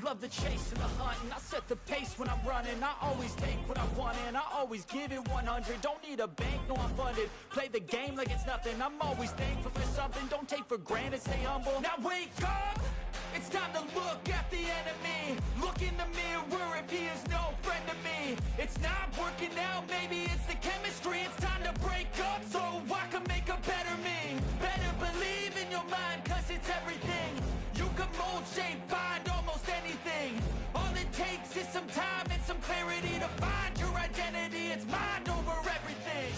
love the chase and the hunt, and I set the pace when I'm running. I always take what I want and I always give it 100. Don't need a bank, no I'm funded. Play the game like it's nothing. I'm always thankful for something. Don't take for granted, stay humble. Now wake up! It's time to look at the enemy. Look in the mirror if he is no friend to me. It's not working out, maybe it's the chemistry. It's time to break up so I can make a better me. Better believe in your mind, cause it's everything. You can mold, shape, find almost anything. All it takes is some time and some clarity to find your identity. It's mind over everything.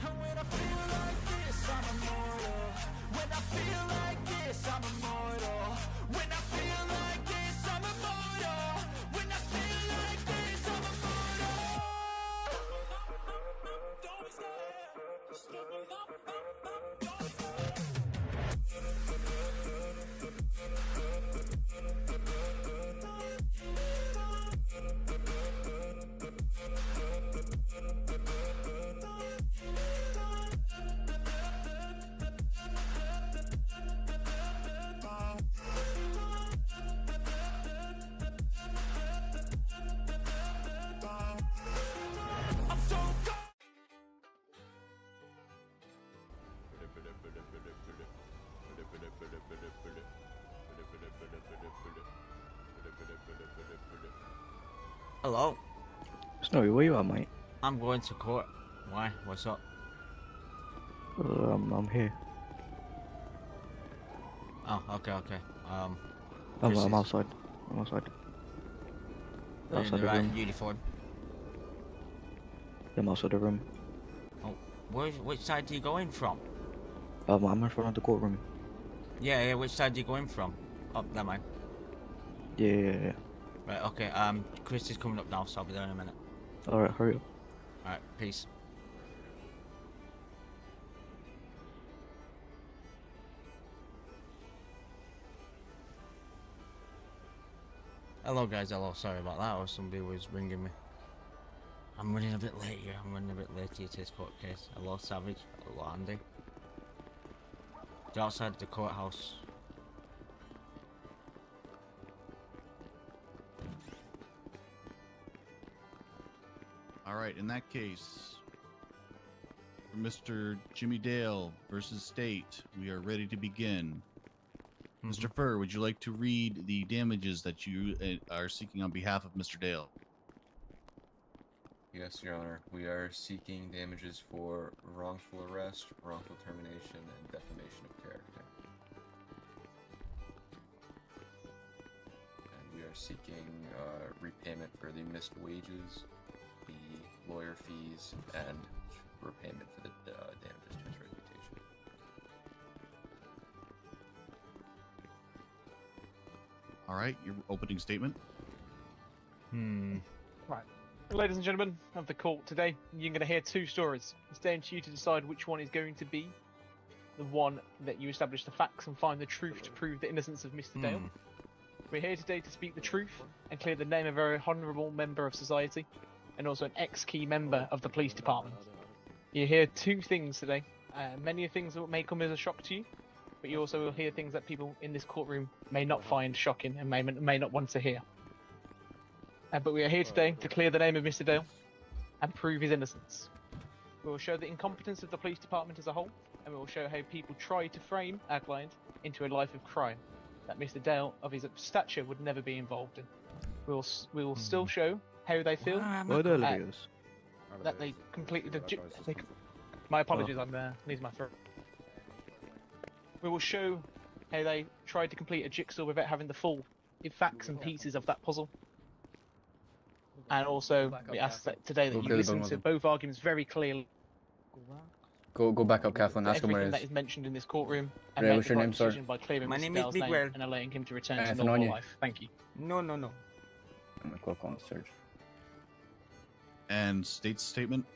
And when I feel like this, I'm immortal. When I feel like this, I'm immortal. When I feel like this, I'm immortal. When I feel like this, I'm immortal. Don't stop. I'm so gone. Hello, Snowy, where you at, mate? I'm going to court. Why? What's up? I'm here. Oh, okay. I'm Chris is- outside. I'm outside. You're in Outside the the right room. uniform. I'm outside the room. Oh, which side do you go in from? I'm in front of the courtroom. Yeah, which side do you go in from? Oh, never mind. Yeah. Right, okay, Chris is coming up now, so I'll be there in a minute. Alright, hurry up. Alright, peace. Hello guys, hello, sorry about that, or somebody was ringing me. I'm running a bit late here, to this court case. Hello Savage, hello Andy. They're outside the courthouse. All right, in that case, for Mr. Jimmy Dale versus State, we are ready to begin. Mr. Furr, would you like to read the damages that you are seeking on behalf of Mr. Dale? Yes, Your Honor. We are seeking damages for wrongful arrest, wrongful termination, and defamation of character. And we are seeking repayment for the missed wages, the lawyer fees, and repayment for the damages to his reputation. All right, your opening statement. Right. Ladies and gentlemen of the court, today you're going to hear two stories. It's down to you to decide which one is going to be the one that you establish the facts and find the truth to prove the innocence of Mr. Dale. We're here today to speak the truth and clear the name of a very honourable member of society and also an ex-key member of the police department. You hear two things today. Many things that may come as a shock to you, but you also will hear things that people in this courtroom may not find shocking and may not want to hear. But we are here today to clear the name of Mr. Dale and prove his innocence. We will show the incompetence of the police department as a whole, and we will show how people try to frame our client into a life of crime that Mr. Dale, of his stature, would never be involved in. We will still show how they feel Where the elevators? that they completed a my apologies, I'm losing my throat. We will show how they tried to complete a jigsaw without having the full facts and pieces of that puzzle. And also, we ask that today that you listen to both arguments very clearly. Go back up, Kathleen. Ask him where Everything it that is. is mentioned in this courtroom, and Ray, make what's the your right name, sir? decision by clearing My Mr. name is Dale's name Miguel. and allowing him to return to Anthony normal Onye. life. Thank you. No. I'm gonna click on the search. And State's statement.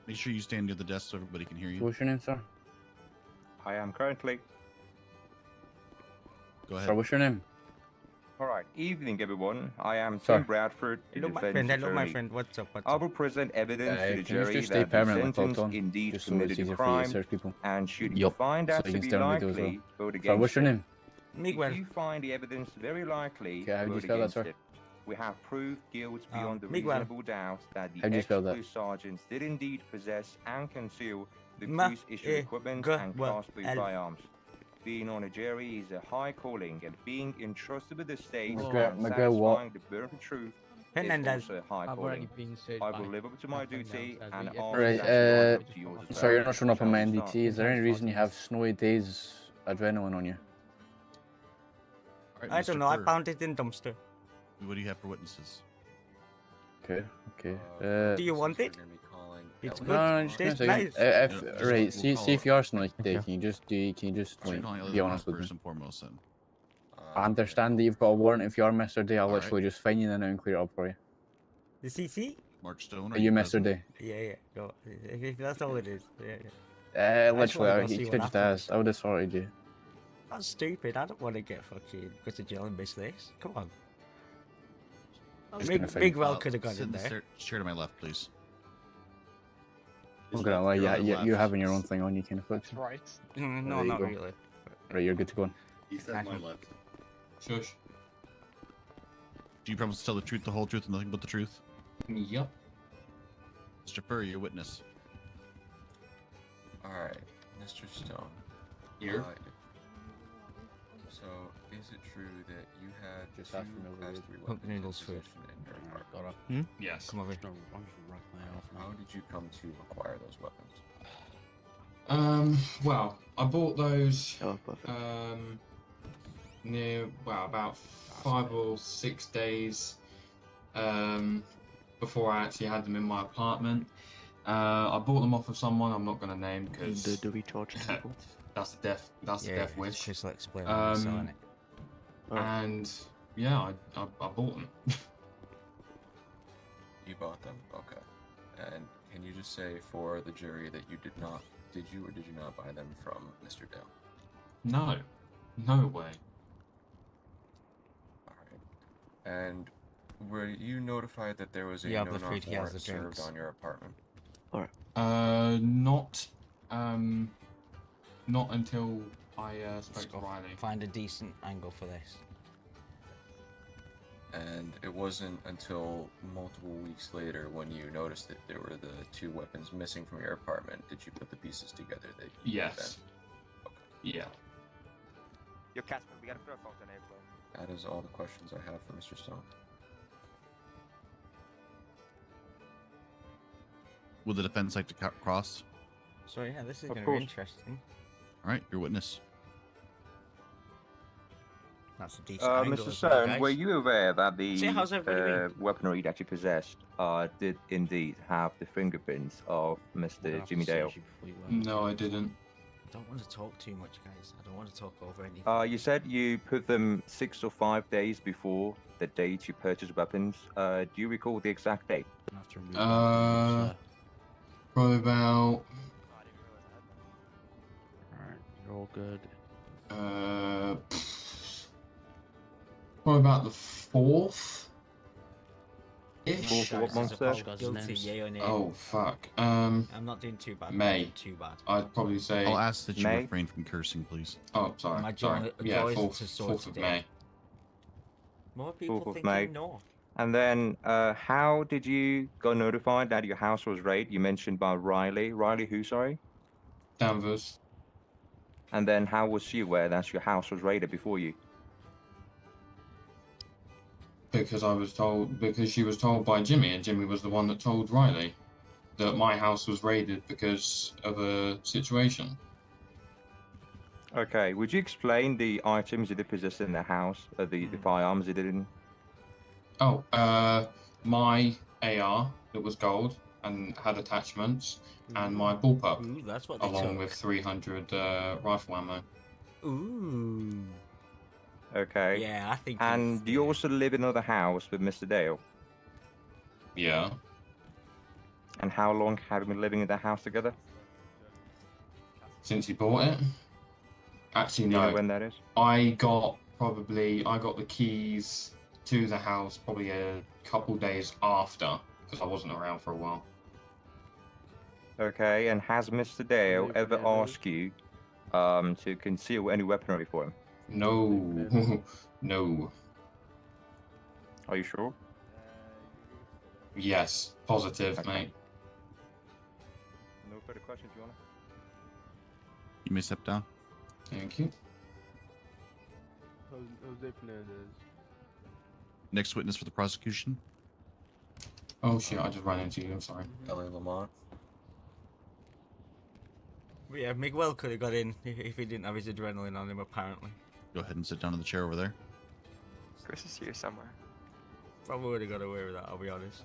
Make sure you stand near the desk so everybody can hear you. What's your name, sir? I am currently Go Sir, ahead. what's your name? Alright, evening everyone. I am Sir. Tim Bradford, the Hello, my defense friend. Hello, my attorney. friend. What's up? What's I up? will present evidence to the Can you jury just stay that the permanently sentence plugged on? indeed Just so it's committed a easier for you to crime, search people. and should you Yup. find So that you to can be stay on video as well. likely, vote Sorry, what's against your it. name? Miguel. If you find the evidence very likely, Okay, how do you vote spell that, against sir? it. We have proved guilt beyond the Miguel. reasonable doubt that How do the you spell that? ex-police sergeants did indeed possess and conceal the Ma- police-issued equipment G- and W- Class B L. firearms. Being on a jury is a high calling, and being entrusted with the state Miguel- and Miguel what? satisfying the burden of truth is Hernandez. also a high I've already calling. been searched I by will live up to my my friend duty downstairs, and but yeah, ask Right, that you live up to yours as Sorry, well. you're not showing up on Shall my we NDT. start? Is there any Sometimes reason you have parties. Snowy Days adrenaline on you? All right, I Mr. don't know. I Fur, found it in dumpster. What do you have for witnesses? Okay, okay. Do you want it? We're gonna be calling It's Elliot good. No, just Tastes give me a nice. second. Yeah, If, just- right, we'll see call if you are Snowy Day, Okay. can you just So you're like, calling Elliot be the honest cop with me? first and foremost, then. I understand that you've got a warrant. If you are Mr. Day, I'll All literally just fine you then and clear it up for you. The CC? Mark Stone, Are you Mr. present? Day? Yeah. Go. If that's all it is. Yeah. just Literally, wanna go you see could what just happens. ask. I would have sorted you. That's stupid. I don't want to get fucking go to jail and miss this. Come on. Just gonna Big, find- Big Well could have got sit in the there. chair to my left, please. I'm gonna lie, You're yeah, on the you're left. having your own thing on. You kind of flex. That's right. No, There you not go. really. Right, you're good to go. On. He said Nice my one. left. Shush. Do you promise to tell the truth, the whole truth, and nothing but the truth? Yep. Mr. Fur, your witness. Alright, Mr. Stone. Here. So, is it true that you had Just two ask for no Class weird 3 Pump weapons in noodles food. possession in your apartment? Hmm? Yes. Come over here. How did you come to acquire those weapons? Well, I bought those Oh, perfect. about 5 or 6 days before I actually had them in my apartment. I bought them off of someone I'm not going to name because Do we charge people? that's the death wish. Chris will explain when he's selling it. And yeah, I bought them. You bought them? Okay. And can you just say for the jury that you did you or did you not buy them from Mr. Dale? No way. Alright. And were you notified that there was a Yeah, but no-knock Fruity has warrant the served drinks. on your apartment? Not until I spoke Let's to go Riley. find a decent angle for this. And it wasn't until multiple weeks later when you noticed that there were the two weapons missing from your apartment did you put the pieces together that you Yes. Yeah. Yo, Casper, we got a throw phone today, bro. That is all the questions I have for Mr. Stone. Would the defense like to cross? So yeah, this is Of going to be course. interesting. All right, your witness. That's a decent angle Mr. as well, Stone, guys. were you aware that See, how's everybody the weaponry that you possessed did indeed have the fingerprints of Mr. Jimmy Dale? No, I didn't. I don't want to talk too much, guys. I don't want to talk over anything. You said you put them 6 or 5 days before the date you purchased weapons. Do you recall the exact date? Probably about Alright, you're all good. probably about the 4th. Fourth of what month, sir? Guilty, yay or nay? Oh fuck. I'm not doing too bad. I'm not May. doing too bad. I'd probably say. I'll ask that you May? refrain from cursing, please. Oh, sorry. My Sorry. joy- Yeah, joy is 4th, to sort 4th of today. May. More people 4th of thinking May. no. And then, how did you go notified that your house was raided? You mentioned by Riley. Riley who, sorry? Danvers. And then how was she aware that your house was raided before you? Because she was told by Jimmy, and Jimmy was the one that told Riley that my house was raided because of a situation. Okay, would you explain the items you did possess in the house, the firearms you didn't? Oh, my AR that was gold and had attachments, and my bullpup, Ooh, that's what they along took. with 300 rifle ammo. Ooh. Okay. Yeah, I think. And do you also live in another house with Mr. Dale? Yeah. And how long have you been living in that house together? Since he bought it. Actually, Do you know no. when that is? I got I got the keys to the house probably a couple days after, because I wasn't around for a while. Okay, and has Mr. Dale Leave ever Nano's. asked you to conceal any weaponry for him? No, no. Are you sure? Yes, positive, Okay. mate. No further questions, Your Honor. You may step down. Thank you. Jose Fernandez. Next witness for the prosecution. Oh shit, I just ran into you, I'm sorry. Ellie Lamont. But yeah, Miguel could have got in if he didn't have his adrenaline on him, apparently. Go ahead and sit down in the chair over there. Chris is here somewhere. Probably would have got away with that, I'll be honest.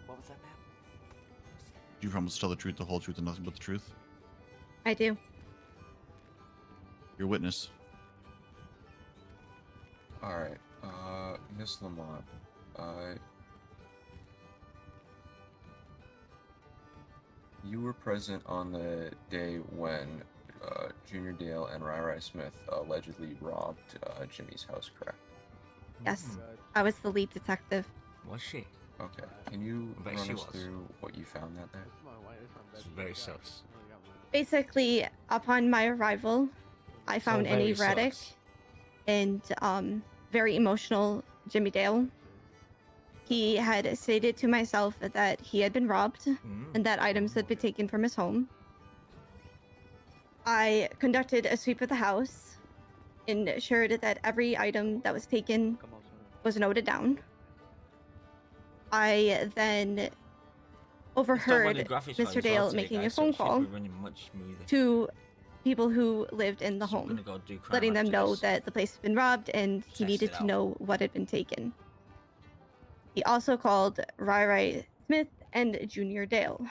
What was that, ma'am? Do you promise to tell the truth, the whole truth, and nothing but the truth? I do. Your witness. Alright, Miss Lamont, you were present on the day when Junior Dale and Rai Smith allegedly robbed Jimmy's house, correct? Yes, I was the lead detective. Was she? Okay, can you I bet run she us was. through what you found that day? It's very sus. Basically, upon my arrival, I found an very erratic sus. and very emotional Jimmy Dale. He had stated to myself that he had been robbed and that items had been taken from his home. I conducted a sweep of the house, ensured that every item that was taken was noted down. I then overheard Mr. Dale making a phone call to people who lived in the home, letting them know that the place had been robbed and he needed to know what had been taken. He also called Rai Smith and Junior Dale.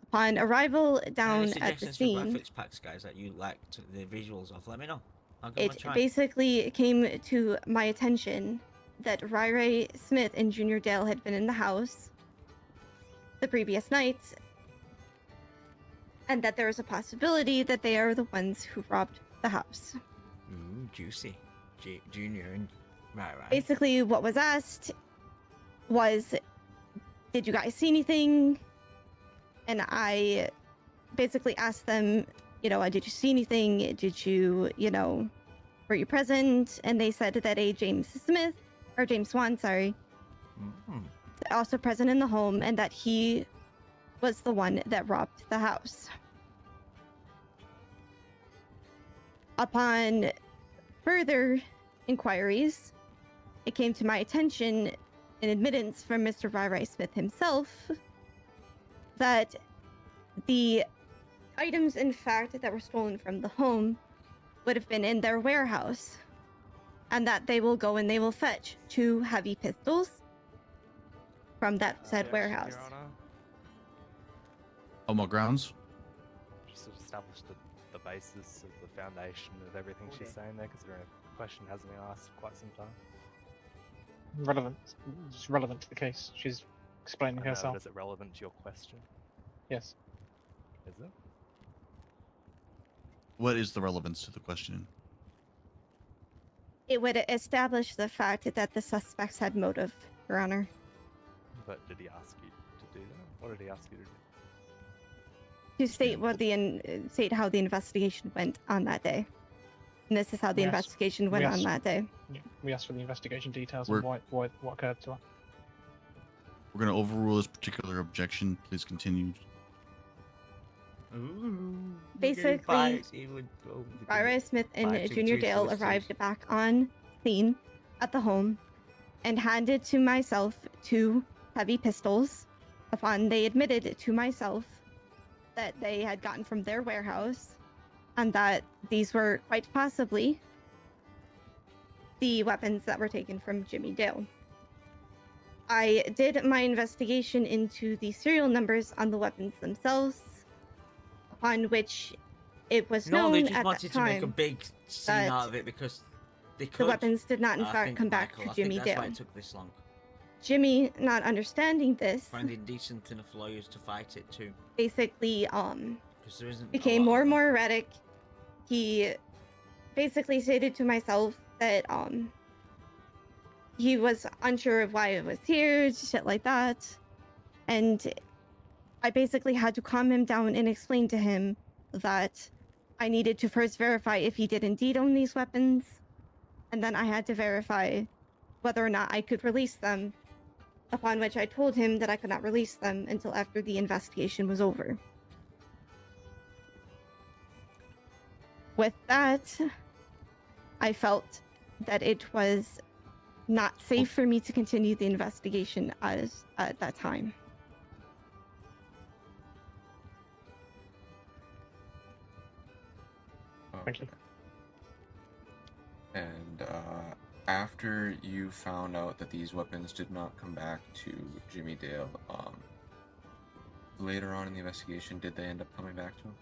Upon arrival down at the scene, graphics packs, guys, that you liked the visuals of, let me know. I'll give them a it try. basically came to my attention that Rai Smith and Junior Dale had been in the house the previous night, and that there is a possibility that they are the ones who robbed the house. Ooh, juicy. Junior and right. Basically, what was asked was, did you guys see anything? And I basically asked them, did you see anything? Did you, were you present? And they said that James Swan, also present in the home, and that he was the one that robbed the house. Upon further inquiries, it came to my attention, an admittance from Mr. Rai Smith himself, that the items, in fact, that were stolen from the home would have been in their warehouse, and that they will go and they will fetch 2 heavy pistols from that said warehouse. On what grounds? Just to establish the basis of the foundation of everything she's saying there, because the question hasn't been asked for quite some time. Relevant. It's relevant to the case. She's explaining I know, herself. but is it relevant to your question? Yes. Is it? What is the relevance to the question? It would establish the fact that the suspects had motive, Your Honor. But did he ask you to do that? What did he ask you to do? To state state how the investigation went on that day. And this is how the Yes. investigation went Yes. on that day. Yeah, we asked for the investigation details We're- and what occurred to her. We're going to overrule this particular objection. Please continue. Ooh. Basically, Rai Smith and Junior Dale arrived back on scene at the home and handed to myself 2 heavy pistols, upon they admitted to myself that they had gotten from their warehouse, and that these were quite possibly the weapons that were taken from Jimmy Dale. I did my investigation into the serial numbers on the weapons themselves, upon which it was known they just at wanted that to make a time big scene that out of it because they could. the weapons did not in I fact think, come back Michael, to I think Jimmy that's Dale. why it took this long. Jimmy, not understanding this, Finding decent enough lawyers to fight it too. basically Because there isn't. became more and more erratic. He basically stated to myself that he was unsure of why I was here, shit like that. And I basically had to calm him down and explain to him that I needed to first verify if he did indeed own these weapons, and then I had to verify whether or not I could release them, upon which I told him that I could not release them until after the investigation was over. With that, I felt that it was not safe for me to continue the investigation as at that time. Thank you. And after you found out that these weapons did not come back to Jimmy Dale, later on in the investigation, did they end up coming back to him?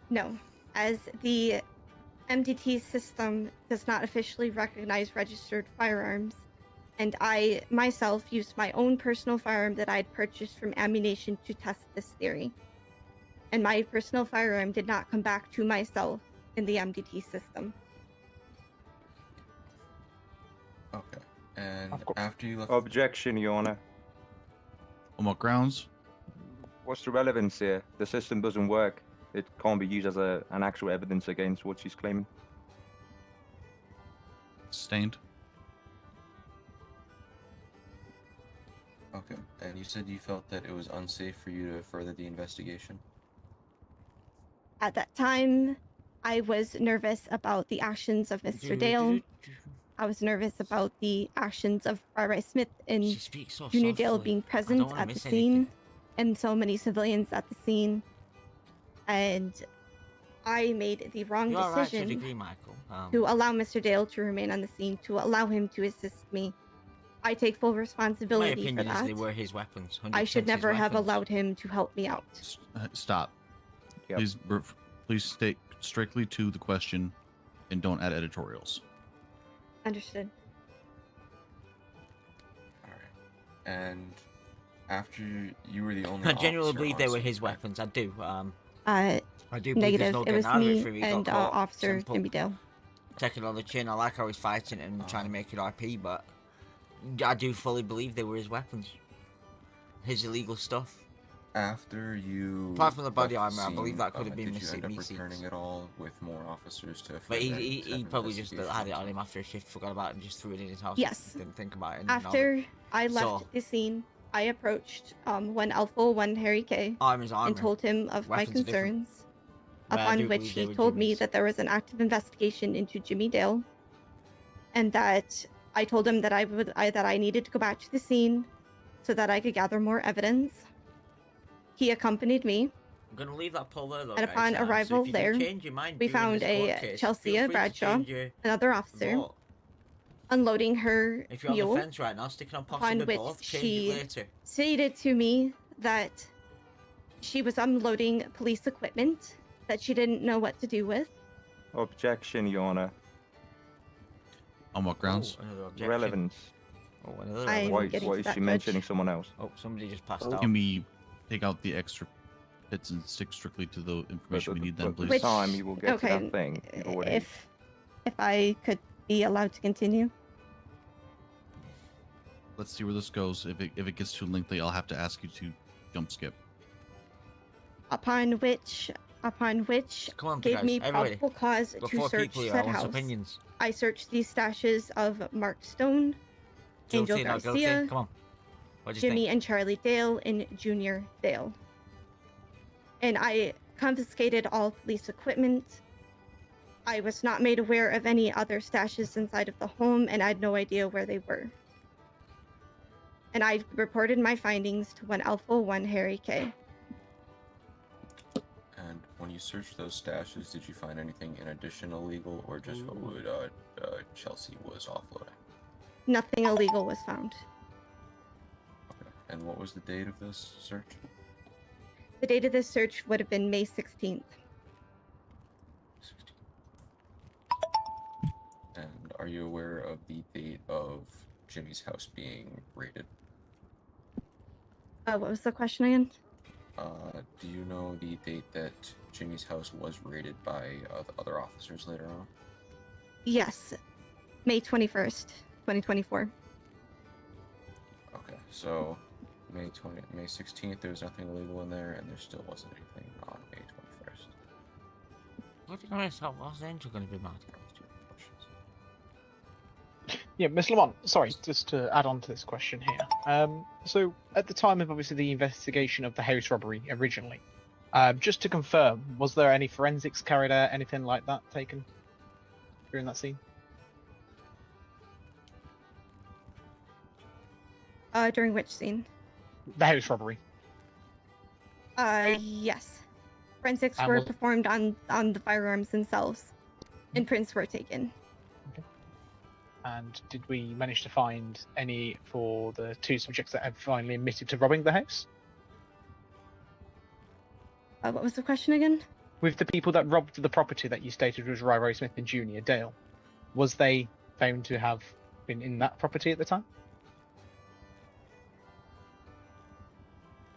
No, as the MDT system does not officially recognize registered firearms, and I myself used my own personal firearm that I had purchased from Ammunition to test this theory. And my personal firearm did not come back to myself in the MDT system. Okay. And after you left... Objection, Your Honor. On what grounds? What's the relevance here? The system doesn't work. It can't be used as an actual evidence against what she's claiming. Sustained. Okay. And you said you felt that it was unsafe for you to further the investigation? At that time, I was nervous about the actions of Mr. Dale. I was nervous about the actions of Rai Smith and Junior Dale being present at the scene, and so many civilians at the scene. And I made the wrong decision to allow Mr. Dale to remain on the scene, to allow him to assist me. I take full responsibility My opinion for that. is they were his weapons. I should 100% never his have weapons. allowed him to help me out. Stop. Yep. Please stick strictly to the question and don't add editorials. Understood. Alright. And after you were the only I genuinely officer believe on they were scene, his correct? weapons. I do. Uh, I do believe there's negative. no It getting was out of it me for he got and caught. Officer Simple. Jimmy Dale. Taking on the chin. I like how he's fighting and trying to make it RP, but I do fully believe they were his weapons. His illegal stuff. After you... Apart from the body left armor, I believe that could have been did you end up Missy. returning it all with more officers to... But further any he type of probably just investigation? had it on him after a shift, forgot about it, and just threw it in his house. Yes. Didn't think about it. After I left So- the scene, I approached one Alpha 1 Harry K Armor's armor. and told him of my Weapons are different. concerns, But I upon do which believe they he were told me Jimmy's. that there was an active investigation into Jimmy Dale, and that I told him that I needed to go back to the scene so that I could gather more evidence. He accompanied me. I'm gonna leave that poll there though, And guys, upon so arrival if you there, can change your mind we during found this court a case, Chelsea feel free to Bradshaw, change your another officer, vote. unloading her If you're on mule, the fence right now, sticking on upon possibly which both, change she it later. stated to me that she was unloading police equipment that she didn't know what to do with. Objection, Your Honor. On what grounds? Oh, another objection. Relevance. Oh, another I'm Why, getting why to is that, she Judge. mentioning someone else? Oh, somebody just passed out. Can we take out the extra bits and stick strictly to the information we need then, please? Which- time you will get okay, to that thing. You've already... if I could be allowed to continue. Let's see where this goes. If it gets too lengthy, I'll have to ask you to jump skip. Upon which Come on, gave guys, me everybody. probable cause Got to 4 search people here, said I want house. opinions. I searched the stashes of Mark Stone, Angel Guilty, not guilty? Garcia, Come on. What do you Jimmy think? and Charlie Dale, and Junior Dale. And I confiscated all police equipment. I was not made aware of any other stashes inside of the home, and I had no idea where they were. And I reported my findings to 1 Alpha 1 Harry K. And when you searched those stashes, did you find anything in addition illegal, or just what would Chelsea was offloading? Nothing illegal was found. Okay. And what was the date of this search? The date of this search would have been May 16th. 16. And are you aware of the date of Jimmy's house being raided? What was the question again? Do you know the date that Jimmy's house was raided by other officers later on? Yes, May 21st, 2024. Okay, so May 16th, there was nothing illegal in there, and there still wasn't anything on May 21st. What did I miss? What's Angel going to be mad? Yeah, Miss Lamont, sorry, just to add on to this question here. So at the time of obviously the investigation of the house robbery originally, just to confirm, was there any forensics carried out, anything like that taken during that scene? During which scene? The house robbery. Yes. Forensics And were was- performed on the firearms themselves, and prints were taken. And did we manage to find any for the two subjects that have finally admitted to robbing the house? What was the question again? With the people that robbed the property that you stated was Ryro Smith and Junior Dale, was they found to have been in that property at the time?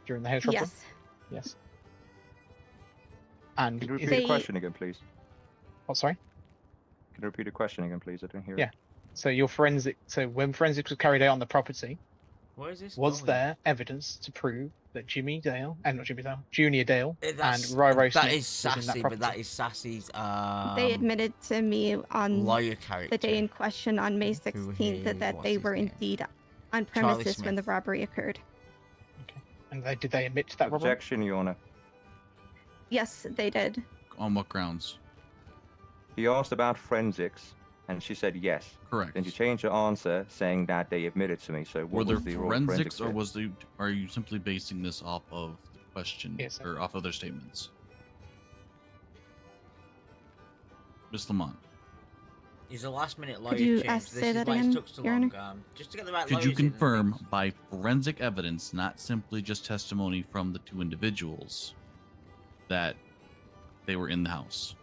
During the house robbery? Yes. Yes. And Can you is repeat the it- question again, please? What, sorry? Can you repeat the question again, please? I didn't hear Yeah. it. So when forensics was carried out on the property, Where is this was going? there evidence to prove that Junior Dale and Ryro That Smith is was in that sassy, property? but that is Sassy's They admitted to me on lawyer character. the day in question on May Who 16th that what's they his were name? indeed on Charlie premises when the Smith. robbery occurred. And did they admit to that robbery? Objection, Your Honor. Yes, they did. On what grounds? He asked about forensics, and she said yes. Correct. Then she changed her answer, saying that they admitted to me. So Were what there was the raw forensics, or bit? are you simply basing this off of the question, Yes, sir. or off of their statements? Miss Lamont, He's a last-minute lawyer you, change. say This is that why again, it's took so Your long. Honor? Just to get the right could you lawyers in and confirm things. by forensic evidence, not simply just testimony from the two individuals, that they were in the house?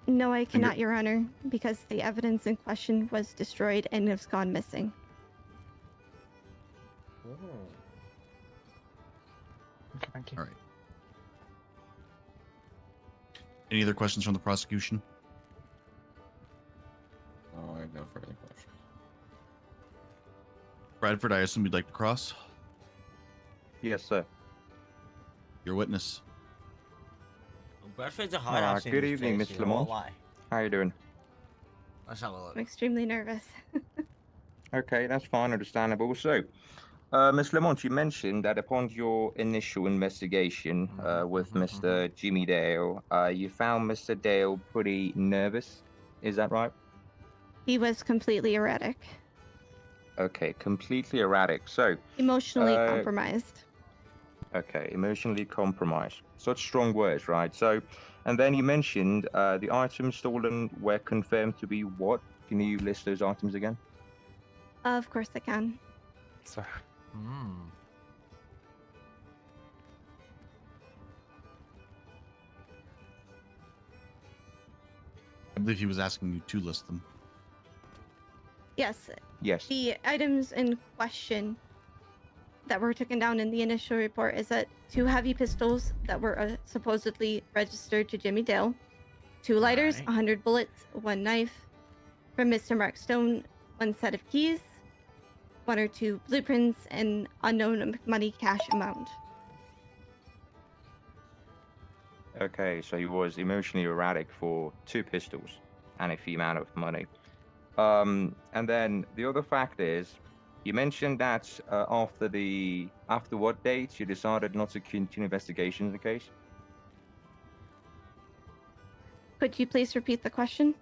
No, I cannot, Your Honor, because the evidence in question was destroyed and has gone missing. Okay, thank you. All right. Any other questions from the prosecution? No, I have no further questions. Bradford, I assume you'd like to cross? Yes, sir. Your witness. Bradford's a hard ass in Good his evening, face, Miss you know, Lamont. won't lie. How you doing? Let's have a look. I'm extremely nervous. Okay, that's fine, understandable. So, Miss Lamont, you mentioned that upon your initial investigation with Mr. Jimmy Dale, you found Mr. Dale pretty nervous. Is that right? He was completely erratic, Okay, completely erratic. So, emotionally compromised. okay, emotionally compromised. Such strong words, right? So, and then you mentioned the items stolen were confirmed to be what? Can you list those items again? Of course I can. So, I believe he was asking you to list them. Yes, Yes. the items in question that were taken down in the initial report is that 2 heavy pistols that were supposedly registered to Jimmy Dale, 2 lighters, Right. 100 bullets, 1 knife, from Mr. Mark Stone, 1 set of keys, 1 or 2 blueprints, and unknown money cash amount. Okay, so he was emotionally erratic for 2 pistols and a fee amount of money. And then the other fact is, you mentioned that after what date you decided not to continue investigations in the case? Could you please repeat the question?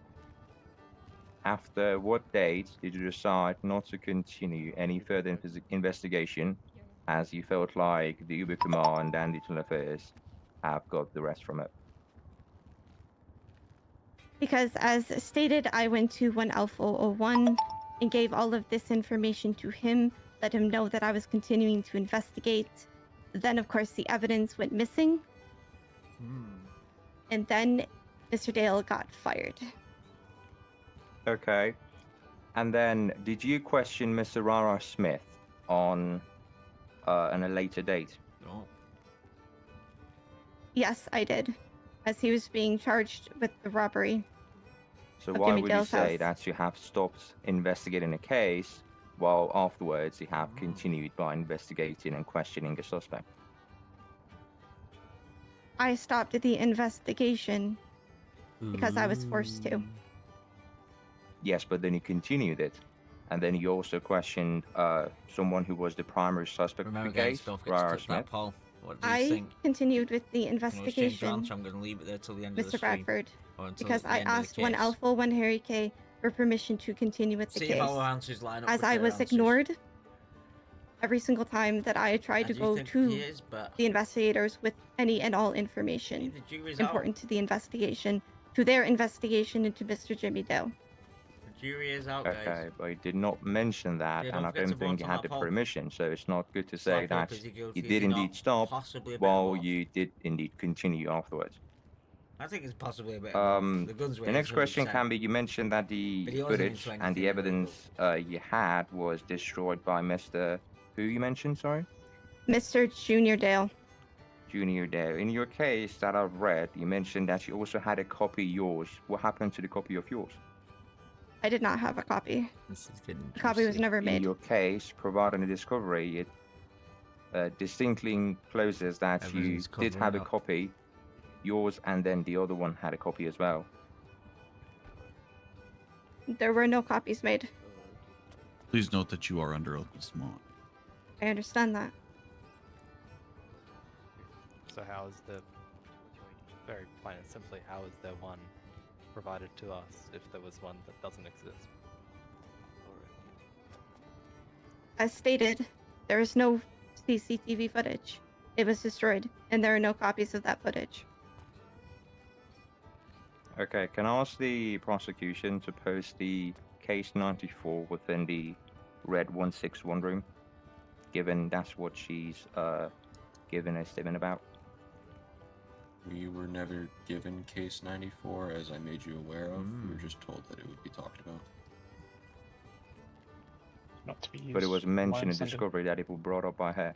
After what date did you decide not to continue any further investigation, as you felt like the Uber Command and the Internal Affairs have got the rest from it? Because as stated, I went to 1 Alpha 01 and gave all of this information to him, let him know that I was continuing to investigate. Then, of course, the evidence went missing. And then Mr. Dale got fired. Okay. And then, did you question Mr. Rara Smith on a later date? No. Yes, I did, as he was being charged with the robbery. So of why Jimmy would Dale's you say house. that you have stopped investigating a case while afterwards you have continued by investigating and questioning a suspect? I stopped the investigation because I was forced to. Yes, but then you continued it. And then you also questioned someone who was the primary suspect Remember, of the guys, case, don't forget to Ryder click Smith. that poll. What do you I think? continued with the Can we change your investigation, answer? I'm going to leave it there till the end of the Mr. stream. Bradford, Or until because the I end of the asked one case. Alpha, one Harry K for permission to continue with the See case. if our answers line up As with I their was answers. ignored every single time that I tried I to do go think to he is, but the investigators with any and all information the jury's important to the investigation, to their investigation into Mr. Jimmy Dale. The jury is out, guys. Okay, but you did not mention that, Yeah, and don't I forget to don't think vote you on had that the poll. permission, so it's not good to It's say likely that because you're guilty you if did you're not indeed stop possibly a bit while of both. you did indeed continue afterwards. I think it's possibly a bit of both. The guns were The next question 100%. can be, you mentioned that But the he wasn't footage into and the anything illegal. evidence you had was destroyed by Mr. Who you mentioned, sorry? Mr. Junior Dale. Junior Dale. In your case that I've read, you mentioned that you also had a copy of yours. What happened to the copy of yours? I did not have a copy. This is getting The copy was never In made. your case, providing the discovery, it distinctly encloses that Everything's you did have covering a up. copy, yours, and then the other one had a copy as well. There were no copies made. Please note that you are under oath, Ms. Lamont. I understand that. So how is the, very plain and simply, how is there one provided to us if there was one that doesn't exist? As stated, there is no CCTV footage. It was destroyed, and there are no copies of that footage. Okay, can I ask the prosecution to post the case 94 within the red 161 room, given that's what she's given a statement about? We were never given case 94, as I made you aware of. We were just told that it would be talked about. Not to be used. But it was from my mentioned in understanding. discovery that it was brought up by her,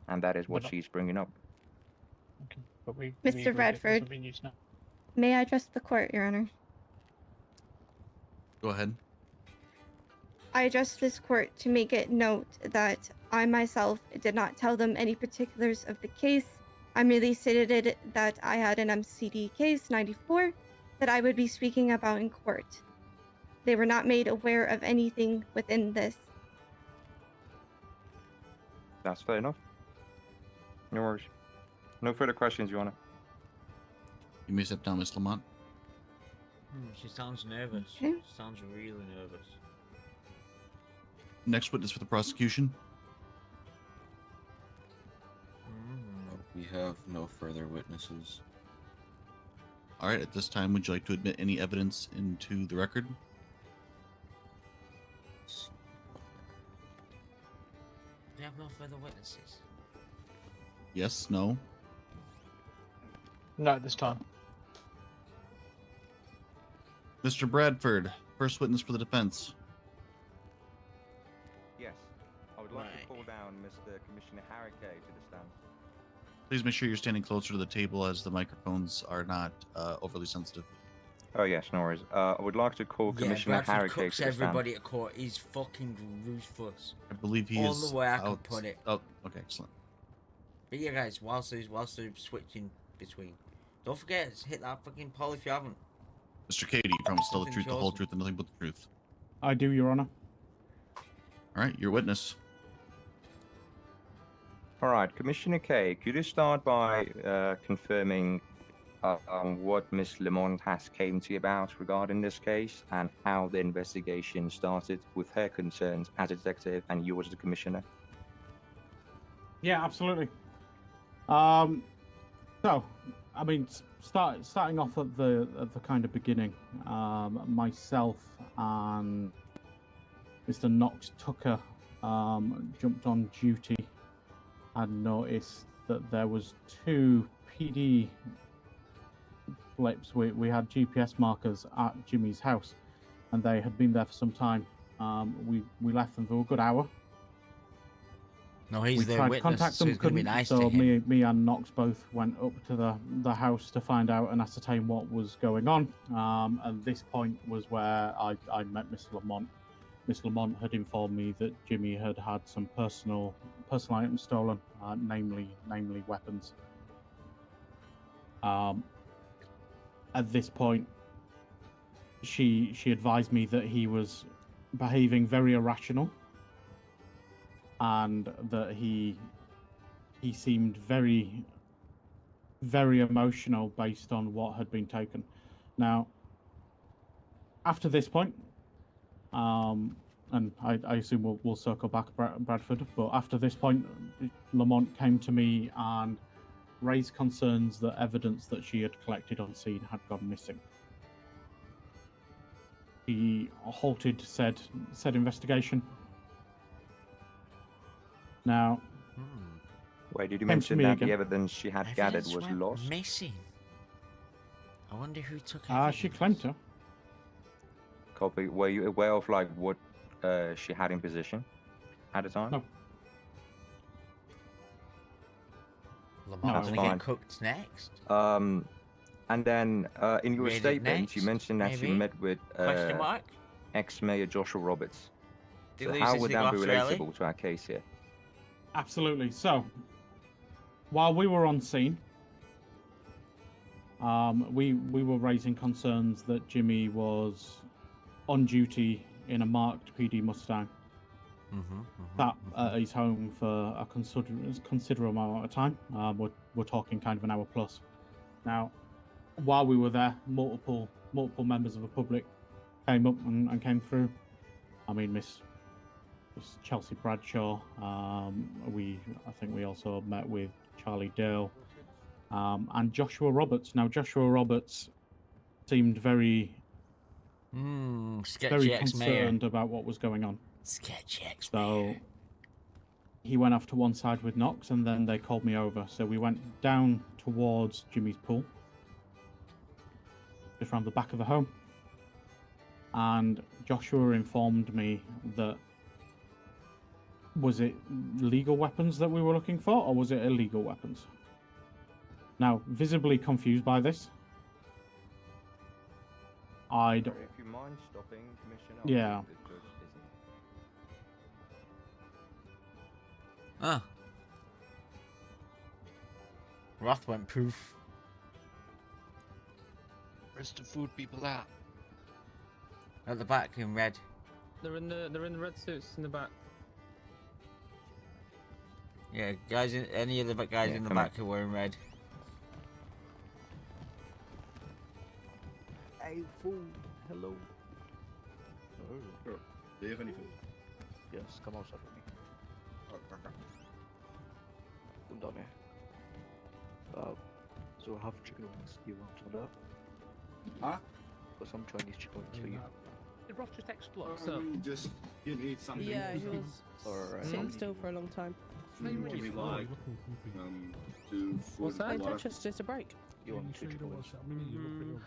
and that is what But not- she's bringing up. Okay, but we Mr. agreed that it Bradford. wasn't being used now. May I address the court, Your Honor? Go ahead. I addressed this court to make it note that I myself did not tell them any particulars of the case. I merely stated that I had an MCD case 94 that I would be speaking about in court. They were not made aware of anything within this. That's fair enough. No worries. No further questions, Your Honor. You may step down, Miss Lamont. She sounds nervous. Okay. She sounds really nervous. Next witness for the prosecution. We have no further witnesses. All right, at this time, would you like to admit any evidence into the record? They have no further witnesses. Yes, no? No, this time. Mr. Bradford, first witness for the defense. Yes. I would like to call down Mr. Commissioner Harry Kay to the stand. Please make sure you're standing closer to the table as the microphones are not overly sensitive. Oh, yes, no worries. I would like to call Commissioner Bradford Harry Kay cooks to the stand. everybody at court. He's fucking ruthless. I believe he All is the way I out. can put it. Oh, okay, excellent. But yeah, guys, whilst they're switching between, don't forget to hit that fucking poll if you haven't. Mr. Cady, you promise to tell the Something truth, the whole chosen. truth, and nothing but the truth. I do, Your Honor. All right, your witness. All right, Commissioner Kay, could you start by confirming what Miss Lamont has came to you about regarding this case and how the investigation started with her concerns as a detective and you as the commissioner? Yeah, absolutely. So, I mean, starting off at the kind of beginning, myself and Mr. Knox Tucker jumped on duty and noticed that there was 2 PD blips. We had GPS markers at Jimmy's house, and they had been there for some time. We left them for a good hour. No, he's we the tried to witness, contact so them, he's gonna be couldn't. nice So to him. me and Knox both went up to the house to find out and ascertain what was going on. And this point was where I met Mr. Lamont. Miss Lamont had informed me that Jimmy had had some personal items stolen, namely weapons. At this point, she advised me that he was behaving very irrational, and that he seemed very emotional based on what had been taken. Now, after this point, and I assume we'll circle back, Bradford, but after this point, Lamont came to me and raised concerns that evidence that she had collected on scene had gone missing. He halted said investigation. Now, Wait, did you came to mention me that again. the evidence she had gathered Evidence was went lost? missing. I wonder who took She claimed to. Copy. Were you aware of like what she had in possession at the time? No. Lamont That's gonna fine. get cooked next. And then in your Raid it statement, next, you mentioned that maybe? you met with Question mark? ex-mayor Joshua Roberts. Did So he how lose would his that be cigar for relatable to our case here? Absolutely. So, while we were on scene, we were raising concerns that Jimmy was on duty in a marked PD Mustang. Sat at his home for a considerable amount of time. We're talking kind of an hour plus. Now, while we were there, multiple members of the public came up and came through. I mean, Miss Chelsea Bradshaw. I think we also met with Charlie Dale and Joshua Roberts. Now, Joshua Roberts seemed very sketchy ex-mayor. concerned about what was going on. Sketchy ex-mayor. So he went off to one side with Knox, and then they called me over. So we went down towards Jimmy's pool, just around the back of the home. And Joshua informed me that, was it legal weapons that we were looking for, or was it illegal weapons? Now, visibly confused by this, Sorry, if you mind stopping, Commissioner. I'll Yeah. leave the judge busy. Ah. Roth went poof. Where's the food people at? At the back in red. They're in the red suits in the back. Yeah, guys, any of the guys Yeah, in the come back are wearing red. Hey, fool. Hello. Sure. Do you have any food? Yes, come outside with me. Come down here. So I have chicken wings. You want some of that? Huh? Got some Chinese chicken wings for you. Did Roth just explode? Just give me something. Yeah, he was Alright. sitting still for a long time. Give me like 2 food What's that? and water. Just a break. You want 2 chicken wings?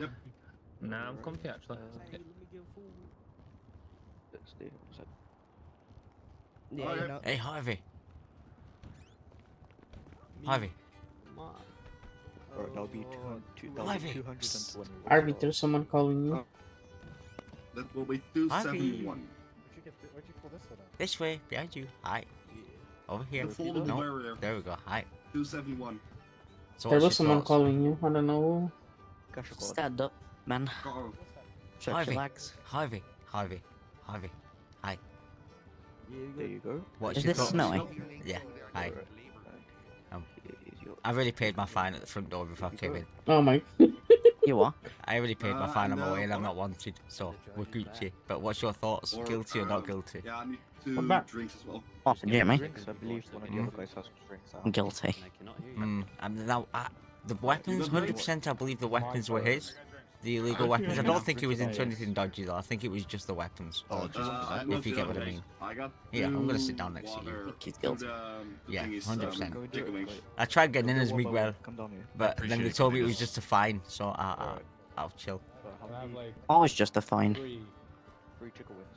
Yep. Nah, I'm comfy actually. Let's stay. What's that? Yeah, Alright. you know. Hey, Harvey. Harvey. Alright, that'll be 2,220. Harvey, there's someone calling you. That will be 271. This way, behind you. Hi. Over here. The fold of the No. barrier. There we go. Hi. 271. So There what's was your someone thoughts? calling you. I don't know. Stand up, man. Uh-oh. Check Harvey. your legs. Harvey. Hi. There you go. What's Is your this thoughts? snowing? Yeah. Hi. I already paid my fine at the front door before I came in. Oh my. You what? I already paid my fine on my no, way and I'm what? not wanted, so we're Gucci. But what's your thoughts? Guilty or not guilty? Yeah, I need What 2 about- drinks as well. What, Jimmy? Drinks, I believe one of the other guys has some drinks. I'm guilty. And now, the weapons, 100% I believe the weapons were his. The illegal weapons. I don't think he was into anything dodgy though. I think it was just the weapons. If you get what I mean. I got Yeah, I'm gonna 2 sit down next to you. water, He's guilty. and, Yeah, thing is, 100%. chicken wings. I tried getting in as Miguel, Come down here. but then they Appreciate told me it it. was just a fine, so I'll chill. Oh, it's just a fine. 3 chicken wings.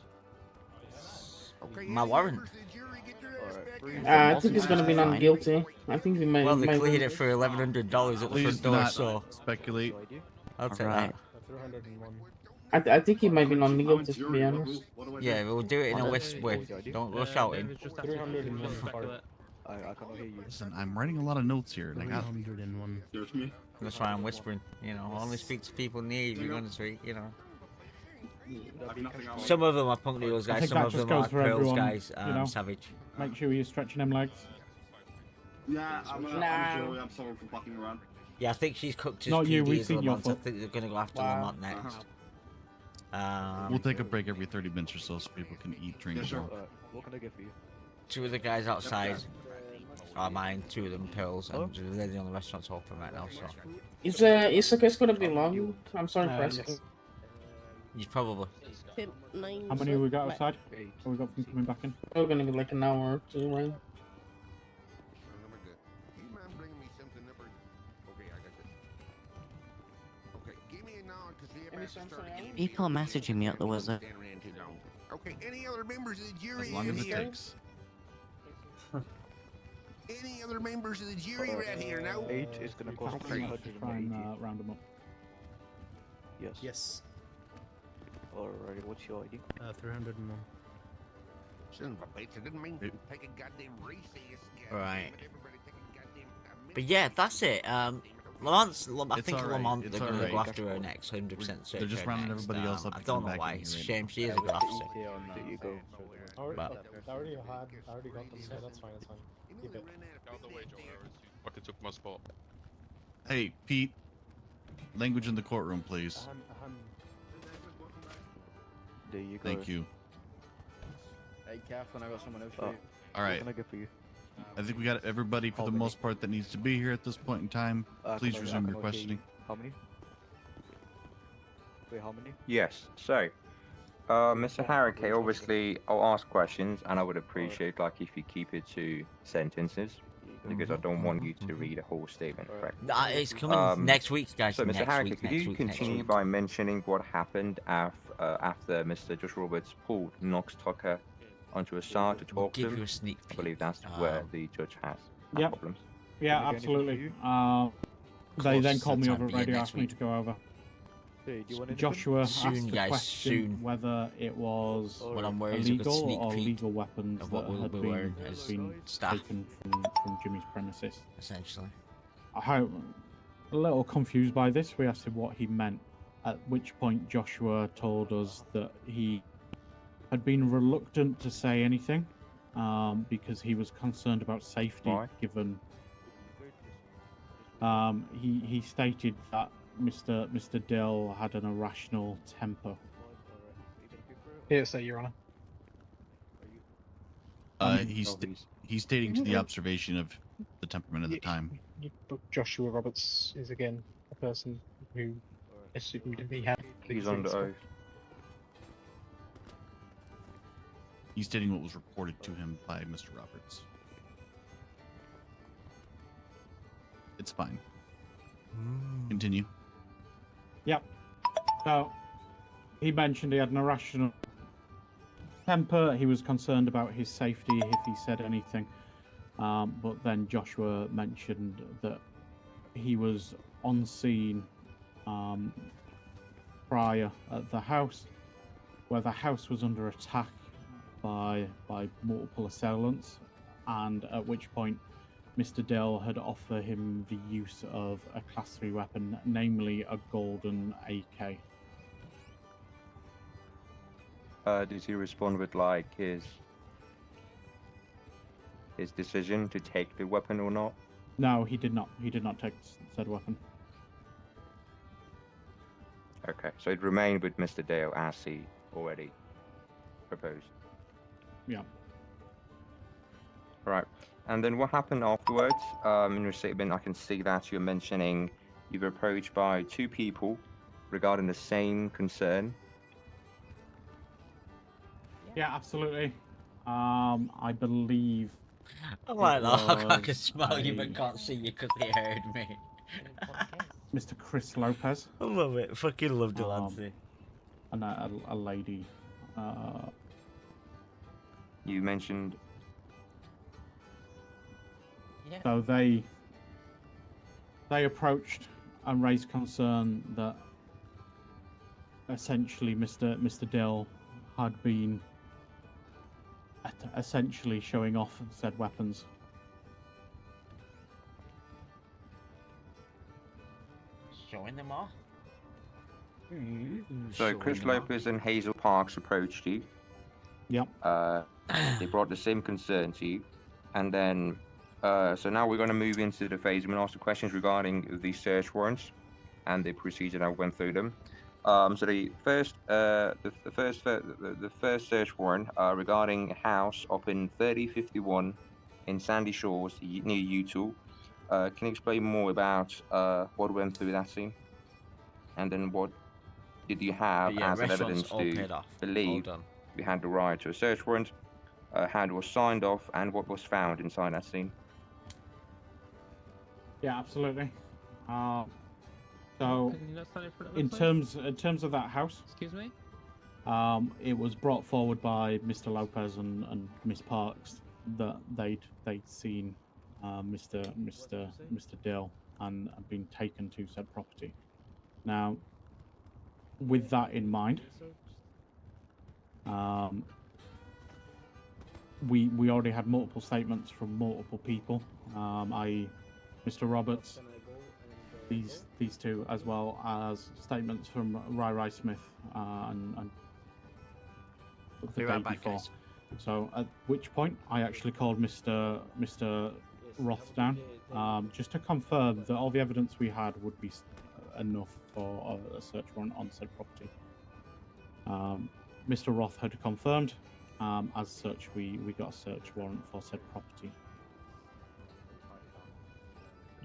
My warrant. I think he's gonna be not guilty. I think he might. Well, they might cleared win. it for $1,100 at the Please front do door, not so speculate. I'll take Alright. that. I think he might be not guilty, to be honest. Yeah, we'll do it in a whisper. Don't go shouting. I cannot hear you. Listen, I'm writing a lot of notes here, and I got 301. That's why I'm whispering. You know, only speak to people near you if you're gonna speak. You know. Some of them are punk deals, I guys. think Some that of just them are goes for pearls, everyone, guys. you know. Savage. Make sure you're stretching them legs. Yeah, I'm sorry. I'm sorry for fucking around. Yeah, I think she's cooked his Not you, PD we've as seen your Lamont. I foot. think they're gonna go after Wow. Lamont next. We'll take a break every 30 minutes or so people can eat, drink, and smoke. What can I get for you? Two of the guys outside are mine. Two of them pearls, and they're the only restaurants open right now. So Is the case gonna be long? I'm sorry for asking. yes. You probably. How many have we got outside? Have we got from coming back in? We're gonna be like an hour or two, right? People are messaging me at the wizard. Okay, any other members of the jury As long in as it here? takes. Any other members of the jury right here? No. 8 is gonna cost Try and 380. round them up. Yes. Yes. Alright, what's your ID? 301. Son of a bitch, I didn't mean to take a goddamn recess. Right. But yeah, that's it. Lamont's. I It's think alright, Lamont. it's They're gonna alright. go after her next. 100% certain. They're just rounding everybody else up I to don't come know back why. and It's a get shame. She is a good officer. There you go. I already got them, so that's fine, that's fine. Keep it. Fucking took my spot. Hey, Pete. Language in the courtroom, please. There you go. Thank you. Hey, careful, I got someone else for you. All right. What can I get for you? I think we got everybody for the most part that needs to be here at this point in time. Please I resume your cannot hear questioning. you. How many? Wait, how many? Yes. So, Mr. Harrowkay, obviously, I'll ask questions, and I would appreciate like if you keep it to sentences, because I don't want you to read a whole statement. Correct? Nah, it's coming next week, guys. So, Mr. Next Harrowkay, week, could next you week, next continue week. by mentioning what happened after Mr. Josh Roberts pulled Knox Tucker onto a side to talk to give him? you a sneak I believe that's where the judge has Yep. problems. Yeah, Can I get anything absolutely. Of They then course, called me that's over happening radio, next asked me week. to go over. Hey, do you want anything? Joshua Soon, asked the guys, question soon. whether it was What I'm wearing is a good illegal sneak or peek legal weapons of what that we'll had be been, wearing as been staff. taken from Jimmy's premises. Essentially. I'm a little confused by this. We asked him what he meant, at which point Joshua told us that he had been reluctant to say anything because he was concerned about safety. Why? Given he stated that Mr. Dill had an irrational temper. Yes, sir, Your Honor. He's stating to the observation of the temperament at the time. Joshua Roberts is again a person who assumed he had. He's under oath. He's stating what was reported to him by Mr. Roberts. It's fine. Continue. Yep. So he mentioned he had an irrational temper. He was concerned about his safety if he said anything. But then Joshua mentioned that he was on scene prior at the house, where the house was under attack by multiple assailants, and at which point Mr. Dill had offered him the use of a Class 3 weapon, namely a golden AK. Did he respond with like his decision to take the weapon or not? No, he did not. He did not take said weapon. Okay, so it remained with Mr. Dale as he already proposed. Yeah. Right. And then what happened afterwards? In your statement, I can see that you're mentioning you were approached by two people regarding the same concern. Yeah, absolutely. I believe. I like that. I it can smell you was but can't see you because they heard me. Mr. Chris Lopez. I love it. Fucking love Delancey. And a lady. You mentioned Yeah. So they approached and raised concern that essentially Mr. Dill had been essentially showing off said weapons. Showing them off. So Chris Lopez and Hazel Parks approached you. Yep. They brought the same concern to you, and then so now we're going to move into the phase. I'm going to ask the questions regarding the search warrants and the procedure that went through them. So the first search warrant regarding a house up in 3051 in Sandy Shores near Utah. Can you explain more about what went through that scene, and then what did you have Yeah, as an restaurant's evidence all to paid off. believe All done. you had the right to a search warrant? How it was signed off, and what was found inside that scene? Yeah, absolutely. So, in terms of that house, excuse me, it was brought forward by Mr. Lopez and Miss Parks that they'd seen Mr. Dill and been taken to said property. Now, with that in mind, we already had multiple statements from multiple people, i.e. Mr. Roberts, these two, as well as statements from Rai Smith and the day before. So at which point I actually called Mr. Roth down, just to confirm that all the evidence we had would be enough for a search warrant on said property. Mr. Roth had confirmed. As such, we got a search warrant for said property.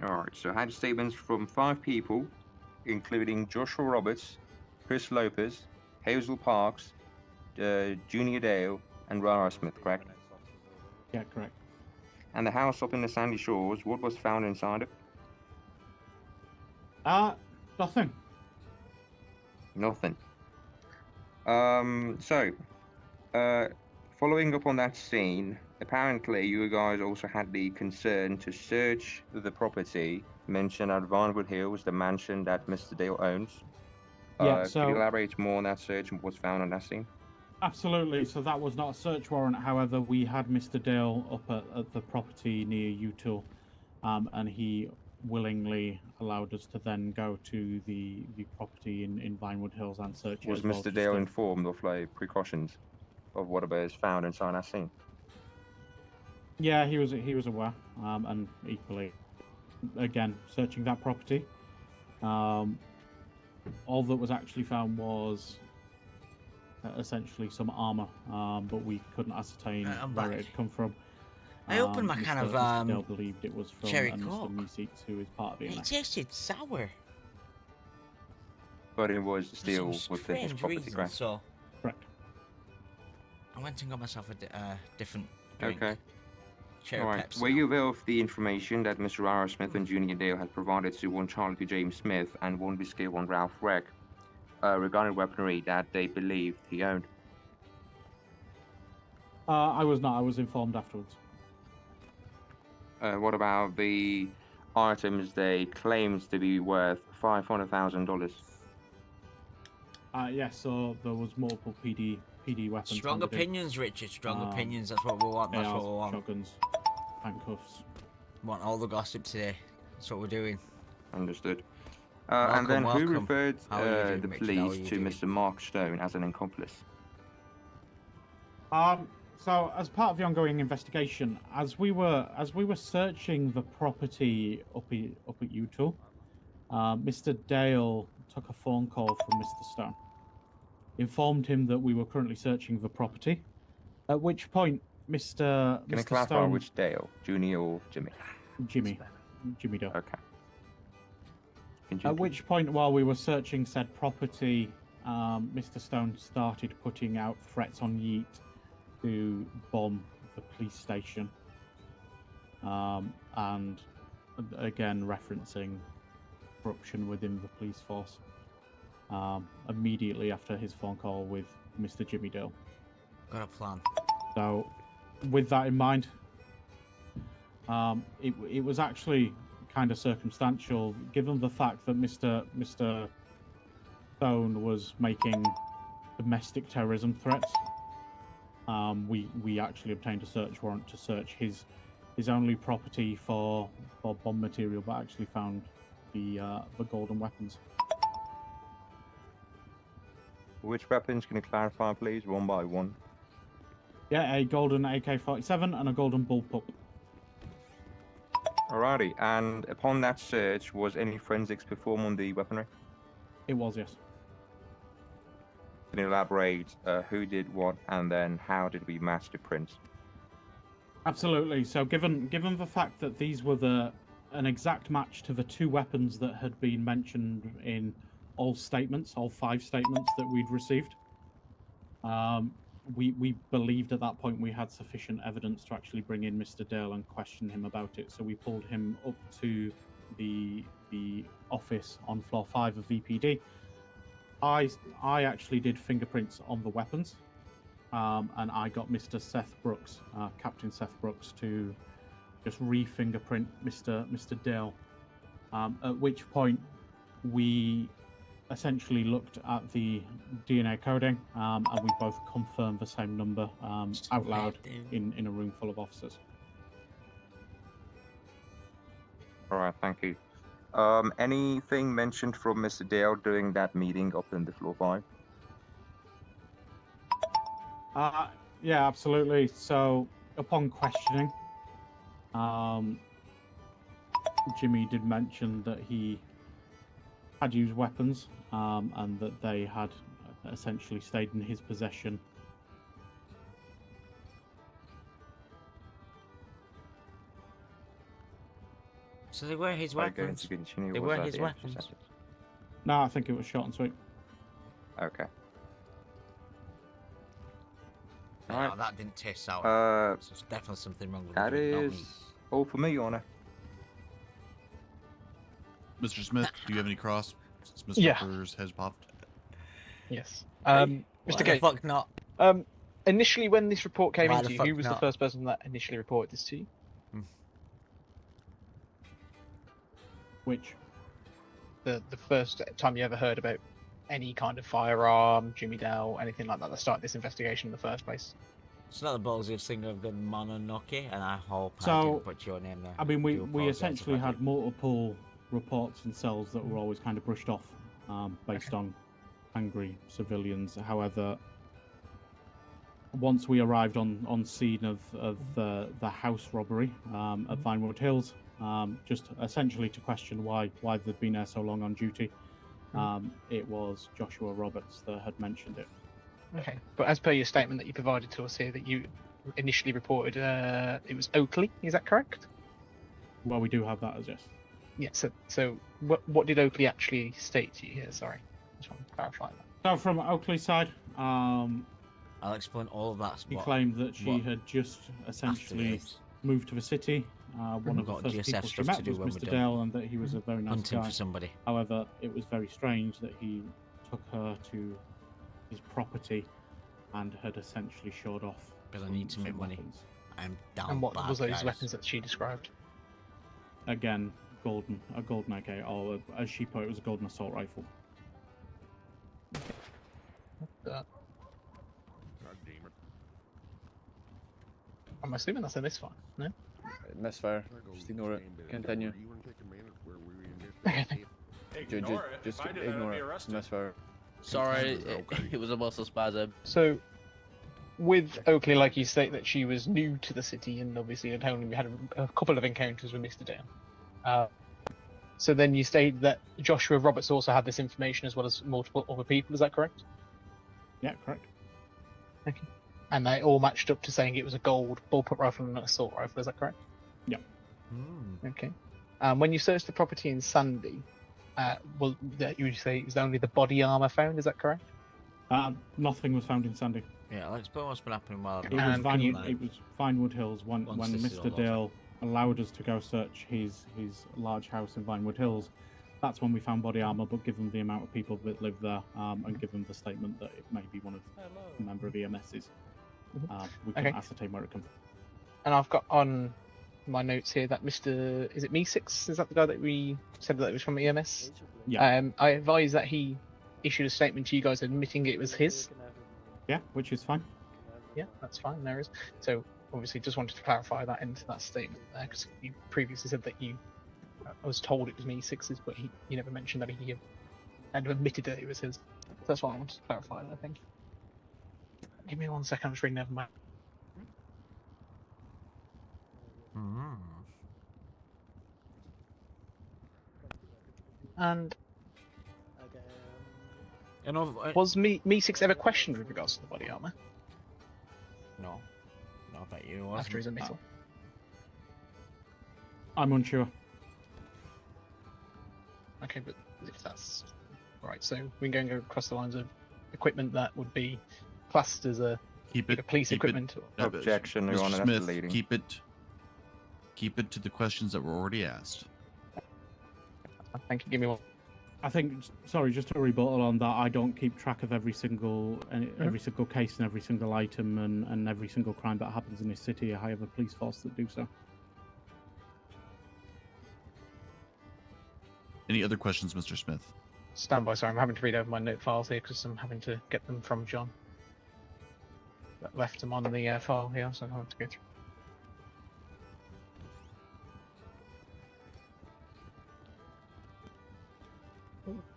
All right, so I had statements from 5 people, including Joshua Roberts, Chris Lopez, Hazel Parks, Junior Dale, and Rara Smith, correct? Yeah, correct. And the house up in the Sandy Shores, what was found inside it? Nothing. Nothing. Following up on that scene, apparently you guys also had the concern to search the property mentioned at Vinewood Hills, the mansion that Mr. Dale owns. Yeah, Can you elaborate more on that search and what's found on that scene? Absolutely. So that was not a search warrant. However, we had Mr. Dale up at the property near Utah, and he willingly allowed us to then go to the property in Vinewood Hills and search it Was as well. Mr. Dale informed of like precautions of whatever is found inside that scene? Yeah, he was aware, and equally, again, searching that property. All that was actually found was essentially some armor, but we couldn't ascertain where it had come from. I opened my can of Mr. Dale believed it was from cherry Mr. coke. Meeseeks, who is part of the It tasted sour. But it was still some within his strange property, reason, correct? so correct. I went and got myself a different drink. Okay. Cherry All right. Pepsi. Were you aware of the information that Mr. R. Smith and Junior Dale had provided to one Charlie P. James Smith and one Biscay, one Ralph Reck regarding weaponry that they believed he owned? I was not. I was informed afterwards. What about the items they claimed to be worth $500,000? Yes, so there was multiple PD weapons. Strong handed in. opinions, Richard. Strong opinions. That's what we want. That's what we want. Shotguns, handcuffs. Want all the gossip today. That's what we're doing. Understood. Welcome, and then who welcome. referred How are you doing, the Richard? How are police you to doing? Mr. Mark Stone as an accomplice? So as part of the ongoing investigation, as we were searching the property up at Utah, Mr. Dale took a phone call from Mr. Stone, informed him that we were currently searching the property. At which point, Mr. Can I Mr. clarify Stone, which Dale, Junior or Jimmy? Jimmy Dale. Okay. At which point, while we were searching said property, Mr. Stone started putting out threats on Yeet to bomb the police station, and again referencing corruption within the police force. Immediately after his phone call with Mr. Jimmy Dale. Got a plan. So, with that in mind, It was actually kind of circumstantial, given the fact that Mr. Stone was making domestic terrorism threats. We actually obtained a search warrant to search his only property for bomb material, but actually found the golden weapons. Which weapons can you clarify, please, one by one? Yeah, a golden AK-47 and a golden bullpup. Alrighty, and upon that search, was any forensics performed on the weaponry? It was, yes. Can you elaborate who did what, and then how did we match the prints? Absolutely. So, given the fact that these were an exact match to the two weapons that had been mentioned in all 5 statements that we'd received, we believed at that point we had sufficient evidence to actually bring in Mr. Dale and question him about it. So we pulled him up to the office on floor 5 of VPD. I actually did fingerprints on the weapons, and I got Mr. Seth Brooks, Captain Seth Brooks, to just re-fingerprint Mr. Dale. At which point we essentially looked at the DNA coding, and we both confirmed the same number out loud in a room full of officers. All right, thank you. Anything mentioned from Mr. Dale during that meeting up in the floor 5? Yeah, absolutely. So, upon questioning, Jimmy did mention that he had used weapons, and that they had essentially stayed in his possession. So they were his weapons. They were his weapons. No, I think it was short and sweet. Okay. No, that didn't taste sour. So there's definitely something wrong with that it. That is is all for me, Your Honor. Mr. Smith, do you have any cross? Since Mr. Yeah. Furr's has popped. Yes. Why Mr. the Gate. fuck not? Initially, when this report came Why into the you, fuck who was the not? first person that initially reported this to you? Which? The first time you ever heard about any kind of firearm, Jimmy Dale, anything like that started this investigation in the first place? It's not the ballsy thing of the Mononoke, and I hope I So, didn't put your name there. I mean, we Do apologise essentially if I had did. multiple reports and cells that were always kind of brushed off, based on angry civilians. However, once we arrived on scene of the house robbery at Vinewood Hills, just essentially to question why they'd been there so long on duty, it was Joshua Roberts that had mentioned it. Okay, but as per your statement that you provided to us here, that you initially reported it was Oakley, is that correct? Well, we do have that as yes. Yeah, so what did Oakley actually state to you here? Sorry, just want to clarify that. So from Oakley's side, I'll explain all of that. he claimed that she had just essentially moved to the city. One of the got first GSF people she stuff met to do was when Mr. we're done Dale, and that he was a very nice hunting guy. for somebody. However, it was very strange that he took her to his property and had essentially showed off. Because I need to make money. Weapons. I'm down. And what bad, was those guys. weapons that she described? Again, a golden AK, or as she put it, was a golden assault rifle. I'm assuming that's a misfire, no? Misfire. Just ignore it. Continue. Just ignore it. It's misfire. Sorry, it was a muscle spasm. So, with Oakley, like you state that she was new to the city and obviously had only had a couple of encounters with Mr. Dale. So then you state that Joshua Roberts also had this information as well as multiple other people, is that correct? Yeah, correct. Okay. And they all matched up to saying it was a gold bullpup rifle and an assault rifle, is that correct? Yeah. Okay. When you searched the property in Sandy, well, that you would say it was only the body armor found, is that correct? Nothing was found in Sandy. Yeah, let's explain what's been happening while It was Vinewood Hills when Once this is all Mr. Dale allowed us to go search his large house in Vinewood Hills. That's when we found body armor, but given the amount of people that live there, and given the statement that it may be one of a member of EMS's, we couldn't ascertain where it came from. And I've got on my notes here that Mr. Is it Me6? Is that the guy that we said that was from EMS? Yeah. I advise that he issued a statement to you guys admitting it was his. Yeah, which is fine. Yeah, that's fine. There is. So obviously, just wanted to clarify that into that statement there, because you previously said that you I was told it was Me6's, but he never mentioned that he had admitted that it was his. So that's why I wanted to clarify that. I think. Give me 1 second. I'm just reading over my. And was Me6 ever questioned with regards to the body armor? No. Not that you was. After his admittal. I'm unsure. Okay, but if that's right, so we can go across the lines of equipment that would be classed as a police equipment. Objection, Your Honor, Mr. that's Smith, leading. keep it to the questions that were already asked. Thank you. Give me one. I think, sorry, just to rebuttal on that, I don't keep track of every single case and every single item and every single crime that happens in this city. I have a police force that do so. Any other questions, Mr. Smith? Stand by, sorry, I'm having to read over my note files here because I'm having to get them from John. That left them on the file here, so I have to go through.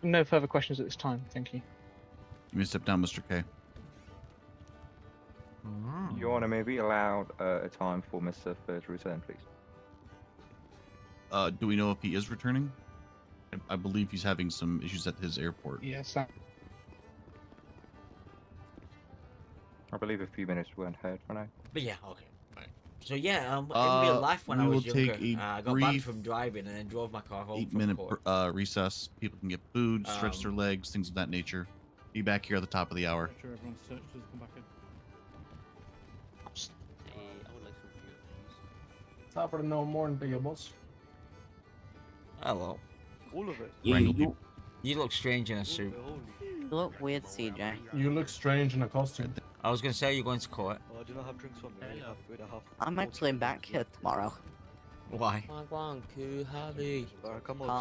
No further questions at this time, thank you. You may step down, Mr. K. Your Honor, may we allow a time for Mr. Fur to return, please? Do we know if he is returning? I believe he's having some issues at his airport. Yes, I believe a few minutes weren't heard for now. But yeah, okay. Right. So yeah, in real life when I was younger, I got banned brief from driving and then drove my car home 8-minute from court. recess. People can get food, stretch their legs, things of that nature. Be back here at the top of the hour. Make sure everyone's searched doesn't come back in. Top of the no morning to you, boss. Hello. All of it. You look strange in a suit. You look weird, CJ. You look strange in a costume. I was gonna say you're going to court. Oh, I do not have drinks on me. I'm actually back here tomorrow. Why?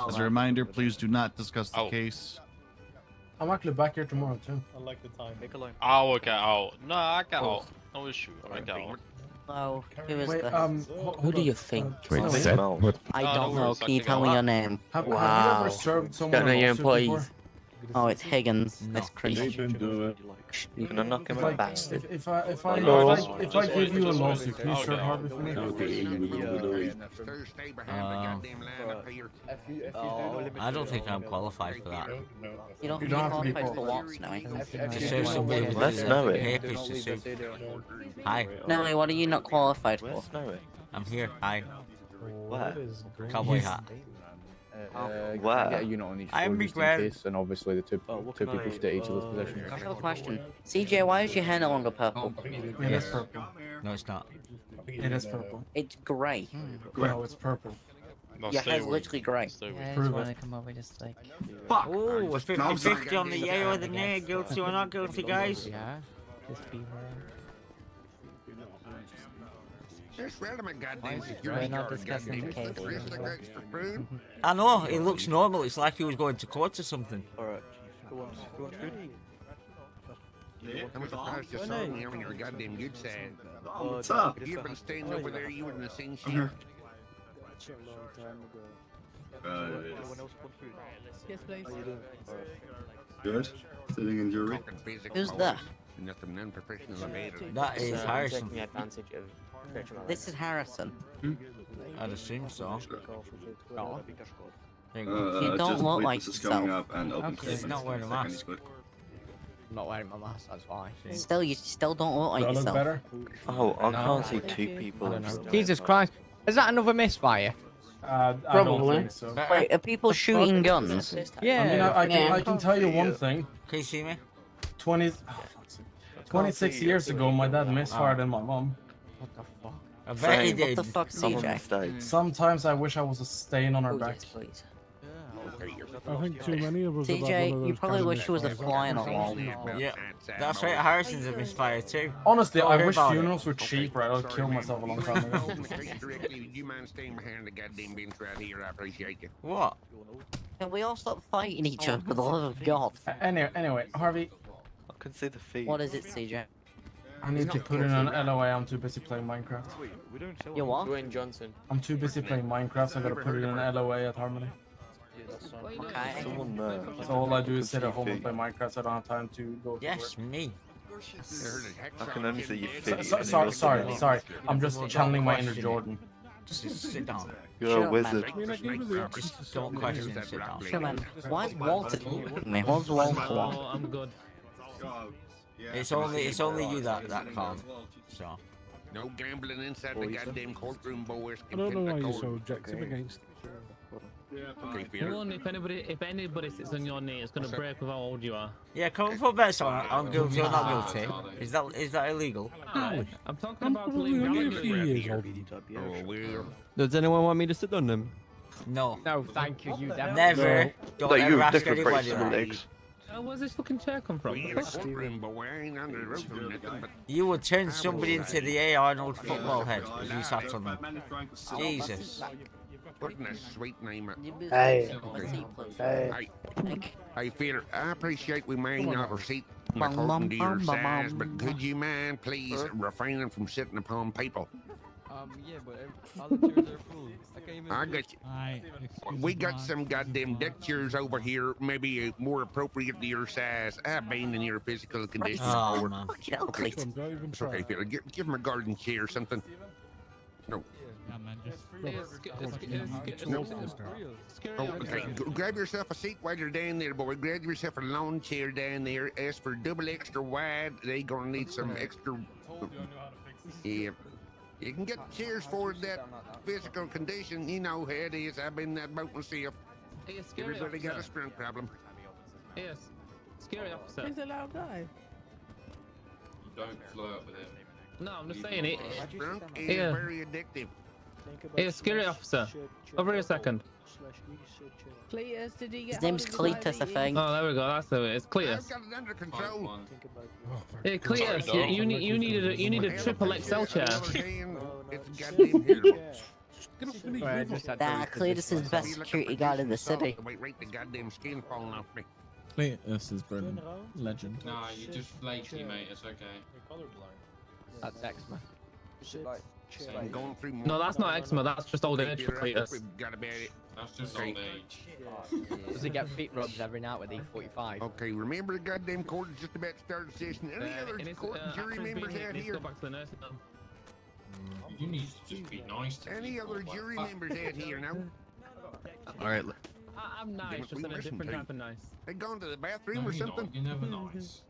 As a reminder, please do not discuss the case. I'm actually back here tomorrow too. I like the time. Make a line. I'll work it out. No, I get out. No issue. I get out. Hello, who is Wait, this? who do you think? I don't know. Can you tell me your name? Have you ever served someone Don't know your lawsuit employees. before? Oh, it's Higgins. This creature. You're gonna knock him out, bastard. If I give you a lawsuit, can you serve hard for me? I don't think I'm qualified for that. You don't You think don't you're have to be qualified for what, Snowy? To serve somebody with Let's know it. papers to sue. Hi. Snowy, what are you not qualified for? I'm here. Hi. What? Cowboy hat. Wow. Get a unit on each I'm floor just in regret- case, and obviously the two people stay each other's positions. I have a question. CJ, why is your hair no longer purple? It is purple. No, it's not. It is purple. It's grey. No, it's purple. Your hair's literally grey. Yeah, I just wanna come over just like... Fuck! Ooh, a 50-50 on the yay or the nay. Guilty or not guilty, guys? Yeah. Just be Just read him a goddamn security not guard, discussing goddamn the case. Three cigarettes for food. I know, it looks normal. It's like he was going to court or something. Alright. Who wants food? I'm surprised you saw me on your goddamn good side. What's up? You've been standing over there, you wouldn't have seen shit. here. Yes, please. Good. Sitting in jury. Who's that? Nothing unprofessional about it. That is Harrison. This is Harrison. I'd assume so. You don't look like This is coming yourself. up and open Okay, he's not wearing a second, mask. he's good. I'm not wearing my mask, that's why. Still, you still don't look like Do I look yourself. better? Oh, I No. can't see two people. Jesus Christ. Is that another misfire? I don't Probably. think so. Wait, are people shooting guns? Yeah. I mean, I can tell you one thing. Can you see me? 26 years ago, my dad misfired at my mom. What the fuck? I bet he What did. the fuck, CJ? Sometimes I wish I was a stain on her back. Yes, please. I think too many of us have had one of CJ, those you probably kind of wish you was a misfires. fly on a wall. Yeah, that's right. Harrison's a misfire too. Honestly, Don't I worry wish about it. funerals were cheaper. I would kill myself a long time ago. Directly, would you mind staying behind the goddamn bench right here? I appreciate you. What? Can we all stop fighting each other for the love of God? Anyway, Harvey, I can see the feet. What is it, CJ? I need to put in an LOA. I'm too busy playing Minecraft. You what? Dwayne Johnson. I'm too busy playing Minecraft, so I gotta put in an LOA at Harmony. Okay. Someone there. So all I do is sit at home and play Minecraft, so I don't have time to go to Yes, work. me. I can only see your feet. Sorry. I'm just channeling my inner Jordan. Just sit down. You're a wizard. Just don't question. Sit down. Sure, man. Why is Walter me? What's Walter want? I'm good. It's only you that can't. So. No gambling inside the goddamn courtroom, boys. I don't know why you're so objective against. Okay, Peter. Hold on, if anybody sits on your knee, it's gonna break with how old you are. Yeah, come and put bets on guilty or not guilty. Is that illegal? I'm talking about only a few years old. Does anyone want me to sit on them? No. No, thank you. You definitely. Never. No, Don't you ever ask definitely break anybody some that. legs. Where's this fucking chair come from? We're in a courtroom, boy. I ain't under the roof or nothing, but You would turn somebody into the A. Arnold football head if you sat on them. Jesus. putting a sweet name on. Hey. Hey, Peter, I appreciate we may not receipt according to your size, but could you mind please refraining from sitting upon people? Yeah, but all the chairs are full. I can't even. I got you. We got some goddamn deck chairs over here, maybe more appropriate to your size. I've been in your physical condition before. Okay, it's okay, Peter. Give him a garden chair or something. No. Yeah, man, Okay, grab yourself a seat while you're down there, boy. Grab yourself a lawn chair down there. Ask for double extra wide. They gonna need some extra. Yeah. You can get chairs for that physical condition. You know how it is. I've been in that boat myself. Everybody got a sprung problem. Yes. Scary officer. He's a loud guy. Don't flirt with him. No, I'm just saying it. Sprunk is very addictive. Hey, scary officer. Over here a second. Cletus, did he get His name's Cletus, I think. Oh, there we go. That's it. It's Cletus. I've got it under control. Hey, Cletus, you need a triple XL chair. It's goddamn Nah, Cletus is the best security guard in the city. Wait, right, the goddamn skin falling off me. Cletus is brilliant. Legend. Nah, you're just flaky, mate. It's okay. That's eczema. I'm going through No, that's not eczema. That's just old age for Cletus. That's just old age. Does he get feet rubs every night with E45? Okay, remember the goddamn court is just about to start the session. Any other court and jury members out here? You need to just be nice to Any other jury members out here now? All right. I'm nice, just in a different type of nice. They gone to the bathroom or something? You're never nice.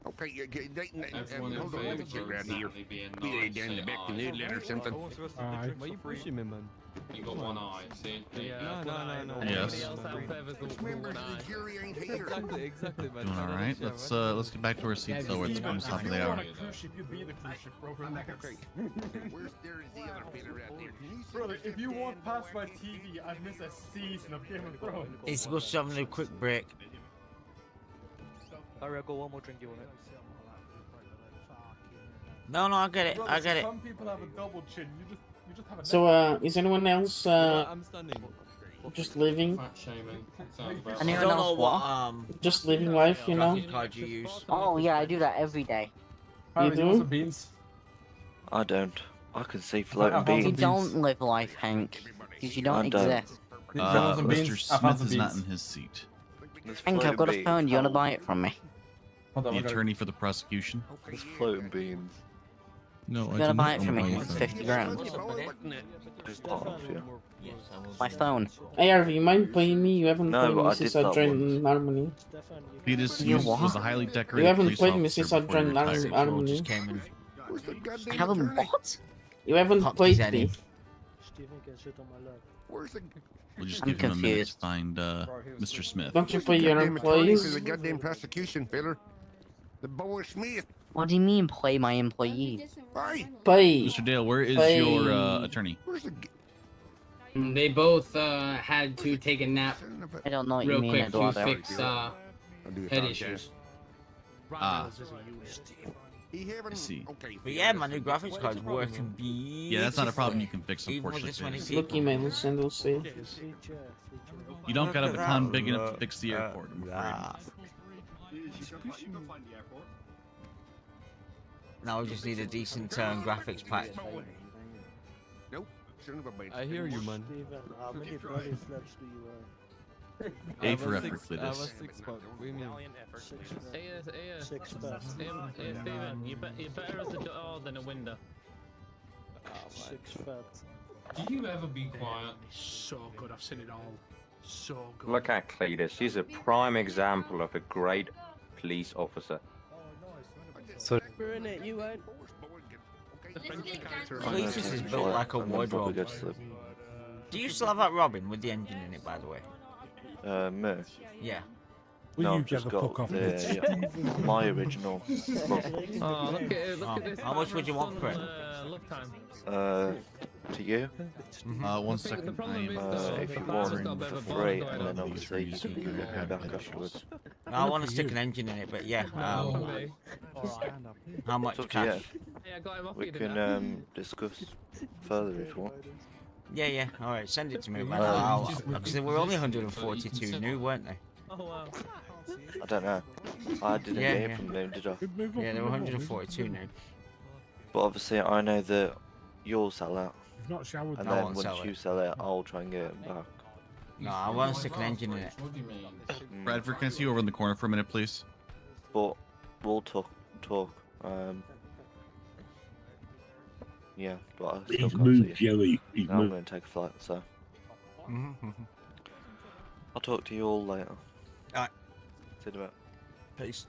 Okay, Everyone in hold on, let me check around here. being Be they nice. down the back to Noodle or something. Alright. Why are you pushing me, man? You got one eye, see? No. Yes. Members of the jury ain't here. Exactly, man. Doing all right. Let's get back to our seats though. It's almost top of the hour. Where's there is the other fella out there? Brother, if you walk past my TV, I miss a season of Game of Thrones. It's supposed to have a quick break. Alright, I got one more drink. You want it? No, I get it. I get it. Some people have a double chin. You just have a. So, is anyone else I'm standing. just living? Fat shaming. Sounds about I Anyone don't know else what Just living life, you know? graphic card you use. Oh yeah, I do that every day. You do? Beans. I don't. I can see floating You beans. don't live life, Hank, because you don't I don't. exist. Mr. Smith is not in his seat. Hank, I've got a phone. Do you want to buy it from me? The attorney for the prosecution. There's floating beans. No, You gotta buy it from me. It's 50 grand. Just part off, yeah. My phone. Hey, Harvey, you mind playing me? You haven't No, played but me I since did I that joined Harmony. Peter's You was what? a highly You decorated haven't police played me officer since I before he joined retired. Harmony. I haven't what? You haven't played Eddie. me. Where's the We'll just I'm give him a minute to confused. find Mr. Smith. Don't you play your goddamn attorney for employees? the goddamn prosecution, fella? The boy Smith. What do you mean, play my employees? Hey, Play. Mr. Dale, where is Play. your attorney? where's the They both had to take a nap I don't know what real you mean, quick to Eduardo. fix head issues. I see. But yeah, my new graphics card's working beautifully. Yeah, that's not a problem you can fix, Even with this unfortunately. many Lucky my Lucindo say. You don't got a ton big enough to fix the airport, I'm afraid. Now we just need a decent graphics pack. Nope. Son of a bitch. I hear you, man. How many bloody slaps do you wear? A for effort, I have a Cletus. 6 pack. What do you mean? Steven, you're better as a door than a window. Six fat. Do you ever be quiet? So good, I've seen it all. So good. Look at Cletus. He's a prime example of a great police officer. So We're in it, you won't. Cletus is built like a wardrobe. Do you still have that Robin with the engine in it, by the way? Me? Yeah. No, I've just got my original. Oh, look at this. How much would you want for it? Love time. To you? 1 second. If you want for free, and then obviously you can give it back afterwards. No, I want to stick an engine in it, but yeah. How much It's up to cash? you. We can discuss further if you want. Yeah. All right, send it to me, man. Because they were only 142 new, weren't they? Oh wow. I don't know. I didn't hear from them, did I? Yeah, they were 142 new. But obviously, I know that you'll sell out. You've not showered. And I then won't once sell you it. sell it, I'll try and get it back. No, I want to stick an engine in it. What do you mean? Bradford, can I see you over in the corner for a minute, please? But we'll talk. Yeah, but I still can't see you. Now I'm going to take a flight, so I'll talk to you all later. Alright. See you in a bit. Peace.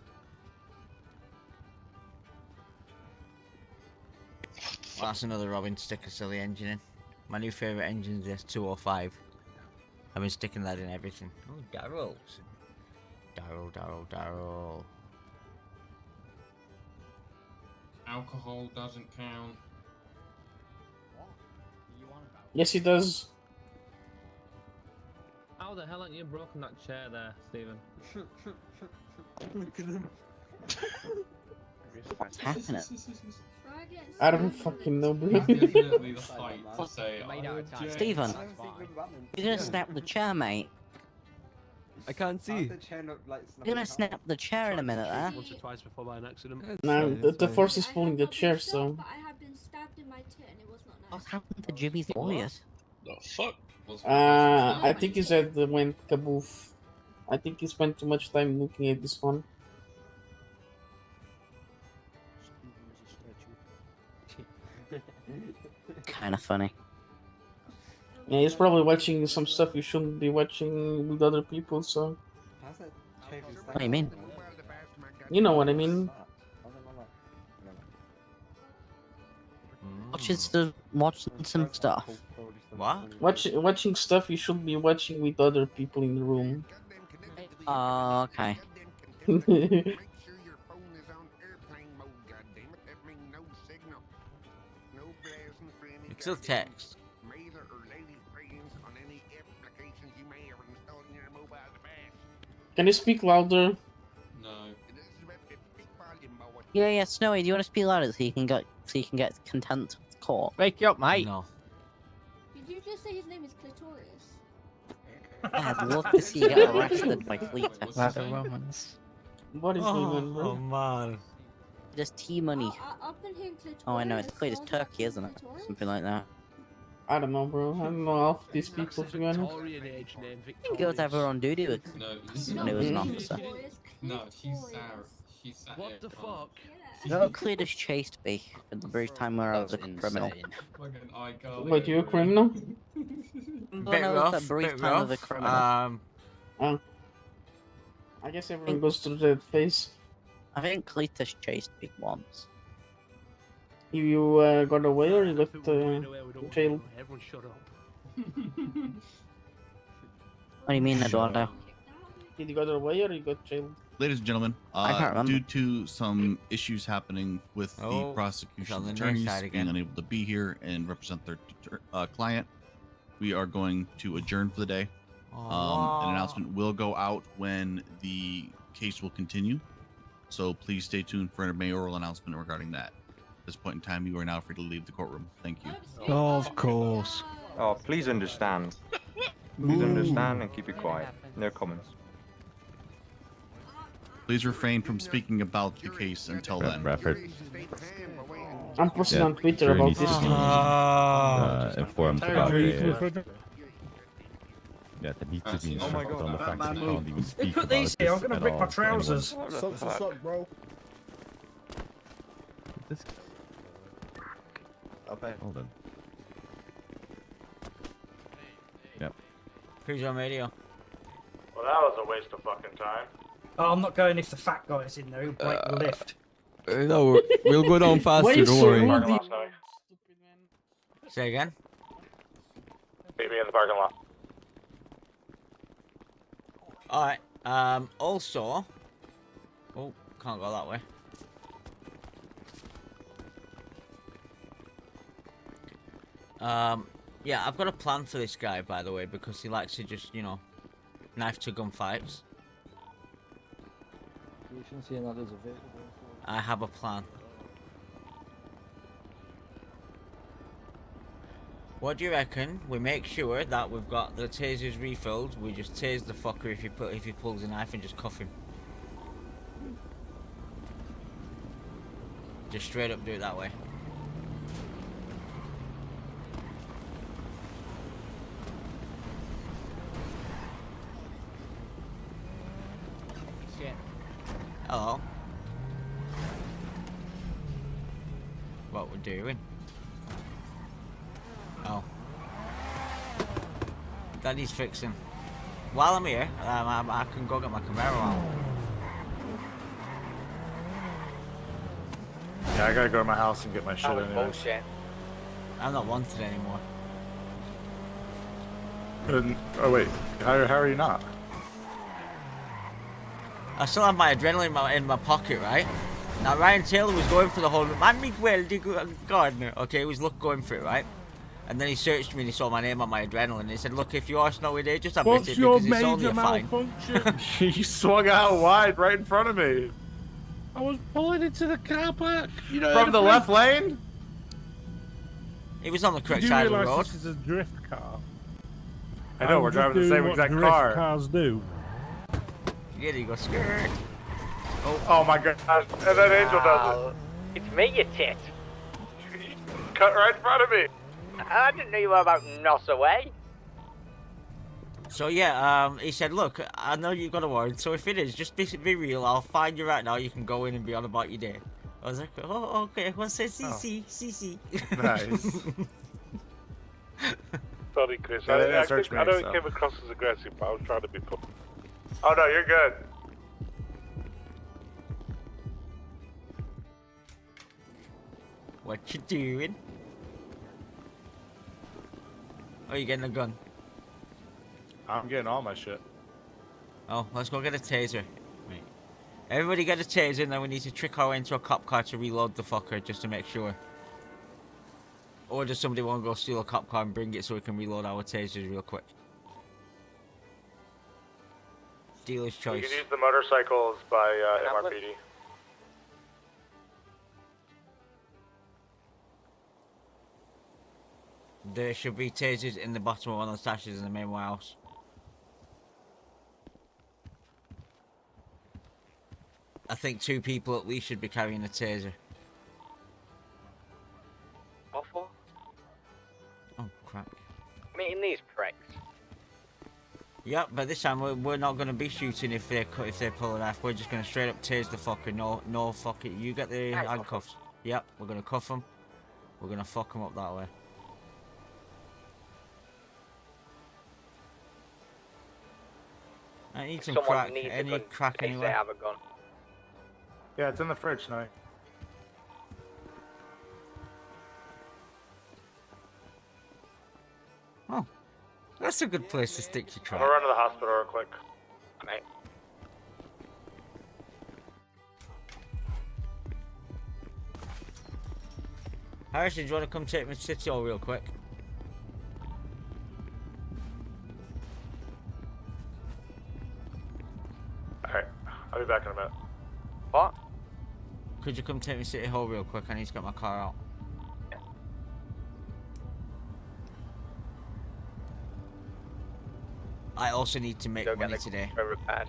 Well, that's another Robin to stick a silly engine in. My new favourite engine is the S205. I've been sticking that in everything. Oh, Daryl. Daryl. Alcohol doesn't count. Yes, he does. How the hell haven't you broken that chair there, Stephen? Look at him. What's happening? I don't fucking know, bro. Definitely the height to say, Stephen, you're gonna snap the chair, mate. I can't see. You're gonna snap the chair in a minute, eh? Once or twice before by an accident. No, the force is pulling the chair, so. I had been stabbed in my tit and it was not nice. What happened to Jimmy's lawyers? The fuck? I think his head went kaboof. I think he spent too much time looking at this one. Kinda funny. Yeah, he's probably watching some stuff you shouldn't be watching with other people, so. What do you mean? You know what I mean. Watching some stuff. What? Watching stuff you shouldn't be watching with other people in the room. Oh, okay. You can still text. Can you speak louder? No. Yeah, Snowy, do you want to speak louder so you can get content with the court? Wake you up, mate. No. Did you just say his name is Clitorius? I'd love to see you get arrested by Cletus. Like the Romans. What is going on, bro? Oh man. Just T-money. I've been hearing Clitorius. Oh, I know, it's Cletus Turkey, isn't it? Something like that. I don't know, bro. I don't know half these people, to be honest. Victorian age name, He goes ever on duty with No, when he was an officer. No, she's Sarah. She's sat What the fuck? No, Cletus chased me for the brief time where I was a criminal. Wait, you a criminal? When I was that brief time of a criminal. I guess everyone goes through that phase. I think Cletus chased me once. You got away or you got jailed? Everyone shut up. What do you mean, Eduardo? Did you got away or you got jailed? Ladies and gentlemen, I can't remember. due to some issues happening with the Oh, prosecution on the near attorneys side being again. unable to be here and represent their client, we are going to adjourn for the day. An announcement will go out when the case will continue. So please stay tuned for a mayoral announcement regarding that. At this point in time, you are now free to leave the courtroom. Thank you. Of course. Oh, please understand. Please understand and keep it quiet. No comments. Please refrain from speaking about the case until then. I'm posting on Twitter about this. Informed about the... Yeah, there needs to be instructed on the fact that he can't even speak about this at all. I'm gonna break my trousers. Socks and sock, bro. This... Hold on. Yep. Who's on radio? Well, that was a waste of fucking time. Oh, I'm not going if the fat guy's in there. He'll break the lift. No, we'll go down faster, don't worry. Say again? Meet me in the parking lot. Alright, also... Oh, can't go that way. Yeah, I've got a plan for this guy, by the way, because he likes to just, you know, knife to gun fights. I have a plan. What do you reckon? We make sure that we've got the tasers refilled. We just tase the fucker if he pulls a knife and just cuff him. Just straight up do it that way. Shit. Hello. What we're doing? Oh. That needs fixing. While I'm here, I can go get my Camaro out. Yeah, I gotta go to my house and get my shit anyways. Bullshit. I'm not wanted anymore. Oh wait, how are you not? I still have my adrenaline in my pocket, right? Now Ryan Taylor was going for the whole man Miguel Gardner. Okay, he was going for it, right? And then he searched me and he saw my name on my adrenaline and he said, look, if you are snowing there, just admit it because it's only a fine. You swung out wide right in front of me. I was pulling into the car park. You know, From the left lane? He was on the correct Did you side of the realise road. this is a drift car? I know, we're driving the same exact drift car. Cars do. Yeah, you go skirt. Oh my god, and that angel does it. It's me, you tit. Cut right in front of me. I didn't know you were about nos away. So yeah, he said, look, I know you've got a warrant, so if it is, just be real, I'll find you right now, you can go in and be on about your day. I was like, oh, okay, what's that, CC? Nice. Sorry, Chris, Yeah, I search don't me, so. came across as aggressive, but I was trying to be cool. Oh no, you're good. What you doing? Oh, you getting a gun? I'm getting all my shit. Oh, let's go get a taser. Right. Everybody get a taser, and then we need to trick our way into a cop car to reload the fucker, just to make sure. Or does somebody want to go steal a cop car and bring it so we can reload our tasers real quick? Dealer's You choice. can use the motorcycles by MRPD. There should be tasers in the bottom of one of the stashes in the main warehouse. I think 2 people at least should be carrying a taser. What for? Oh, crap. Meeting these pricks. Yep, but this time we're not going to be shooting if they pull a knife. We're just going to straight up tase the fucker. No fuck it. You get the handcuffs. Yep, we're going to cuff them. We're going to fuck them up that way. I need some crack. Any crack anywhere? Have a gun. Yeah, it's in the fridge now. Oh, that's a good place to stick your I'm crack. gonna run to the hospital real quick. Mate. Harrison, do you want to come take me to City Hall real quick? back in a minute. What? Could you come take me to City Hall real quick? I need to get my car out. I also need to make money today. Repaired.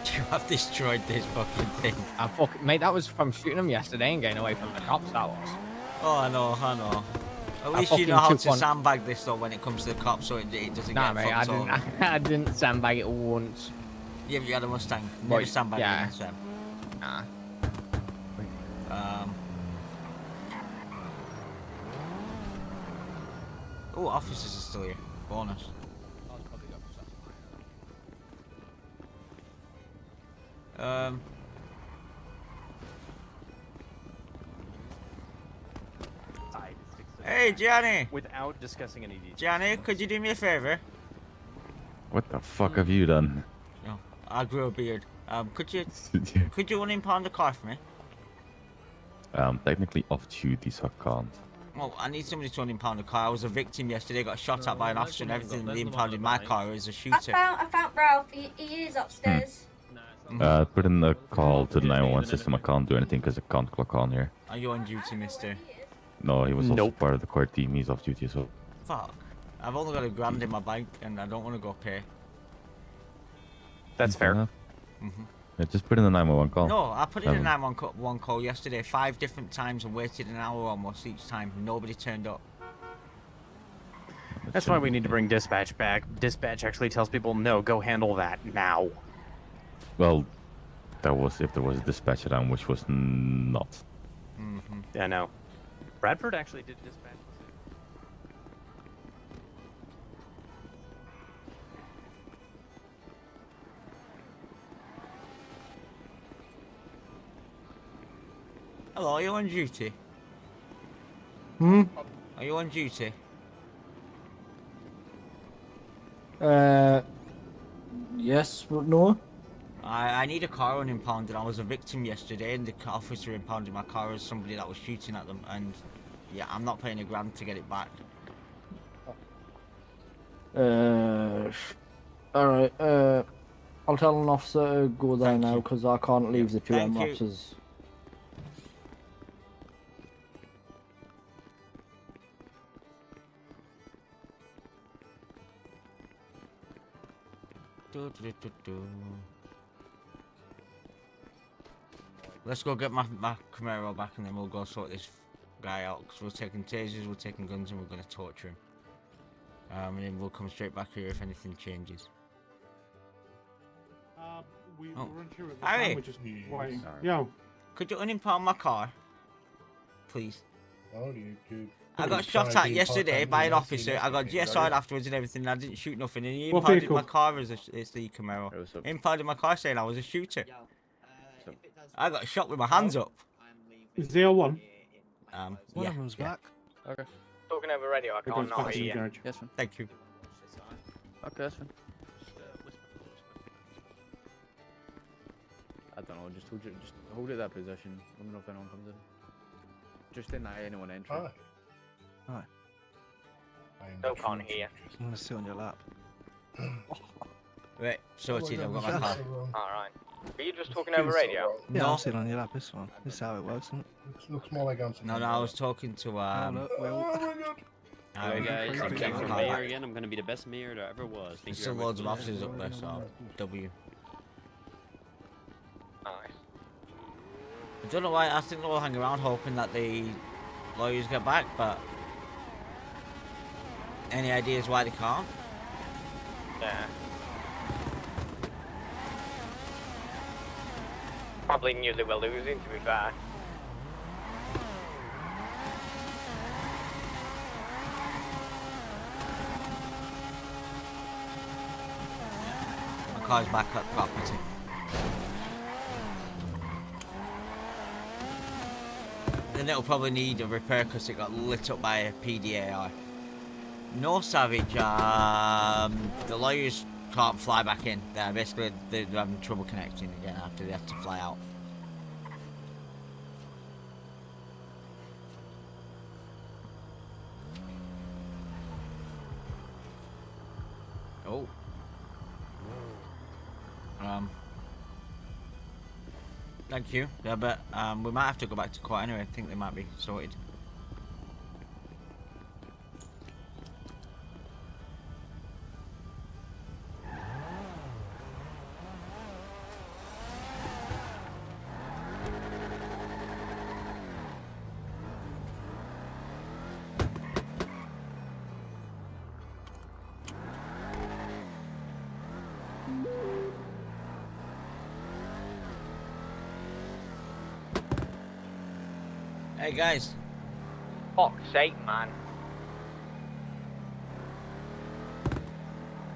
You have destroyed this fucking thing. Mate, that was from shooting them yesterday and getting away from the cops, that was. Oh, I know. At least you know how to sandbag this though when it comes to the cops, so it doesn't get mate, fucked over. I didn't sandbag it once. Yeah, but you had a Mustang. Never sandbag it against them. Nah. Oh, officers are still here. Bonus. Hey, Gianni! Without discussing any details. Gianni, could you do me a favor? What the fuck have you done? No, I grew a beard. Could you unimpound the car for me? Technically off duty, so I can't. Well, I need somebody to unimpound the car. I was a victim yesterday, got shot at by an officer and everything. They impounded my car as a shooter. I found Ralph. He is upstairs. Put in the call to the 911 system. I can't do anything because I can't clock on here. Are you on duty, mister? No, he was also part of the court team. He's off duty, so. Fuck. I've only got $1,000 in my bank and I don't want to go pay. That's fair. Yeah, just put in the 911 call. No, I put in a 911 call yesterday 5 different times and waited an hour almost each time. Nobody turned up. That's why we need to bring dispatch back. Dispatch actually tells people, no, go handle that now. Well, that was if there was a dispatch around, which was not. Yeah, no. Bradford actually did dispatch. Hello, are you on duty? Hmm? Are you on duty? Yes, but no. I need a car unimpounded. I was a victim yesterday and the officer impounded my car as somebody that was shooting at them, and yeah, I'm not paying $1,000 to get it back. Alright, I'll tell an officer to go there now because I can't leave the 2M Thank you. officers. Let's go get my Camaro back and then we'll go sort this guy out, because we're taking tasers, we're taking guns, and we're going to torture him. And then we'll come straight back here if anything changes. Harry! Yo. Could you unimpound my car? Please. Oh, you I got shot at yesterday by an officer. I got GSI'd afterwards and everything, and I didn't shoot nothing. And he What impounded vehicle? my car as it's the Camaro. He impounded my car saying I was a shooter. I got shot with my hands up. Is there one? Yeah. One of them's back. Okay. Talking over radio, I can't not hear you. Yes, man. Thank you. Okay, that's fine. I don't know, just hold it that position. Let me know if anyone comes in. Just deny anyone entering. Hi. Still can't hear. I'm gonna sit on your lap. Right, sorted, I've got my car. Alright. Are you just talking over radio? Yeah, I'm sitting on your lap, this one. This is how it works, isn't it? Looks more like I'm No, I was talking to Oh, look, well, Alright guys, I'm I'm getting for my car mayor back. again. I'm gonna be the best mayor there ever was. Thank There's you still very loads of much. officers up there, so W. Nice. I don't know why, I think they'll hang around hoping that the lawyers get back, but any ideas why they can't? Yeah. Probably knew they were losing, to be fair. My car's back at property. Then it'll probably need a repair because it got lit up by a PDAI. No, Savage, the lawyers can't fly back in. Basically, they're having trouble connecting again after they have to fly out. Oh. Thank you. Yeah, but we might have to go back to court anyway. I think they might be sorted. Hey guys. Fuck's sake, man.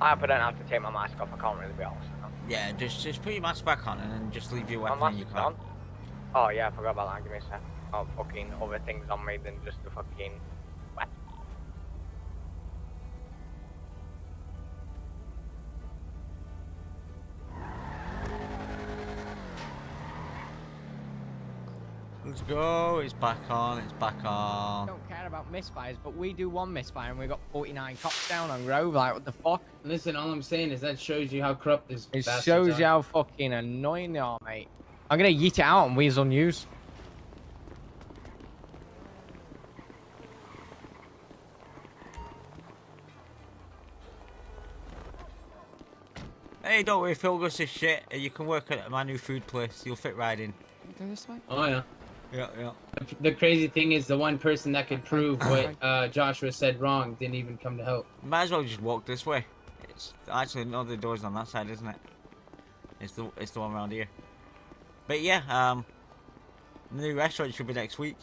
I hope I don't have to take my mask off. I can't really be honest. Yeah, just put your mask back on and then just leave your My weapon in mask's your car. on. Oh yeah, I forgot about that. Give me a sec. Oh, fucking other things on me than just the fucking weapon. Let's go. It's back on. It's back on. Don't care about misfires, but we do one misfire and we got 49 cops down on Grove. Like, what the fuck? Listen, all I'm saying is that shows you how corrupt this. It bastards shows you are. how fucking annoying they are, mate. I'm gonna yeet it out on Weasel News. Hey, don't worry, Phil goes to shit. You can work at my new food place. You'll fit right in. Go this way? Oh yeah. Yeah, yeah. The crazy thing is, the one person that could prove what Joshua said wrong didn't even come to help. Might as well just walk this way. It's actually no, the door's on that side, isn't it? It's the one around here. But yeah, the new restaurant should be next week.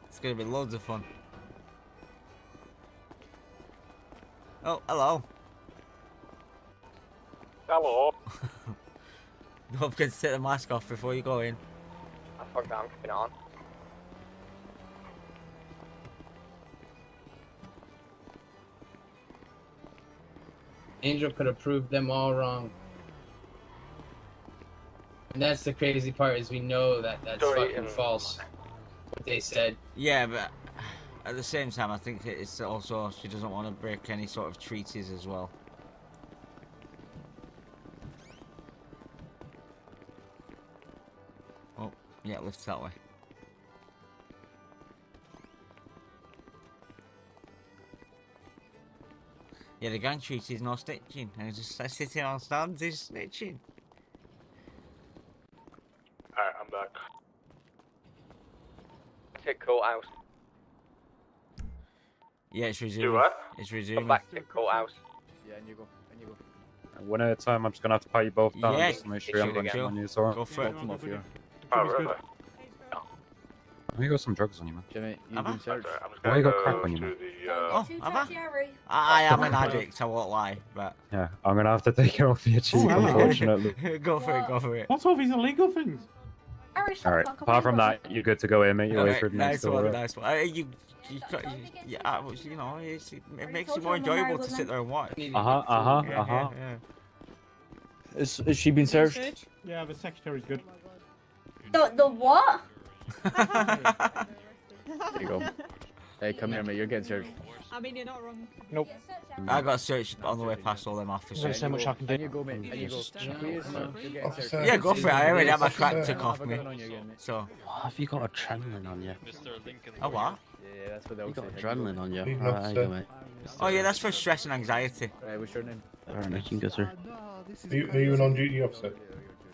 It's gonna be loads of fun. Oh, hello. Hello. Don't forget to take the mask off before you go in. I fuck that, I'm keeping it on. Angel could have proved them all wrong. And that's the crazy part, is we know that that's fucking false. What they said. Yeah, but at the same time, I think it's also she doesn't want to break any sort of treaties as well. Oh, yeah, lift that way. Yeah, the gang treaty is no snitching. I just sitting on stands is snitching. Alright, I'm back. To courthouse. Yeah, it's resuming. Do what? It's resuming. Come back to courthouse. Yeah, and you go. And you go. One at a time, I'm just gonna have to pat you both down Yeah, just to make sure I'm going chill. on you, so. Go for it. Come off here. Oh, really? I think you got some drugs on you, man. Jimmy, you've Am I? been searched. I'm just Why gonna you got go crack on you, to man? the, Oh, am I? Tertiary. I am an addict, I won't lie, but... Yeah, I'm gonna have to take it off your cheek, unfortunately. Go for it, go for it. What's all these illegal things? Alright, apart from that, you're good to go in, mate. You're Okay, waiting next nice door. one, nice one. You know, it makes it more enjoyable to sit there and watch. Uh-huh. Is she been searched? Yeah, the secretary's good. The what? There you go. Hey, come here, mate. You're getting searched. I mean, you're not wrong. Nope. I got searched on the way past all them officers. There's so much I can do. And you go, mate. And you go. You're getting searched. Yeah, go for it. I already had my crack took off me. So. Have you got adrenaline on you? Oh, what? Yeah, that's what they You all got say. adrenaline on you. Leave Alright, there you go, mate. Oh, yeah, that's for stress and anxiety. Right, what's your name? Alright, you can go through. Are you an on-duty officer?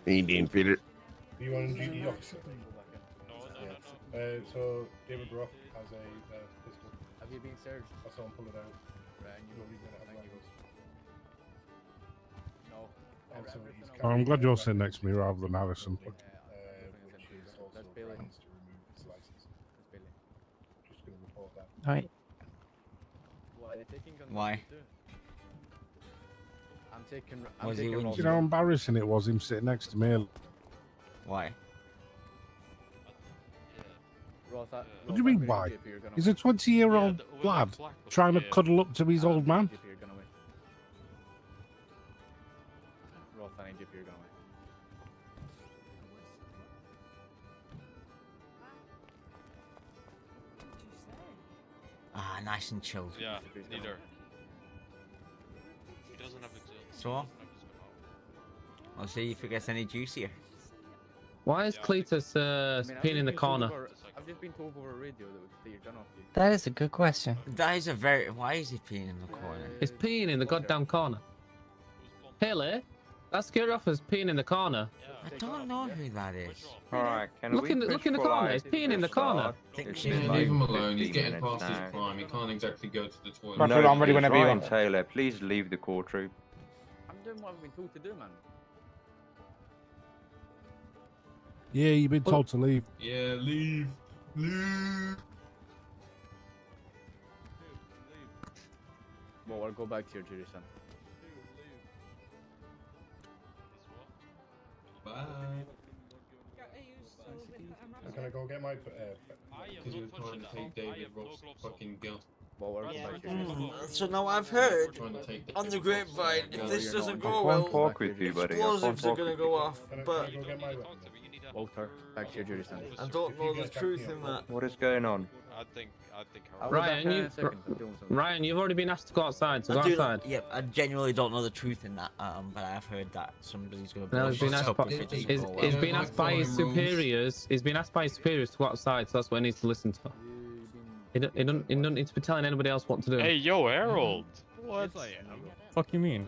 Indian Peter. Are you an on-duty officer? So, David Roth has a pistol. Have you been searched? I saw him pull it out. Right, and you No go. reason to have rifles. No. Also, he's I'm glad you're sitting next to me rather than Harrison. Which is also That's Billy. plans to remove his license. That's Billy. Just going to report that. Alright. What, are they taking guns Why? too? I'm taking. Was he taking winning? You know how embarrassing it was him sitting next to me? Why? What do you mean why? He's a 20-year-old lad trying to cuddle up to his old man. Ross, I need you if you're going away. Ah, nice and chilled. Yeah, neither. He doesn't have a So, I'll see if it gets any juicier. Why is Cletus peeing in the corner? I've just been told over a radio that you're gone off you. That is a good question. That is a very. Why is he peeing in the corner? He's peeing in the goddamn corner. Haley, that security officer's peeing in the corner. I don't know who that is. Alright, can Look we in the corner. He's visualize peeing in the this corner. start? Think It's she's been like like Leave him alone. 15 He's getting minutes past his now. prime. He can't exactly go to the toilet. Right, No, I'm ready whenever you Ryan are. Taylor, please leave the courtroom. I'm doing what I've been told to do, man. Yeah, you've been told to leave. Yeah, leave. Leave. Well, I'll go back to your jury, son. Bye. I'm gonna go get my. Because you're trying to take David Ross' fucking gun. Well, we're going back to your jury. So now I've heard Trying to take on the David Ross' grapevine, gun. if this you're doesn't not. go I can't well, talk with you, buddy. I can't explosives are talk gonna with go you. off. But Go get my. Walter, back to your jury, son. I don't know the truth in that. What is going on? I think I'll be back Ryan, in a second. I'm doing something. Ryan, you've already been asked to go outside, so go I do outside. not, yep, I genuinely don't know the truth in that, but I have heard that somebody's gonna No, blow he's been shit asked up by, if it doesn't he's, go well. he's been asked by his superiors. He's been asked by his superiors to go outside, so that's what he needs to listen to. He don't need to be telling anybody else what to do. Hey, yo, Harold. What? Fuck you mean?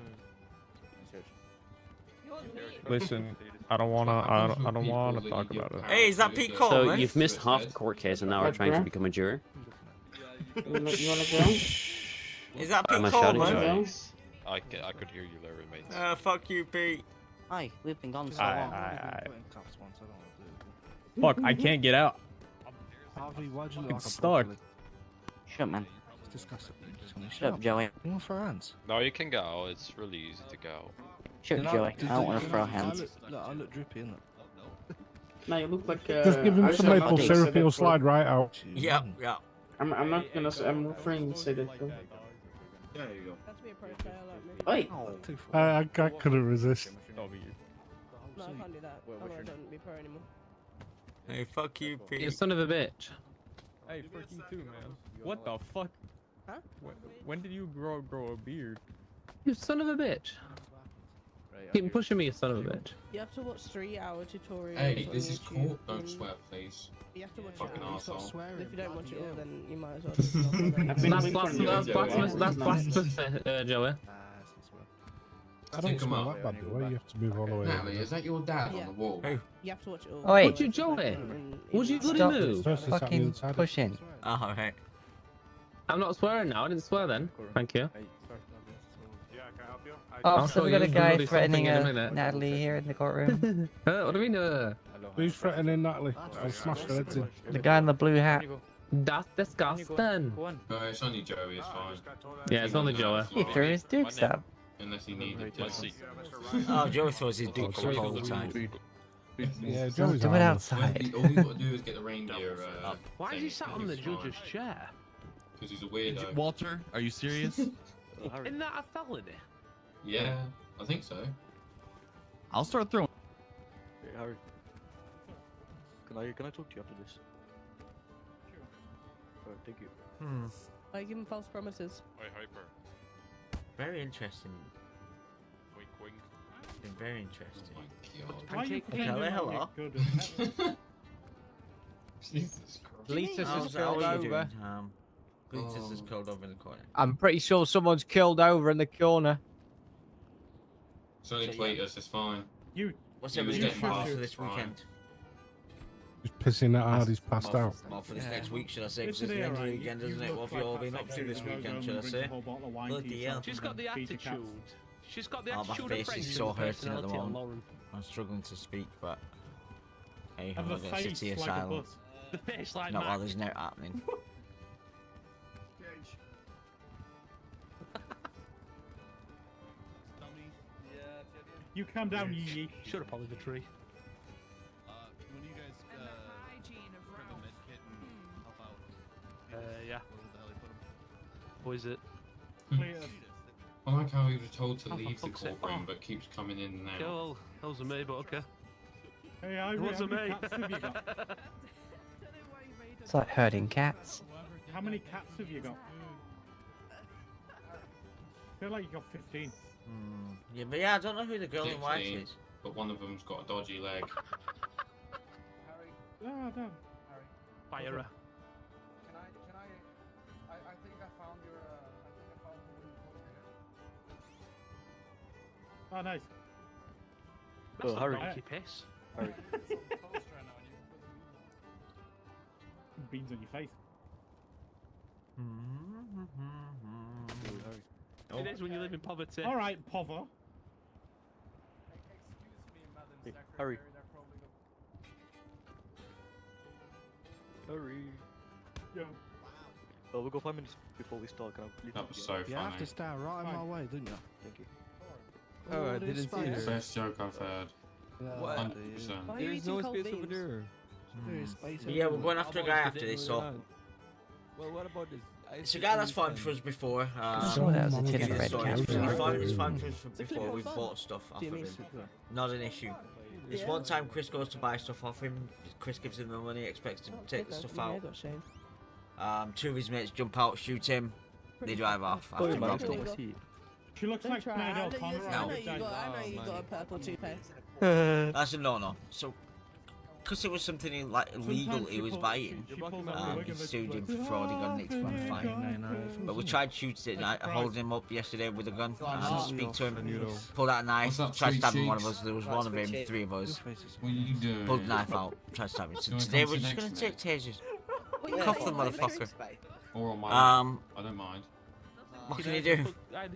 Listen, I don't wanna talk about it. Hey, is that Pete So Coleman? you've missed half the court case and now are trying to become a juror? You wanna go? Is that Am I Pete shouting Coleman? so? I could hear you there, mates. Fuck you, Pete. Hi, we've been gone so long. Fuck, I can't get out. Harvey, why'd you It's stuck. Shut up, man. It's disgusting. Shut up, Joey. You want for hands? No, you can go. It's really easy to go. Shut up, Joey. I don't want to throw hands. I look drippy, innit? No, you look like. Just give him I some said maple my syrup, day. he'll slide right out. Yeah, yeah. I'm not gonna. I'm refraining to say that. Though. There you go. That's me a pro player like me. Wait. I couldn't resist. No, I can't do that. Otherwise I wouldn't be pro anymore. Hey, fuck you, Pete. You son of a bitch. Hey, fuck you too, man. What the fuck? Huh? When did you grow a beard? You son of a bitch. Keep pushing me, you son of a bitch. You have to watch 3-hour tutorials. Hey, on this is YouTube, court. Don't and swear, please. You have to watch Fucking it all. arsehole. If you don't watch it all, then you might as well just stop already. That's blasphemous, Joey. I don't smell that bad, do I? You have to move all the way. Natalie, is that your dad on the wall? You have to watch it all. Oh, wait. Would you, Joey? Would you bloody Stop move? fucking pushing. Oh, right. I'm not swearing now. I didn't swear then. Thank you. Oh, I'll so show we got you a guy bloody threatening something in a minute. Natalie here in the courtroom. What do you mean? Who's threatening Natalie? I'll smash her heads in. The guy in the blue hat. That's disgusting. No, it's only Joey, it's fine. Yeah, it's only Joey. He threw his dukes up. Unless he needed to. Let's see. Oh, Joey throws his dick up all the time. Yeah, Don't Joey's do it on. outside. All you gotta do is get the reindeer. Why is he sat on the judge's chair? Because he's a weirdo. Walter, are you serious? Isn't that a felony? Yeah, I think so. I'll start throwing. Hey, Harry. Can I talk to you after this? Alright, thank you. I give him false promises. Oi, Hyper. Very interesting. Wink, wink. Been very interesting. Why are you Hello, hello. Jesus Christ. Cletus How's is curled you over. doing, Tom? Cletus is curled over in the corner. I'm pretty sure someone's killed over in the corner. It's only Cletus, it's fine. What's He was everybody getting doing past for it, this it's fine. weekend? He's pissing that hard, he's passed out. Well, for this next week, should I say? Because it's the end of the weekend, isn't it? What have you all been up to this weekend, should I say? Bloody hell. She's got the attitude. She's got the Oh, my attitude of face French is so and the hurting at the personality of moment. Lauren. I'm struggling to speak, but hey, Have I'm a not going to sit face here like a silent. bus. The face like Not while Mac. there's no happening. You calm down, Yee. Shut up, Oliver Tree. When you guys grab a med kit and Yeah. What is it? I like how he was told to Oh, for leave the fuck's sake. courtroom, Oh. but keeps coming in and out. Cool. That wasn't me, but okay. Hey, It wasn't how many me. cats have you got? It's like herding cats. How many cats have you got? I feel like you got 15. Yeah, but yeah, I don't know who the girl in white 16, is. but one of them's got a dodgy leg. No, no. Fire her. I think I found your, Oh, nice. That's Oh, a Harry. donkey piss. Harry. Beans on your face. It is when you live in poverty. All right, Pover. Hurry. Hurry. Yo. Oh, we've got 5 minutes before we start. Can I please? That was so funny. You have to stand right in my way, don't you? Thank you. Oh, I didn't see it. Best joke I've heard. What? 100%. There's no space over there. But yeah, we're going after a guy after this, so. Well, what about this? It's a guy that's farmed for us before. Sure, that was a tin of red He's farmed for us before. We've bought stuff off of him. Not an issue. This one time Chris goes to buy stuff off him, Chris gives him the money, expects to take the stuff out. Two of his mates jump out, shoot him, they drive off after robbing him. She looks like Sinead O'Connor. No. I know you got a purple toupee. That's a no-no. So, because it was something like illegal he was buying, he sued him for fraud, he got an £8 fine. But we tried shooting it, holding him up yesterday with a gun, speak to him, pulled out a knife, tried stabbing one of us, there was one of him, 3 of us. What are you doing? Pulled the knife out, tried stabbing. So today we're just going to take tasers. Cuff the motherfucker. Or on my I don't mind. What can he do?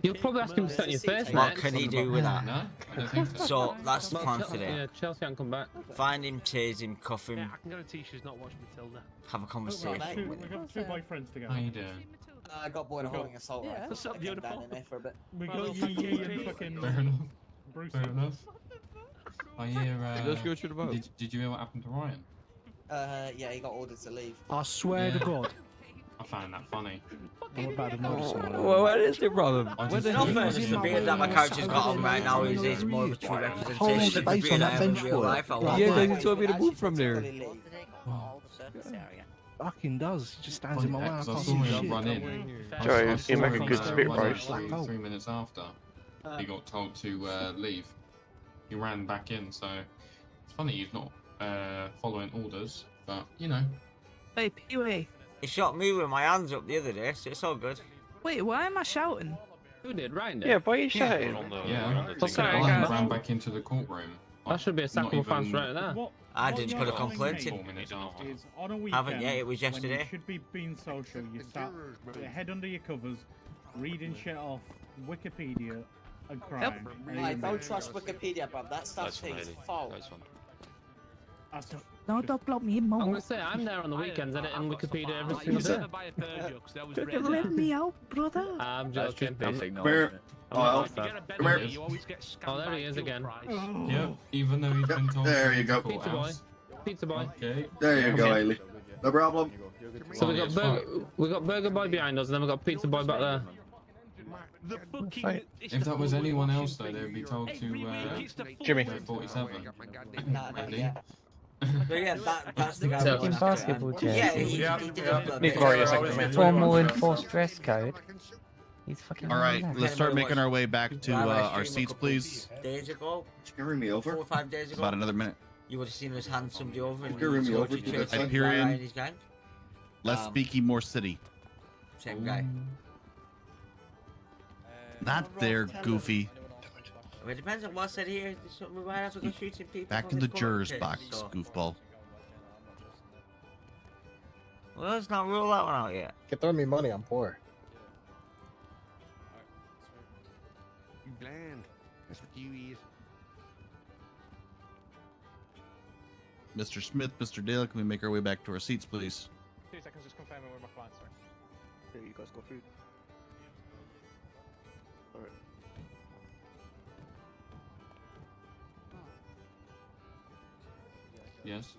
You'll probably ask him to sit on your face. What can he do with that? No, I don't think so. So that's the Well, plan Chel- today. Yeah, Chelsea can come back. Find him, tase him, cuff him, Yeah, I can guarantee she's not watching Matilda. have a conversation with We him. got 2 boyfriends together. How you doing? I got bored of holding assault Yeah. rifle. What's up, I came beautiful? down in there for a bit. We Well, got Yee and fucking Fair enough. Bruce. Fair enough. I hear. Let's go to the boat. Did you hear what happened to Ryan? Yeah, he got ordered to leave. I swear to Yeah. God. I found that funny. I'm about to murder someone. Well, what is the problem? I What just the No hell? fairness, the beard that my character's got on right now is more of a true representation of the space beard on I that have in bench real for it. life. Right. Yeah, Right. they told me to move from there. All the surface area. Fucking does. He just stands in my way. I I can't saw see him shit. run in. Joe, I you saw make a him, good spit run in roast. 3 minutes after he got told to leave. He ran back in, so it's funny he's not following orders, but you know. Hey, Pee-wee. He shot me with my hands up the other day, so it's all good. Wait, why am I shouting? Who did? Ryan did? Yeah, why are you Yeah, shouting? Sorry, I guys. ran back into the courtroom. That should be a Not sackable fans even- right there. I What didn't you're put a telling complaint me in. 4 minutes after. is on a weekend, Haven't yet, it was when yesterday. you should be being social, you start your head under your covers, reading shit off Wikipedia and crying. Right, don't trust Wikipedia, bruv. That stuff Nice one, is Haley. false. Nice one. No, don't block me in, I'm Mo. gonna say I'm there on the weekends editing Wikipedia every single day. Buy a Peugeot, 'cause that was Don't red. let me out, brother. I'm That's joking. just basic I'm knowledge. not If you bad. get a Bentley, you always get scammed Oh, there by he is fuel again. price. Yep, even though he's been told There to you go. the Pizza boy. courthouse. Pizza boy. Okay. There you go, Ailey. No problem. So Oh, yes, we got Burger Boy behind us, and then we got Pizza Boy back there. The fucking... If that was anyone else, though, they'd be told to Jimmy. go 47. Nah, Really? But yeah, that's the guy. So, we in wanted to- basketball and- jerseys, Yeah, he did upload Need to borrow your second minute. formal enforced dress code. He's fucking. All right, relaxed. let's start making our way back to our seats, please. Days ago, You can ring me 4 over. or 5 days ago, About another minute. you would have seen us hand somebody over and You can ring me over tortured to Chase that side. by Hyperion. Ryan and his gang. Less speaky, more city. Same guy. Not there, Goofy. Well, it depends on what's said here. We might have to go shooting people. Back from in the court jurors case, box, so- goofball. Well, let's not rule that one out yet. Get throwing me money, I'm poor. You bland. That's what you is. Mr. Smith, Mr. Dale, can we make our way back to our seats, please? 2 seconds, just confirming where my clients are. There you guys got food. Alright. Yes.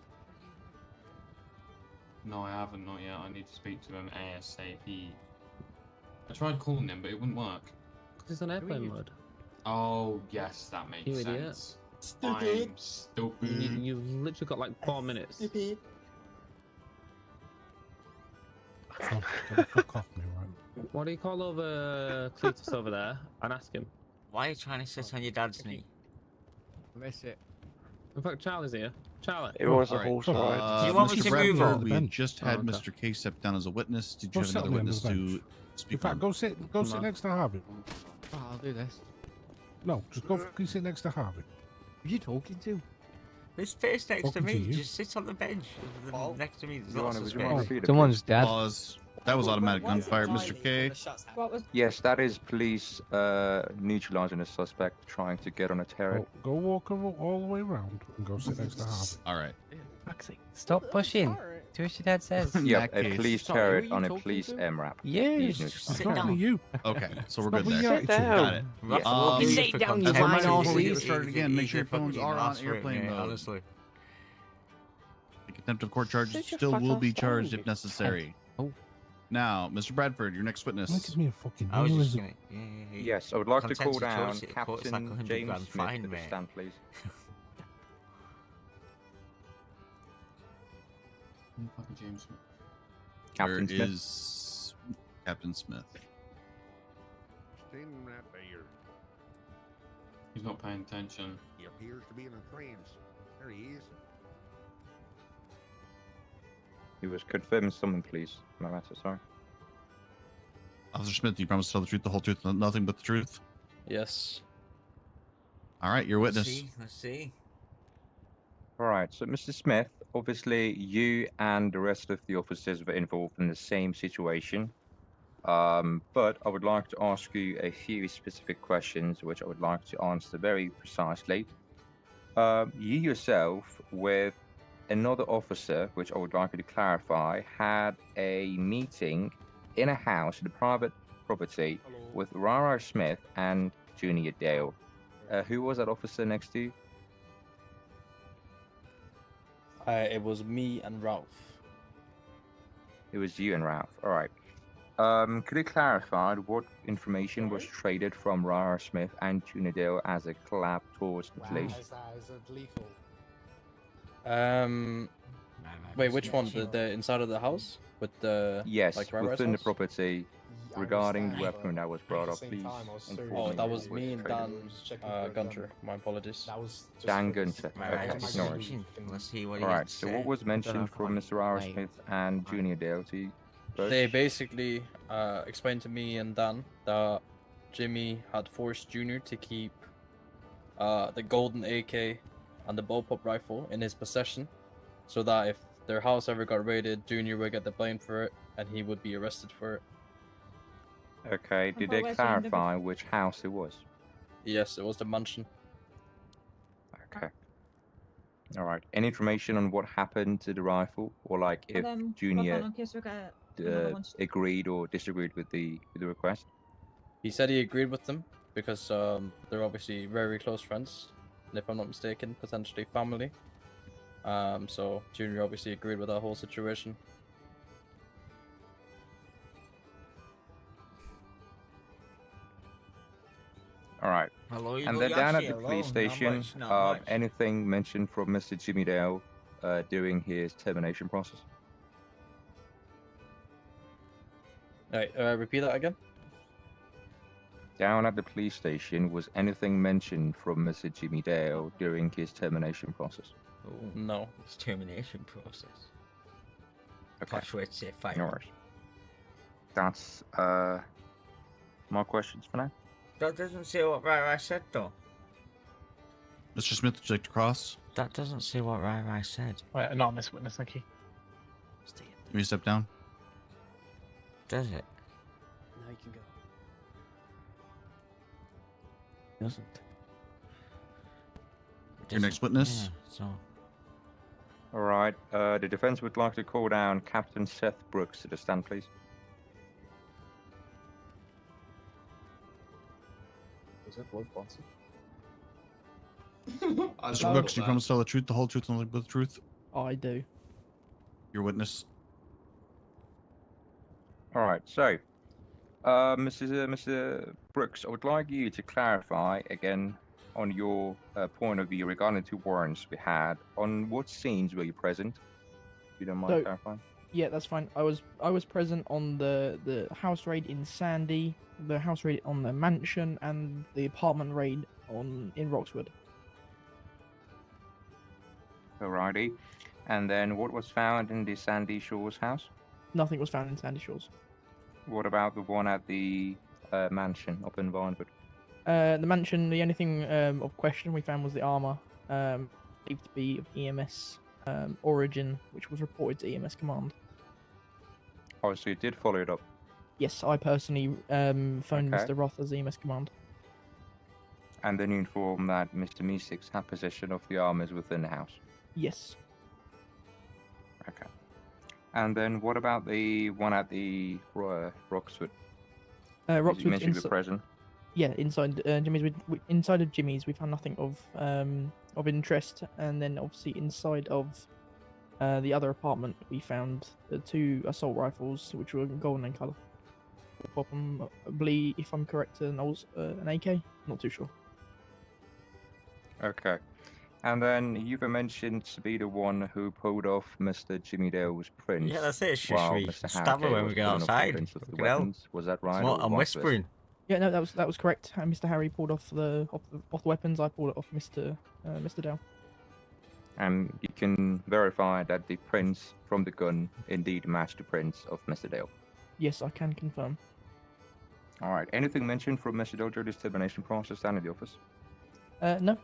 No, I haven't, not yet. I need to speak to him ASAP. I tried calling him, but it wouldn't work. Because it's on airplane mode. Oh, yes, that makes You sense. idiot. Stupid. I'm stupid. You've literally got like 4 minutes. Stupid. Son, get the fuck off me, right? What do you call over Cletus over there and ask him? Why are you trying to sit on your dad's knee? Miss it. In fact, Charlie's here. Charlie. It was a All right. horse ride. You want me Mr. to move Bradford, on? we had just had Oh, okay. Mr. K step down as a witness. Did Go you have sit another on the end witness of the to bench. In speak fact, on? go sit No. next to Harvey. Oh, I'll do this. No, just go fucking sit next to Harvey. Who are you talking to? This space next to Talking me. to you. Just sit on the bench. Next to me, there's lots of Would you mind space. repeating, Someone's please? dad. Pause. That was automatic gunfire, Mr. K. What was Yes, that is police neutralizing a suspect trying to get on a turret. Go walk all the way around and go sit next to Harvey. All right. Fuck's sake. Stop pushing. Do what your dad says. In Yeah, that a case- police Sorry, who are turret you on a talking police to? MRAP. You. He's Just neutral. sit Talking to down. you. Okay, so we're Stop good with there. your attitude. Got it. Right, Um, well, sit easy for down, you content. lying Before we arse. get started again, make sure your Easy for phones fucking are on ass for it, airplane mate, mode. Honestly. The contempt of court charges Sit your still fuck will ass be down, charged you if necessary. Oh. Now, Mr. Bradford, your next Look witness. at me a fucking I was just aneurysm. gonna. Yeah. Yes, I would like to call Contentious down choice, it costs like Captain 100 James grand Smith fine, to the mate. stand, please. Fucking James Smith. Captain Where Smith. is Captain Smith? Standing right there. He's not paying attention. He appears to be in a trance. There he is. He was confirming something, please. My matter, sorry. Officer Smith, you promise to tell the truth, the whole truth, and nothing but the truth? Yes. All right, your witness. Let's see. All right, so Mr. Smith, obviously you and the rest of the officers were involved in the same situation. But I would like to ask you a few specific questions, which I would like to answer very precisely. You yourself, with another officer, which I would like you to clarify, had a meeting in a house, in a private property, with Rara Smith and Junior Dale. Who was that officer next to you? It was me and Ralph. It was you and Ralph. All right. Could you clarify what information was traded from Rara Smith and Junior Dale as a collab towards the police? Is it lethal? Wait, which one? The inside of the house with the Yes, like Rara's within the house? property regarding the weapon that was brought up, please. inform Oh, me that what was me and traded. Dan Gunter. My apologies. Dan Gunter. Okay, Let's no worries. see what he All right. has to So say. what was mentioned from Mr. Rara Smith and Junior Dale to you? first? They basically explained to me and Dan that Jimmy had forced Junior to keep the golden AK and the bullpup rifle in his possession, so that if their house ever got raided, Junior would get the blame for it, and he would be arrested for it. Okay. Did they clarify which house it was? Yes, it was the mansion. Okay. All right. Any information on what happened to the rifle, or like if Junior agreed or disagreed with the request? He said he agreed with them because they're obviously very close friends, and if I'm not mistaken, potentially family. So Junior obviously agreed with that whole situation. All right. Hello, you And got then down at Yashi the police alone, not station, much, not much. anything mentioned from Mr. Jimmy Dale during his termination process? Alright, repeat that again? Down at the police station, was anything mentioned from Mr. Jimmy Dale during his termination process? No. It's termination process. Okay. Posh way to say fire. No worries. That's my questions for now. That doesn't say what Rai said, though. Mr. Smith, would you like to cross? That doesn't say what Rai said. Wait, anonymous witness, thank you. Can you step down? Does it? Now you can go. Doesn't. Your next witness? Yeah, so. All right. The defense would like to call down Captain Seth Brooks to the stand, please. Was that Wolf Bonson? Mr. Brooks, do you promise to tell the truth, the whole truth, and nothing but the truth? I do. Your witness. All right. So, Mr. Brooks, I would like you to clarify again on your point of view regarding the 2 warrants we had. On what scenes were you present? If you don't mind So, clarifying. yeah, that's fine. I was present on the house raid in Sandy, the house raid on the mansion, and the apartment raid in Roxwood. Alrighty. And then what was found in the Sandy Shores house? Nothing was found in Sandy Shores. What about the one at the mansion up in Vinewood? The mansion, the only thing of question we found was the armor, believed to be of EMS origin, which was reported to EMS command. Oh, so you did follow it up. Yes, I personally phoned Okay. Mr. Roth as EMS command. And then you informed that Mr. Meeseeks had possession of the armors within the house. Yes. Okay. And then what about the one at the Roxwood? As you Roxwood mentioned you were present. Yeah, inside Jimmy's. Inside of Jimmy's, we found nothing of interest, and then obviously inside of the other apartment, we found 2 assault rifles, which were golden in color. Probably, if I'm correct, an AK. Not too sure. Okay. And then you've mentioned to be the one who pulled off Mr. Jimmy Dale's prints. Yeah, that's it. Shush while me. Mr. Stab her Harrogate when we was get pulling off the outside. prints of the Fucking hell. weapons. Was that right? What? or I'm vice versa? whispering. Yeah, no, that was correct. Mr. Harry pulled off the weapons. I pulled it off Mr. Dale. And you can verify that the prints from the gun indeed match the prints of Mr. Dale. Yes, I can confirm. All right. Anything mentioned from Mr. Dale during this termination process down in the office? No.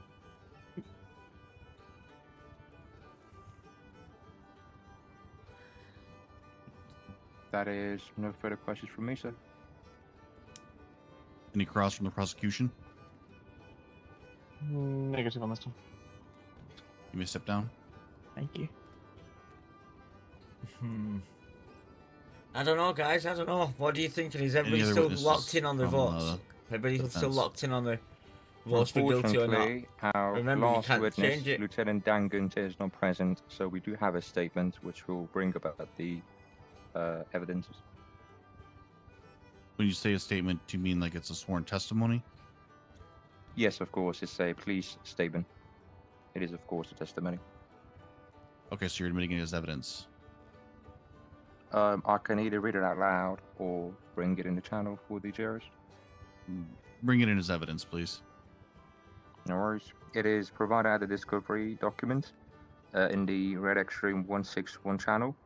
That is no further questions from me, sir. Any cross from the prosecution? Negative on this one. You may step down. Thank you. I don't know, guys. I don't know. What do you think? Is everybody other still witnesses locked in on the from, votes? Everybody's still defense? locked in on the votes for guilty or not? Unfortunately, our Remember, you last can't witness, change it. Lieutenant Dangunt, is not present, so we do have a statement which will bring about the evidences. When you say a statement, do you mean like it's a sworn testimony? Yes, of course, it's a police statement. It is, of course, a testimony. Okay, so you're admitting it as evidence. I can either read it out loud or bring it in the channel for the jurors. Bring it in as evidence, please. No worries. It is provided at the discovery document in the Red Extreme 161 channel.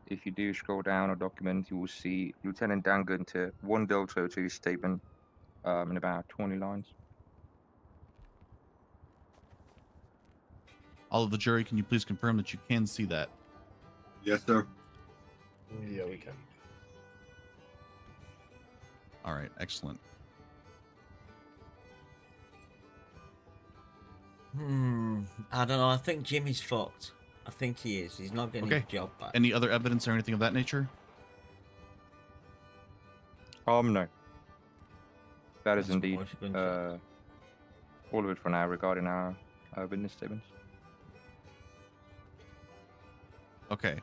If you do scroll down a document, you will see Lieutenant Dangunt 1 Delta to his statement in about 20 lines. All of the jury, can you please confirm that you can see that? Yes, sir. Yeah, we can. All right, excellent. I don't know. I think Jimmy's fucked. I think he is. He's not getting Okay. his job back. Any other evidence or anything of that nature? No. That is That's indeed what I was gonna say. all of it for now regarding our witness statements. Okay.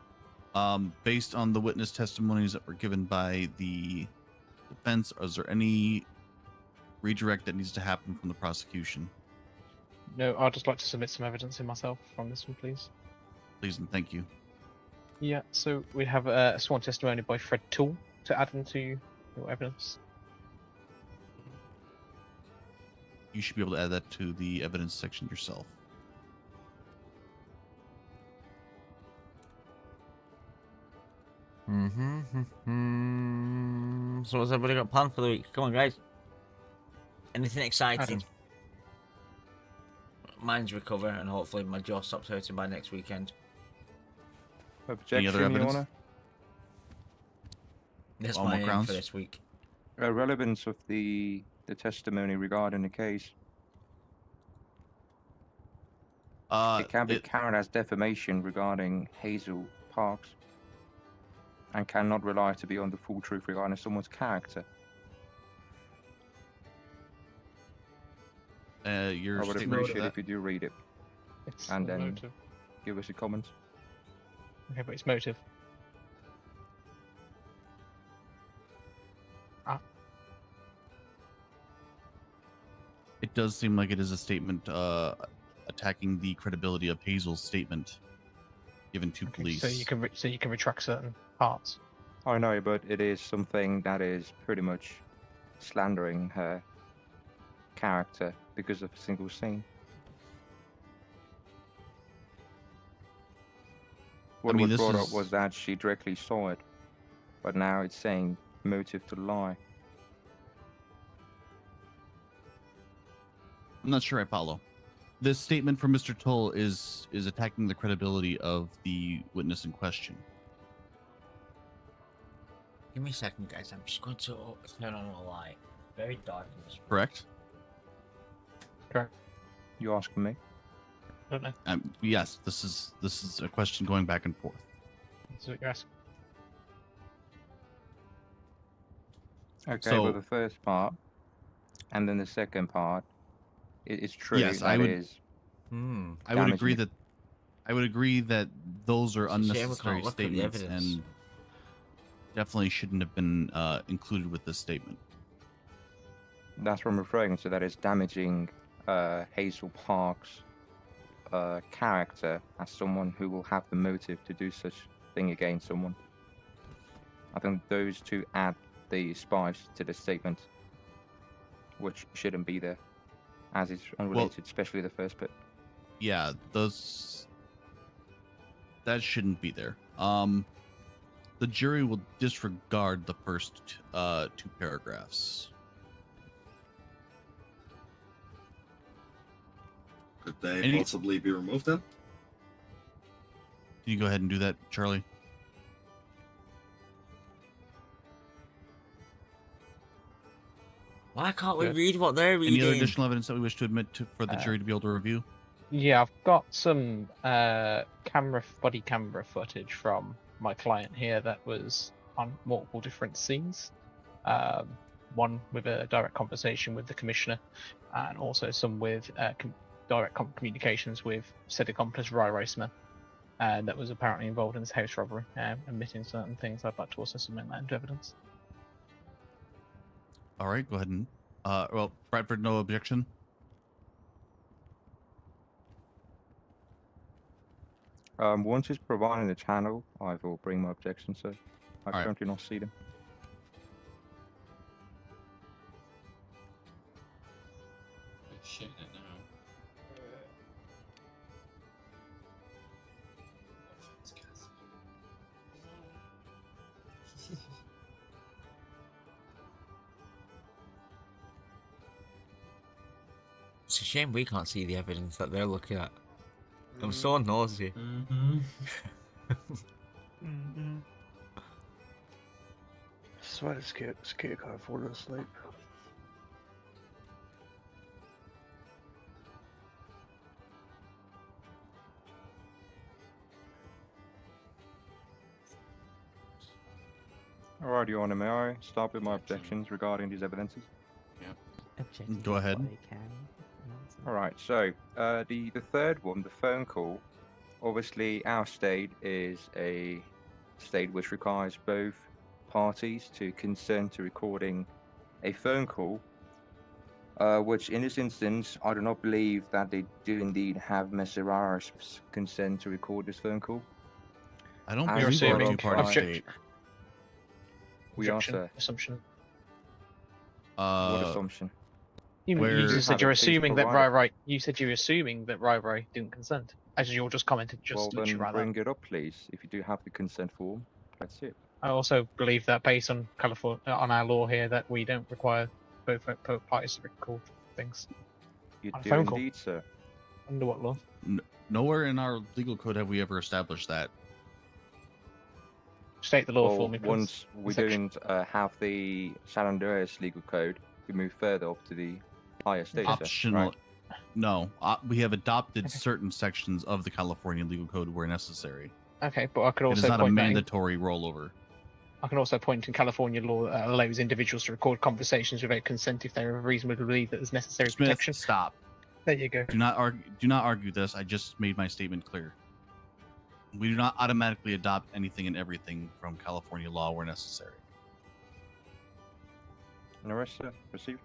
Based on the witness testimonies that were given by the defense, is there any redirect that needs to happen from the prosecution? No, I'd just like to submit some evidence in myself from this one, please. Please and thank you. Yeah, so we have a sworn testimony by Fred Toole to add into your evidence. You should be able to add that to the evidence section yourself. So what's everybody got planned for the week? Come on, guys. Anything exciting? Mine's recover, and hopefully my jaw stops hurting by next weekend. Any other evidence? That's On my what aim grounds? for this week. Relevance of the testimony regarding the case. It can be counted as defamation regarding Hazel Parks and cannot rely to be on the full truth regarding someone's character. Your I would statement appreciate that- if you do read it It's and the then motive. give us a comment. Okay, but it's motive. It does seem like it is a statement attacking the credibility of Hazel's statement given to police. So you can retract certain parts. I know, but it is something that is pretty much slandering her character because of a single scene. What I mean, was this brought up is- was that she directly saw it, but now it's saying motive to lie. I'm not sure I follow. This statement from Mr. Tull is attacking the credibility of the witness in question. Give me a second, guys. I'm just going to turn on a light. Very dark in this room. Correct? Correct. You asking me? I don't know. Yes, this is a question going back and forth. That's what you're asking. Okay, So- well, the first part, and then the second part, it's true. Yes, that I would. is I would agree damaging. that those are It's a shame we unnecessary can't look at the statements evidence. and definitely shouldn't have been included with this statement. That's what I'm referring to. That is damaging Hazel Park's character as someone who will have the motive to do such thing against someone. I think those two add the spice to the statement, which shouldn't be there, as it's unrelated, especially the first bit. Yeah, that shouldn't be there. The jury will disregard the first two paragraphs. Could they possibly be removed then? Can you go ahead and do that, Charlie? Why can't we Good. read what they're reading? Any other additional evidence that we wish to admit for the jury to be able to review? Yeah, I've got some body camera footage from my client here that was on multiple different scenes. One with a direct conversation with the commissioner, and also some with direct communications with said accomplice Rai Smith, that was apparently involved in this house robbery, admitting certain things. I'd like to also submit that into evidence. All right, go ahead and well, Bradford, no objection. Once it's provided the channel, I will bring my objection, sir. I right. currently not see them. Oh, shit, it now. It's a shame we can't see the evidence that they're looking at. I'm so nosy. Swear to skate car falling asleep. Alright, Your Honor, may I start with my objections regarding these evidences? Go ahead. Alright, so the third one, the phone call, obviously our state is a state which requires both parties to consent to recording a phone call, which in this instance, I do not believe that they do indeed have Mr. Rara's consent to record this phone call. I don't You're believe we're a assuming two-party state. We are, Objection. sir. Assumption. What assumption? You Where- just said Have you're a case assuming that provided. Rai. You said you're assuming that Rai didn't consent, as you just commented just Well, literally then right bring now. it up, please. If you do have the consent form, that's it. I also believe that based on California, on our law here, that we don't require both parties to record things. You On a do phone call. indeed, sir. Under what law? Nowhere in our legal code have we ever established that. State the law Well, for me, please. once we Section. don't have the San Andreas legal code, we move further up to the higher state, sir, Optional. right? No, we have adopted certain sections of the California legal code where necessary. Okay, but I could It is also not a point that mandatory rollover. I can also point to California law that allows individuals to record conversations without consent if they have reasonably believe that there's necessary Smith, protection. stop. There you go. Do not argue this. I just made my statement clear. We do not automatically adopt anything and everything from California law where necessary. No rest, sir. Proceed.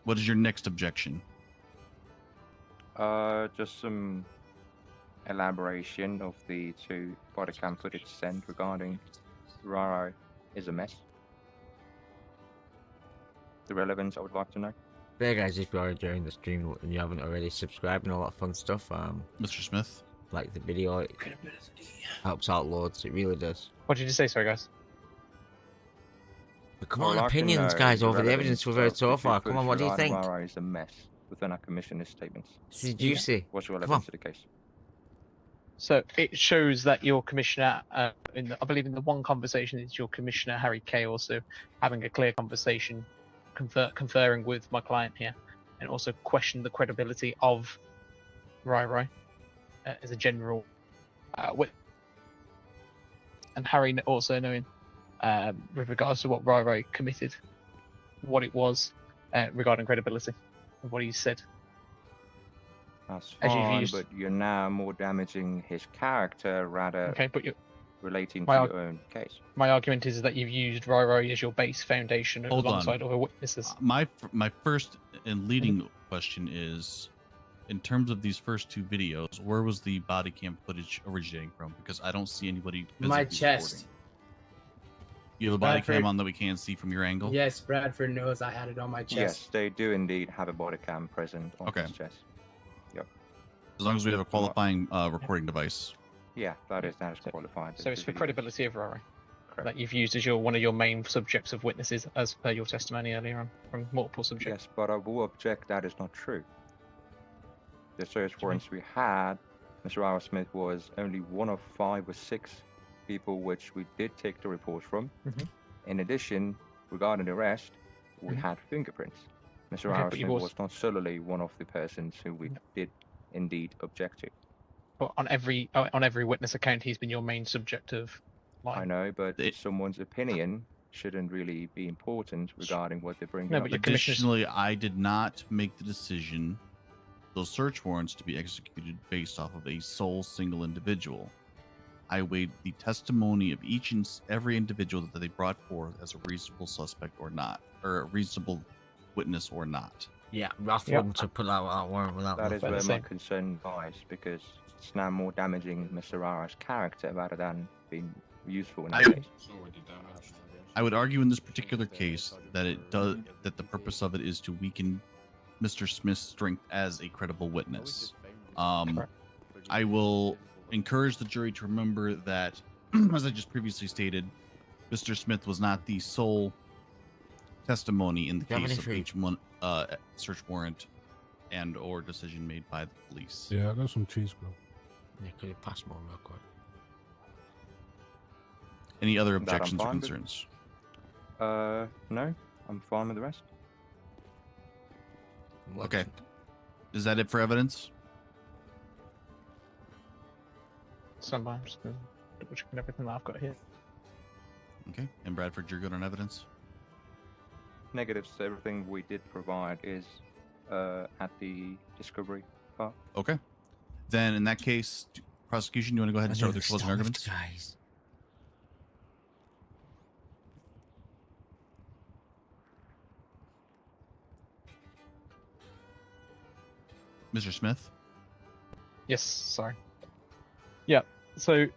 What is your next objection? Just some elaboration of the two body cam footage sent regarding Rara is a mess. The relevance I would like to know. Hey guys, if you are enjoying the stream and you haven't already subscribed and all that fun stuff, Mr. Smith, like the video, it helps out loads. It really does. What did you say, sorry, guys? But come I would on, like to opinions, know guys, over the relevance evidence we've heard of so the far. two Come on, footage what do you regarding think? Rara is a mess within our commissioner's statements. This is juicy. What's your Come relevance on. to the case? So it shows that your commissioner, I believe in the one conversation, it's your commissioner Harry Kay also having a clear conversation, conferring with my client here, and also questioned the credibility of Rai as a general witness. And Harry also knowing, with regards to what Rai committed, what it was regarding credibility of what he said. That's As you've fine, used- but you're now more damaging his character rather Okay, but you're relating to my your own case. My argument is that you've used Rai as your base foundation Hold on. alongside other witnesses. My first and leading question is, in terms of these first two videos, where was the body cam footage originating from? Because I don't see anybody My physically chest. recording. You have a body Bradford- cam on that we can't see from your angle? Yes, Bradford knows I had it on my chest. Yes, they do indeed have a body cam present on Okay. his chest. Yep. As long as we have a qualifying recording device. Yeah, that is qualified. So it's for Video. credibility of Rai that you've used as one of your main subjects of witnesses, as per your testimony earlier on from multiple subjects. Yes, but I will object that is not true. The search warrants we had, Mr. R. Smith was only one of 5 or 6 people which we did take the report from. Mhm. In addition, regarding the arrest, we Mhm. had fingerprints. Mr. Okay, R. but you Smith also- was not solely one of the persons who we did indeed object to. But on every witness account, he's been your main subject of I know, but someone's opinion shouldn't really be important regarding what they bring No, up. but your commissioners- Additionally, I did not make the decision those search warrants to be executed based off of a sole single individual. I weighed the testimony of each and every individual that they brought forth as a reasonable suspect or not, or a reasonable witness or not. Yeah, I wouldn't to put that warrant without That is nothing. where my concern lies, because it's now more damaging Mr. Rara's character rather than being useful in that case. I would argue in this particular case that that the purpose of it is to weaken Mr. Smith's strength as a credible witness. I will encourage the jury to remember that, as I just previously stated, Mr. Smith was not the sole testimony in the case of each one search warrant and or decision made by the police. Yeah, there's some cheese, bro. Yeah, could you pass more real quick? Any other That I'm objections or fine with. concerns? No, I'm fine with the rest. Okay. Is that it for evidence? Stand by, I'm just going to double checking everything that I've got here. Okay. And Bradford, you're good on evidence? Negatives, everything we did provide is at the discovery part. Okay. Then in that case, prosecution, you want to go ahead and start with your closing arguments? Guys. Mr. Smith? Yes, sorry. Yeah, so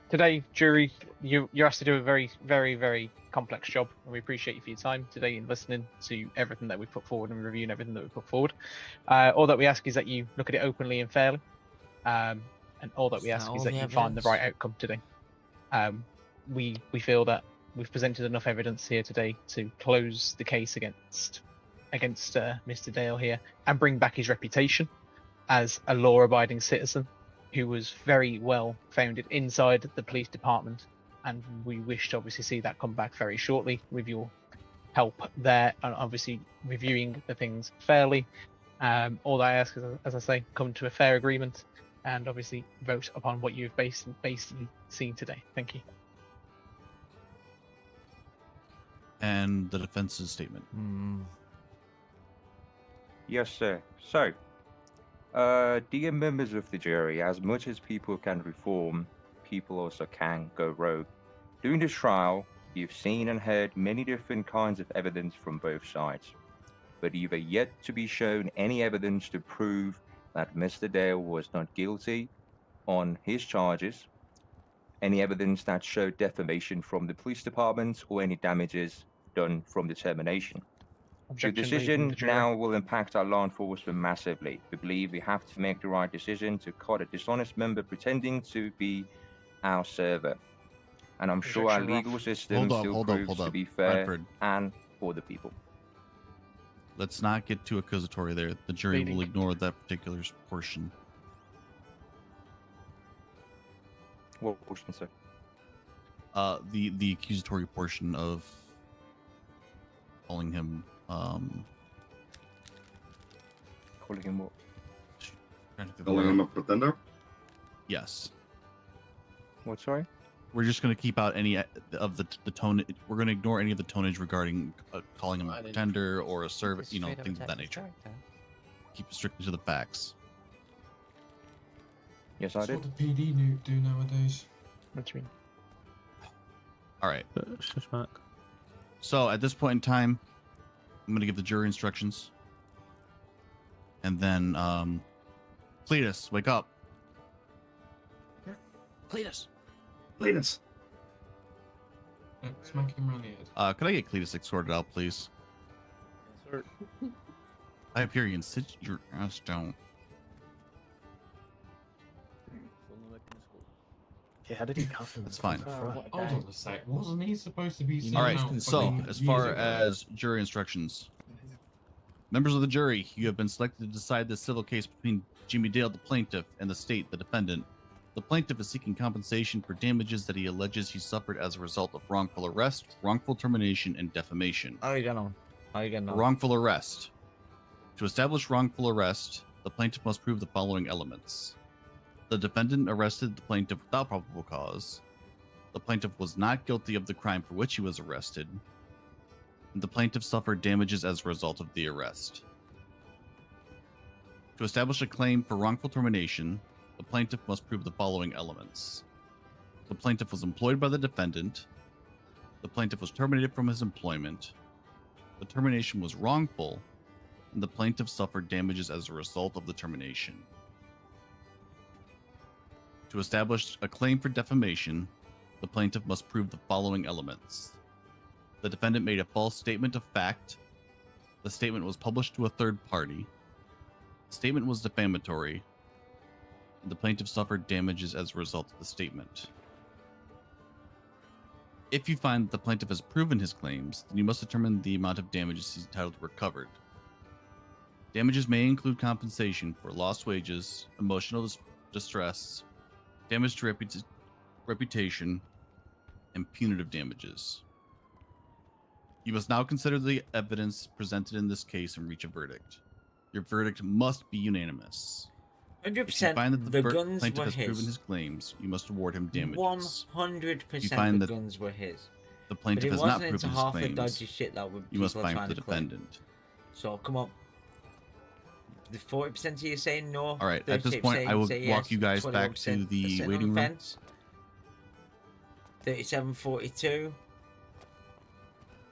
today, jury, you're asked to do a very, very, very complex job, and we appreciate you for your time today in listening to everything that we put forward and reviewing everything that we put forward. All that we ask is that you look at it openly and fairly, and all that we Is ask that is all that the you find the evidence? right outcome today. We feel that we've presented enough evidence here today to close the case against Mr. Dale here and bring back his reputation as a law-abiding citizen who was very well founded inside the police department, and we wish to obviously see that come back very shortly with your help there, and obviously reviewing the things fairly. All I ask is, as I say, come to a fair agreement and obviously vote upon what you've basically seen today. Thank you. And the defense's statement. Yes, sir. So, dear members of the jury, as much as people can reform, people also can go rogue. During the trial, you've seen and heard many different kinds of evidence from both sides. but either yet to be shown any evidence to prove that Mr. Dale was not guilty on his charges, any evidence that showed defamation from the police department, or any damages done from the termination. Your Objection made from decision the jury. now will impact our law enforcement massively. We believe we have to make the right decision to cut a dishonest member pretending to be our server. And I'm sure our Objection, legal Roth. system still proves to be fair Bradford. and for the people. Let's not get too accusatory there. The jury Leading. will ignore that particular portion. What portion, sir? The accusatory portion of calling him Calling him what? Calling him a pretender? Yes. What, sorry? We're just going to keep out any of the tone. We're going to ignore any of the tonnage regarding calling him a pretender or a servant, you know, things of that nature. Keep it strictly to the facts. Yes, I That's did. what the PD do nowadays. What do you mean? All right. Shush, Mark. So at this point in time, I'm going to give the jury instructions. And then, Cletus, wake up. Cletus. Cletus. Smack him around the head. Could I get Cletus escorted out, please? Sir. Hyperion, sit your ass down. Yeah, how did he cuff him? That's fine. Hold on a sec. Wasn't he supposed to be sitting All right. out So, fucking as years far ago? as jury instructions, members of the jury, you have been selected to decide this civil case between Jimmy Dale, the plaintiff, and the state, the defendant. The plaintiff is seeking compensation for damages that he alleges he suffered as a result of wrongful arrest, wrongful termination, and defamation. How are you getting on? How are you getting on? Wrongful arrest. To establish wrongful arrest, the plaintiff must prove the following elements. The defendant arrested the plaintiff without probable cause. The plaintiff was not guilty of the crime for which he was arrested. And the plaintiff suffered damages as a result of the arrest. To establish a claim for wrongful termination, the plaintiff must prove the following elements. The plaintiff was employed by the defendant. The plaintiff was terminated from his employment. The termination was wrongful, and the plaintiff suffered damages as a result of the termination. To establish a claim for defamation, the plaintiff must prove the following elements. The defendant made a false statement of fact. The statement was published to a third party. The statement was defamatory. And the plaintiff suffered damages as a result of the statement. If you find that the plaintiff has proven his claims, then you must determine the amount of damages he's entitled to recovered. Damages may include compensation for lost wages, emotional distress, damage to reputation, and punitive damages. You must now consider the evidence presented in this case and reach a verdict. Your verdict must be unanimous. 100%. If you find that the guns plaintiff were has proven his. his claims, you must award him damages. 100% If you find the that guns were his. the But plaintiff it has not wasn't proven into his half the claims, dodgy shit that you must people are find trying the to claim. defendant. So come on. The 40% of you saying no. All right, at this 30% point, I will say walk yes, you guys back 21% to the sitting on waiting room. fence. 37-42.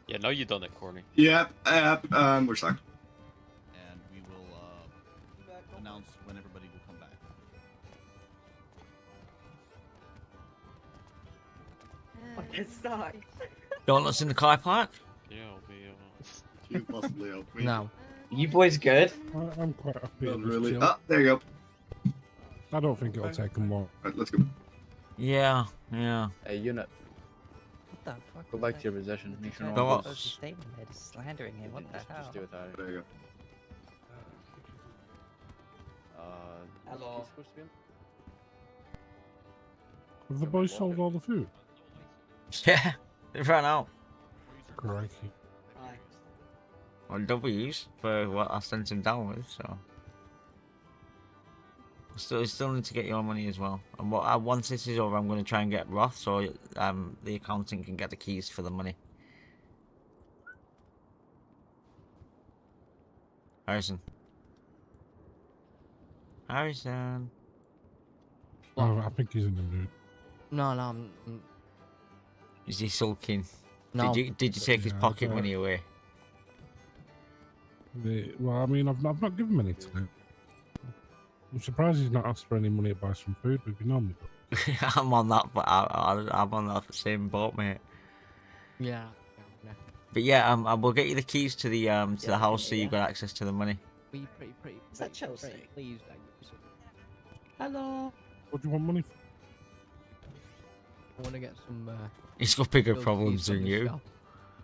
Yeah, no, you done it, Corny. Yep, we're stuck. And we will announce when everybody will come back. Fucking stuck. Don't let us in the car park? Yeah, I'll be. You possibly help me. No. You boys good? I'm quite happy. Not with this really. deal. Ah, there you go. I don't think it'll take them long. Right, let's go. Yeah, yeah. Hey, unit. What the fuck? Go back to your position. Make sure no Go one up. goes. Statement there, just slandering him. What the hell? Just do it that. There you go. Hello. what's supposed to be in? Have the boys sold all the food? Yeah, they ran out. Crikey. Or W's for what I sent him down with, so. Still need to get your money as well. And once this is over, I'm going to try and get Roth so the accountant can get the keys for the money. Harrison. Harrison. Oh, I think he's in the mood. No, Is he sulking? No. Did you take his Yeah, pocket okay. money away? Well, I mean, I've not given him any today. I'm surprised he's not asked for any money to buy some food, but he normally does. I'm on that, but I'm on that same boat, mate. Yeah. But yeah, I will get you the keys to the house, so you've got access to the money. We pretty. Is that Chelsea? Please, Hello. What do you want money for? I want to get some. He's got bigger grilled problems cheese from than the you. shop.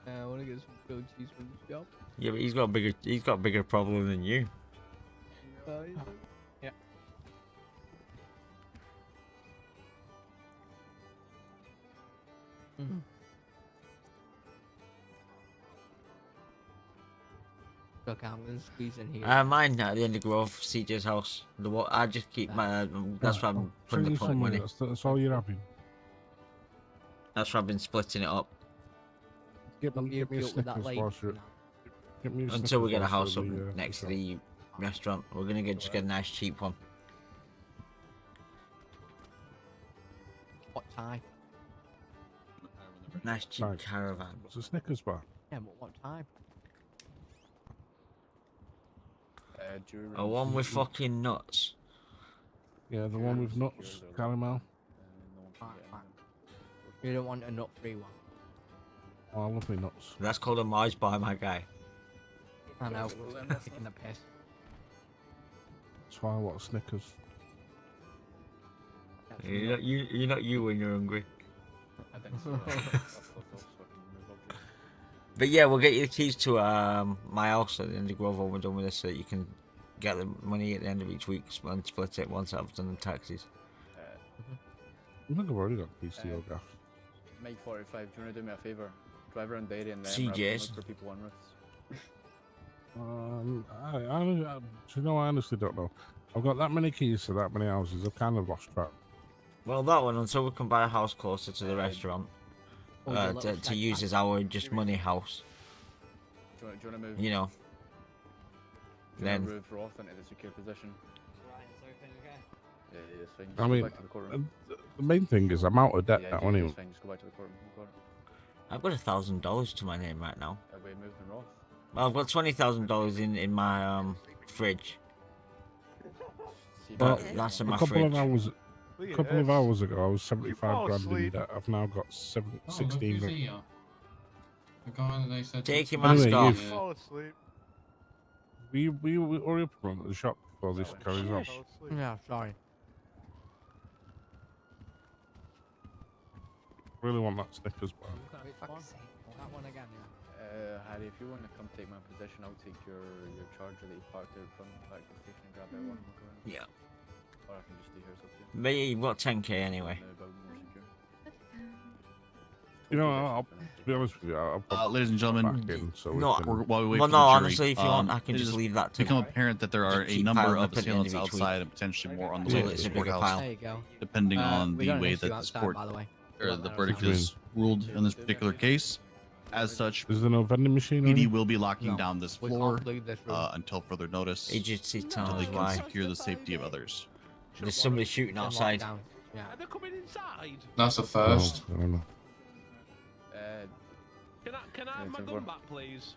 I want to get some grilled cheese from the shop. Yeah, but he's got a bigger problem than you. Yeah. Mm-hmm. Look, I'm gonna squeeze in here. Mine at the end of Grove, CJ's house. I just keep my. That's why I'm putting the point money. That's all you're having. That's why I've been splitting it up. Get me a Snickers whilst you're. Until we get a house up next to the restaurant, we're gonna just get a nice cheap one. What time? Nice cheap caravan. It's a Snickers bar. Yeah, but what time? A one with fucking nuts. Yeah, the one with nuts, caramel. You don't want a nut-free one. Oh, I love me nuts. That's called a Mars bar, my guy. I know. Taking the piss. That's why I want Snickers. You're not you when you're hungry. I think so. But yeah, we'll get you the keys to my house at the end of Grove when we're done with this, so that you can get the money at the end of each week and split it once I've done the taxes. I think I've already got keys to your gaff. Mike 45, do you want to do me a favour? Drive around Dairy and then CJ's. look for people on roofs. I honestly don't know. I've got that many keys to that many houses. I've kind of lost track. Well, that one until we can buy a house closer to the restaurant to use as our just money house. Do you want to move? You know. Then move Roth into the secure position. Yeah, it's fine. Just I go mean, back to the courtroom. the main thing is I'm out of debt now anyway. It's fine. Just go back to the courtroom. I've got $1,000 to my name right now. Have we moved in Roth? Well, I've got $20,000 in my fridge. But that's in my a couple fridge. of hours ago, I was 75 grand in debt. I've now got 16 grand. The guy that they said. Take your mask off. Fall asleep. We hurry up and run to the shop before this carries on. Yeah, sorry. Really want that Snickers bar. That one again, yeah. Harry, if you want to come take my position, I'll take your charger that you parked out front back to the station and grab that one. Yeah. Or I can just stay here, it's up to you. But you've got 10k anyway. You know, to be honest with you, I'll probably ladies and gentlemen, back in, so No, we can... while we wait well, for no, the jury, honestly, if you want, I can it just has leave that to become apparent that there are just a keep number piling of up at the end assailants of each week. outside and potentially more on the Yeah, way to it's the a bigger courthouse. pile. There you go. Depending on we the got an way issue that this outside, court by the way. or the What verdict do you is ruled in this particular case. As such, Is there no vending machine? PD will be locking down this We floor can't leave this room. until further notice, Agency until tells they can why. secure the safety of others. There's somebody shooting outside. Yeah. Are they coming inside? That's a first. I don't know. Can I have my gun back, please?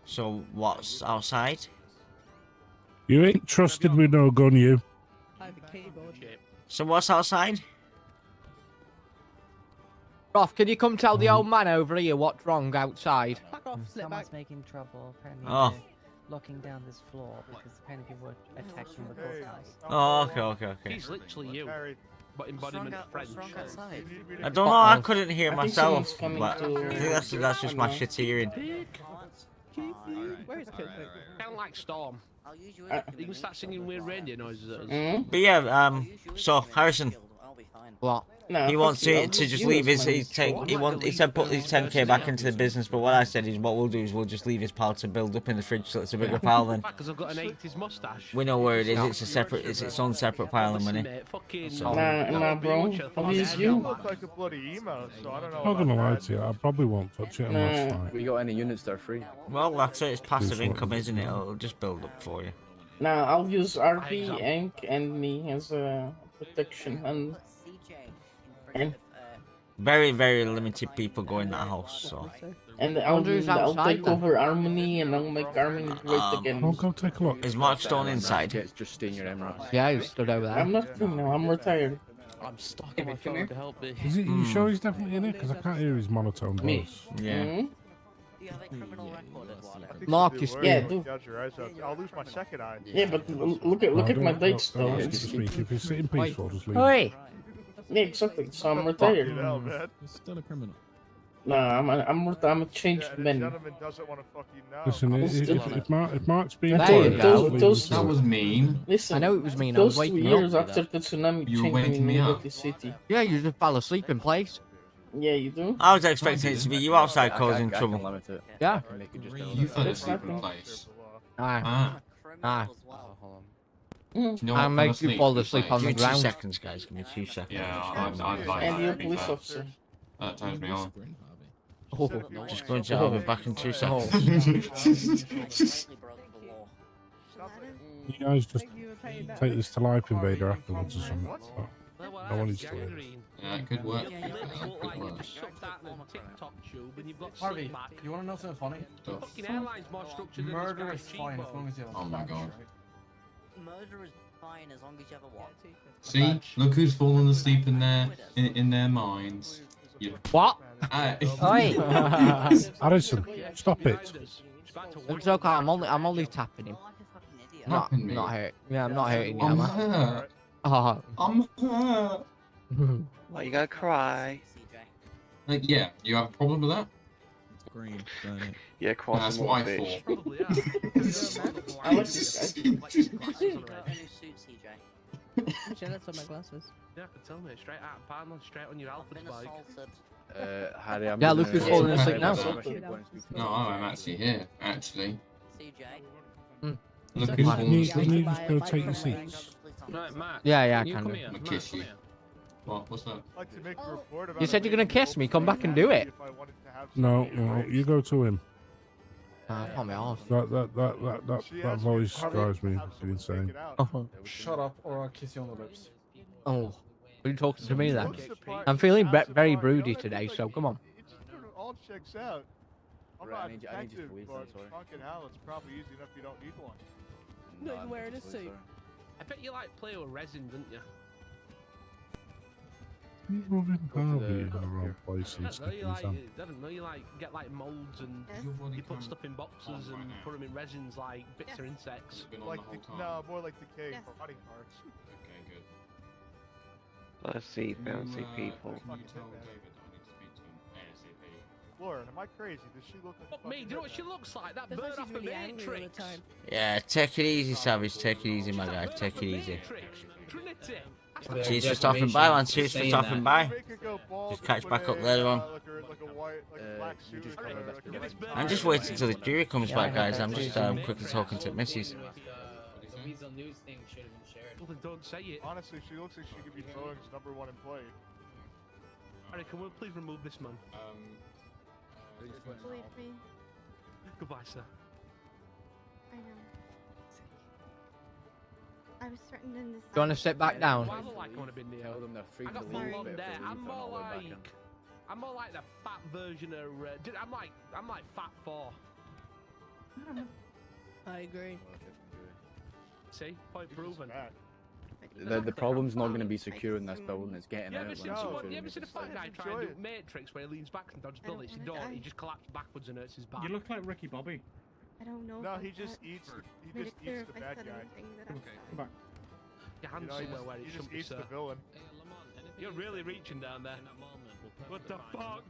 So what's outside? You ain't trusted with no gun, you. I have a keyboard. So what's outside? Roth, can you come tell the old man over here what's wrong outside? Fuck off, slip back. Someone's making trouble. Apparently, Oh. they're locking down this floor because apparently people were attacking the courthouse. Oh, okay. He's literally you, but embodiment of French. I don't know. I couldn't hear I think myself. someone's coming But to- I think that's just my shit hearing. Where is Kid? Kind of like Storm. You can start singing weird radio noises at us. But yeah, so Harrison, What? No, he wants fuck you, I'll to just just use leave his. money. He said put his 10k back into the business. But what I said is, what we'll do is we'll just leave his pile to build up in the fridge, so it's a bigger pile. Then Because I've got an 80s mustache. we know where it is. It's a separate. It's its own separate pile of money. So- Nah, bro. I'll use you. look like a bloody emo, so I don't know. I'm not gonna lie to you, I probably won't touch it unless Nah. like. We got any units that are free? Well, that's it. It's passive This one. income, isn't it? It'll just build up for you. Nah, I'll use RP, Ink, and me as a protection and Very, very limited people go in that house. So And Wonder who's I'll outside take then. over Harmony and I'll make Harmony great again. I'll go take a look. Is Mark Stone inside? It's just stay in your emeralds. Yeah, he's stood over there. I'm not free now, I'm retired. I'm stuck on my phone to help me. Is it? You sure he's definitely in it? Because I can't hear his monotone voice. Yeah. Mark, you Yeah, speak. do. I'll lose my second eye. Yeah, but look at my dates though. Don't ask you to speak. If you're sitting peaceful, just leave. Oi! Yeah, exactly. So I'm retired. Still a criminal. Nah, I'm a changed man. Doesn't want to fuck you now. Listen, if Mark's being There you quiet, go. just leave Those- him to That it. was mean. Listen, I know it was mean, I Those was 2 waking years up. after the tsunami You were changed waking me me in up. the city. Yeah, you just fell asleep in place. Yeah, you do. I was expecting it to be you outside causing I can trouble. limit it. Yeah. And make it just You fell That's asleep in nothing. place. Aye. Ah. Aye. Do you know I'll what make fell you fall was asleep like? on Give the me 2 ground. seconds, guys. Give me 2 seconds. Yeah, I'd like And that, you're a to be police fair. officer. That turns me on. Oh. Just going to have it back in 2 seconds. You guys just take this to Life Invader afterwards or something. No one needs to hear. Yeah, it could work. Yeah, It could work. Harvey, you want to know something funny? Murder is fine as long as you have a Oh my god. Murder is fine as long as you have a what? See? Look who's fallen asleep in their minds. You... What? Oi! Harrison, stop it. It's okay. I'm only tapping him. Tapping me? Not hurt. Yeah, I'm not hurting you. I'm am I? hurt. Oh. I'm hurt. Why you gotta cry? Like, yeah, you have a problem with that? Green, done it. Yeah, cross That's them what all, I bitch. thought. I like this guy. Jealous of my glasses. Yeah, I can tell me straight out of Parnell, straight on your Alfred's bike. Harry, I'm Yeah, gonna- look who's falling asleep now. No, I'm actually here, actually. Mm. Look Can who's you, fallen can you asleep. just go take your seats? Right, Matt. Yeah, I you can come do. here. I'm gonna Matt, kiss come you. here. What? What's that? You said you're gonna kiss me. Come back and do it. No, you go to him. Can't be arsed. That voice drives me insane. Shut up, or I'll kiss you on the lips. Oh, are you talking to me then? I'm feeling very broody today, so come on. All checks out. I'm Right, not I need you to detective, police but that, sorry. fucking hell, it's probably easy enough you don't need one. No, you're wearing a suit. I bet you like play with resin, didn't you? You're moving Harvey in the wrong place and I don't know, sticking you his like, hand. I don't know, you like get like molds and you put stuff in boxes and put them in resins like bits or insects. Like no, more like decay for body parts. Okay, good. Let's see, bouncy people. Can you tell David that I need to speak to him ASAP? Lauren, am I crazy? Does she look like me? Do you know what she looks like? That That's why bird she's off the really angry all the Matrix. time. Yeah, take it easy, Savage. Take it easy, my guy. Take it easy. Trinity. Cheers for stopping by, man. Cheers for stopping by. Just catch back up later on. I'm just waiting till the jury comes back, guys. I'm just quickly talking to Mrs. The Weasel News thing should have been shared. Well, then don't say it. Honestly, she looks like she could be Boeing's #1 employee. Alright, can we please remove this man? Believe me, Goodbye, sir. I know. I was threatened in this. Do you want to sit back down? Well, I look like I want to be near. Tell them they're free I to got leave, full but blonde if they hair. leave, I'm they're more not allowed back in. like, I'm more like the fat version of. I'm like fat 4. I agree. See, point proven. The problem's not going to be securing this building, it's getting You out ever when seen it's someone? secured. You ever seen a fat guy try and do Matrix where he leans back and dodges bullets? He don't. He just collapses backwards and hurts his back. You look like Ricky Bobby. I don't know. No, about he just that. eats. He Made just eats it clear the if I bad said guy. anything that I'm Come back. Your hands somewhere where it shouldn't be, sir. villain. You're really reaching down there. What the fuck?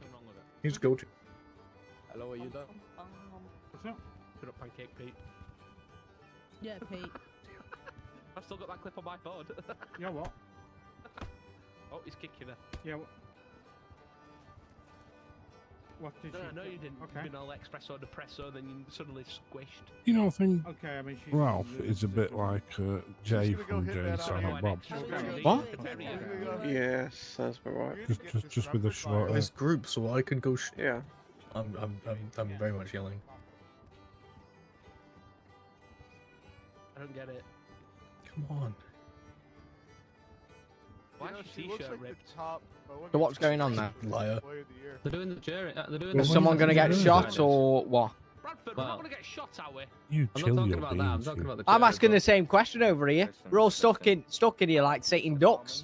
He's go to. Hello, are you done? What's up? Put up Pancake Pete. Yeah, Pete. I've still got that clip on my phone. Yeah, what? Oh, he's kicking her. Yeah, what? What did No, she... no, you didn't. Okay. You've been all espresso, depresso, then you suddenly squished. You know, I think Okay, I mean, she's... Ralph is a bit like Jay from Jay Silent Bob. What? Yes, that's about right. Just with the short hair. This group, so I can go. Yeah. I'm very much yelling. I don't get it. Come on. Why Why is your t-shirt ripped? So what's going on there? Liar. They're doing the jury. They're doing. Is the someone going to get jury shot verdict. or what? Bradford, we're not gonna get shot, are we? You I'm chill not talking your about that. I'm beans, talking you. about the. I'm jury, asking but- the same question over here. We're all stuck in here like Satan ducks.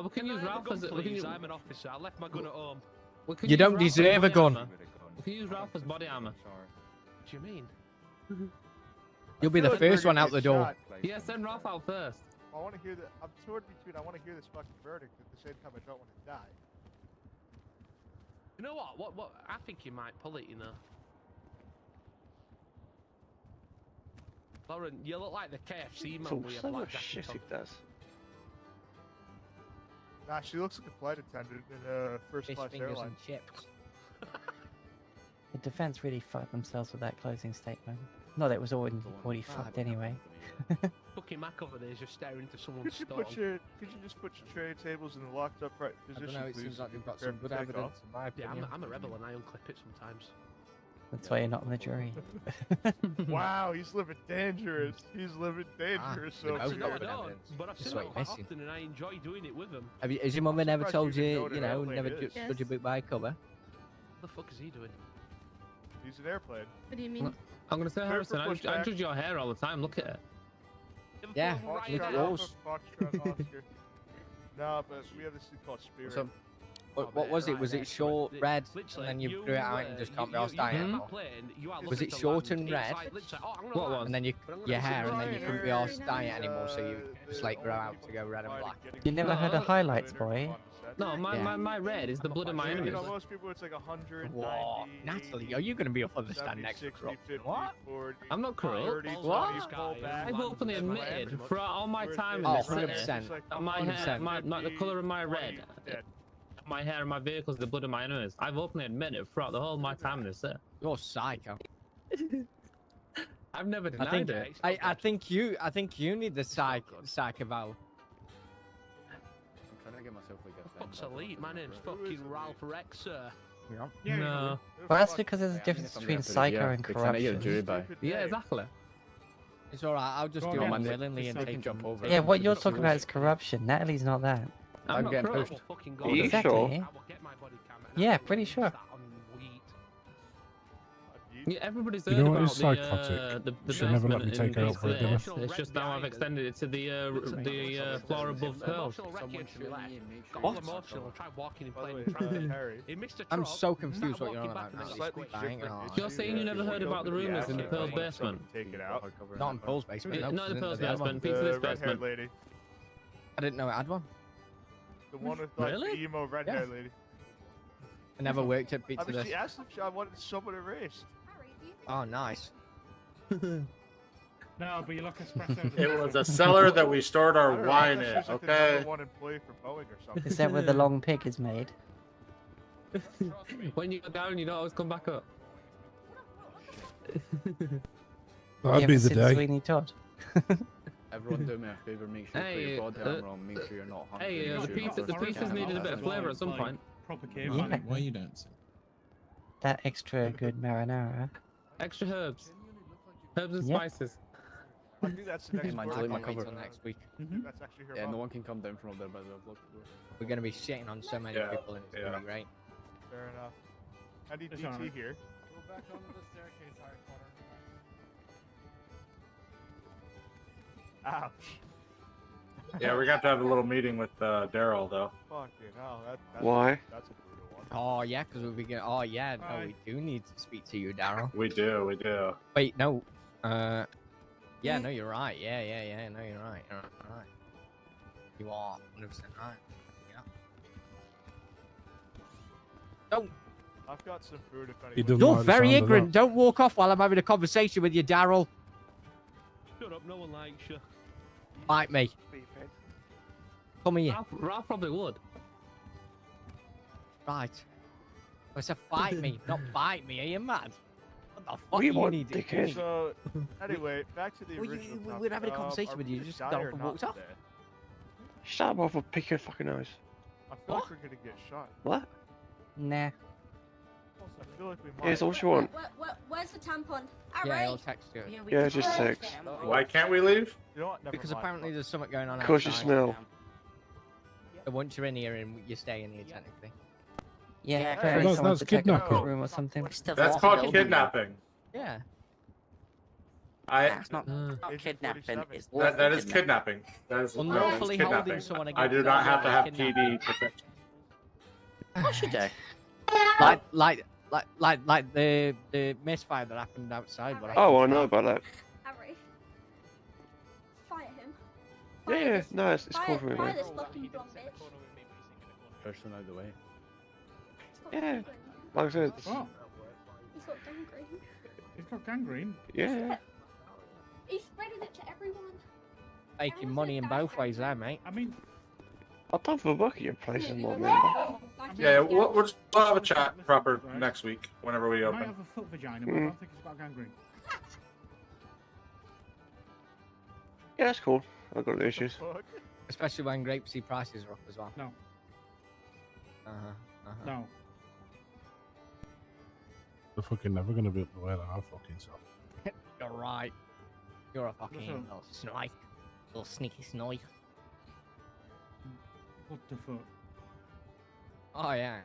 We can use Ralph as. We can use. I'm an officer. I left my gun at home. we can You use don't Ralph as deserve a body gun. armor. We can use Ralph as body armor. What do you mean? You'll be the first one out the door. Yeah, send Ralph out first. I want to hear that. I'm torn between. I want to hear this fucking verdict at the same time. I don't want to die. You know what? What? I think he might pull it. You know. Lauren, you look like the KFC man with your So black much jacket shit on. it does. Nah, she looks like a flight attendant in a first Fish class fingers airline. and chips. The defense really fucked themselves with that closing statement. Not that it was already fucked anyway. Cookie Mac over there is just staring into someone's Could you stall. Could you just put your tray tables in the locked up right I position, don't know, it please? seems like they've got Prepare some for good takeoff. evidence in my Yeah, opinion. I'm a rebel and I unclip it sometimes. That's why you're not on the jury. Wow, he's living dangerous. He's living dangerous. we over both here. got I good don't, evidence. but I've That's seen what it you're quite missing. often and I enjoy doing it with him. Has your mum never surprised told you you, even know what you an know, airplane never is. judge a book by cover? What the fuck is he doing? He's an airplane. What do you mean? I'm gonna say, Prepare Harrison, for I pushback. judge your hair all the time. Look at it. Yeah, Right look now. at yours. Foxtrot, Oscar. No, but we have this thing called Spirit. What's up? What was it? Was it short, red, and Literally, then you threw it out and just can't be asked you get dying? that plane, you are Was looking it to short land. and It's red? like literally, oh, I'm gonna What land. was? And then you, But I'm gonna your sit hair, and then right you couldn't be here. asked dying anymore, so you just like grow out to go red and black. You never heard of highlights, boy? No, my red is the blood of my You enemies. know, most people it's like 100, Whoa, 90, Natalie, are you going to be up on the stand 70, next 60, week? 50, What? 40, I'm not corrupt. 30, What? 20, pull back, I've openly and land. admitted throughout all my time in Oh, this city 100%. that my hair, 100%. the color of my red, dead. my hair and my vehicle is the blood of my enemies. I've openly admitted throughout the whole of my time in this city. You're psycho. I've never I denied think it. I think you need the psych eval. I'm trying to get myself like a Fuck's elite. My name's fucking Ralph Rex, sir. Yeah. No. Well, that's because there's a difference between psycho and corruption. Yeah, exactly. It's alright, I'll just do it willingly and take jump over. Yeah, what you're talking about is corruption. Natalie's not that. I'm not getting corrupt. pushed. Are you exactly. Yeah, pretty sure. Yeah, everybody's You heard know what about is psychotic? the You should never let me basement take her in out for a Beast dinner. Village. It's just now I've extended it to the floor above curls. All emotional. Try walking in plain traffic. He missed a I'm truck, so confused not what you're on walking about back now. the street. You're saying you never heard about the rumors in the Pearl's basement? Take it out. Not in Paul's basement. no, Not in the Pearl's the other one. basement. Pizza this red-haired basement. lady. I didn't know it had one. The one with like Really? the emo red-haired lady. I never worked at I Pizza mean, This. she asked if I wanted someone erased. Oh, nice. No, but you look espresso. It was a cellar that we stored our I don't know, wine I in, thought she was like the okay? number one employee for Boeing or something. Is that where the long pig is made? When you go down, you don't always come back up. That'd be the day. Sweeney Todd. Everyone do me a favour, make sure you put your body armor on, make sure you're not hungry. Hey, make the sure you're not pizza, the thirsty. pizza's needed a bit of flavour at some point. Proper Yeah. Why are you dancing? That extra good marinara. Extra herbs. Herbs and Yep. spices. I think that's the next Man, part. delete my Can't wait cover. till next week. That's actually her Yeah, mom. no one can come down from up there by the vlog. We're going to be shitting on so many Yeah, people and it's going to be great. Fair enough. I need It's DT alright. here. Go back onto the staircase, hard corner. Ouch. Yeah, we're gonna have to have a little meeting with Daryl though. Fucking hell. That's Why? That's a brutal one. Oh, yeah, because we'll be going to... Oh, yeah, no, we do need to speak to you, Daryl. We do. Wait, no. Yeah, no, you're right. Yeah, no, you're right. You're right. You are 100% right. Yeah. Don't. I've got some food if He anyone. doesn't You're like the very sound of ignorant. Don't walk off while I'm having a conversation with you, Daryl. Shut up, no one likes you. Bite me. Come here. Ralph probably would. Right. I said fight me, not bite me. Are you mad? What the fuck We do you want need? dickhead. So, anyway, back to the Well, original topic. we're having a conversation are with we you. gonna Just die got or up and not walked off. today? Shut up, I'll pick your fucking nose. I feel like we're gonna get shot. What? Nah. I feel like we might. Here's what you want. Where's the tampon? Yeah, I'll text you. Yeah, just text. Why can't we leave? You know what? Never Because mind. apparently there's something going on Because you outside. smell. So once you're in here, and you're staying here technically. Yeah, Well, apparently that's someone's attacked kidnapping. our room or something. That's called kidnapping. Yeah. That's not kidnapping. It's That is kidnapping. That is Unlawfully holding kidnapping. someone I do against not their have to will have is TD kidnapping. protection. What you do? Like the misfire that happened outside. What Oh, I happened know to about that. Harry. Fire him. Yeah, no, it's cool for me, Fire man. this fucking blonde bitch. Person out of the way. Yeah, like I said, What? He's got gangrene. He's got gangrene. yeah. He's spreading it to everyone. Making money in both ways there, mate. I mean, I've done for work at your place as my member. Yeah, we'll have a chat proper next week whenever we I might open. have a foot vagina, but I don't think it's about gangrene. Yeah, that's cool. I've got no issues. Especially when grapeseed prices are up as well. No. No. They're fucking never gonna be able to wear that fucking self. You're right. You're a fucking Listen. little snipe. Little sneaky snipe. What the fuck? Oh yeah.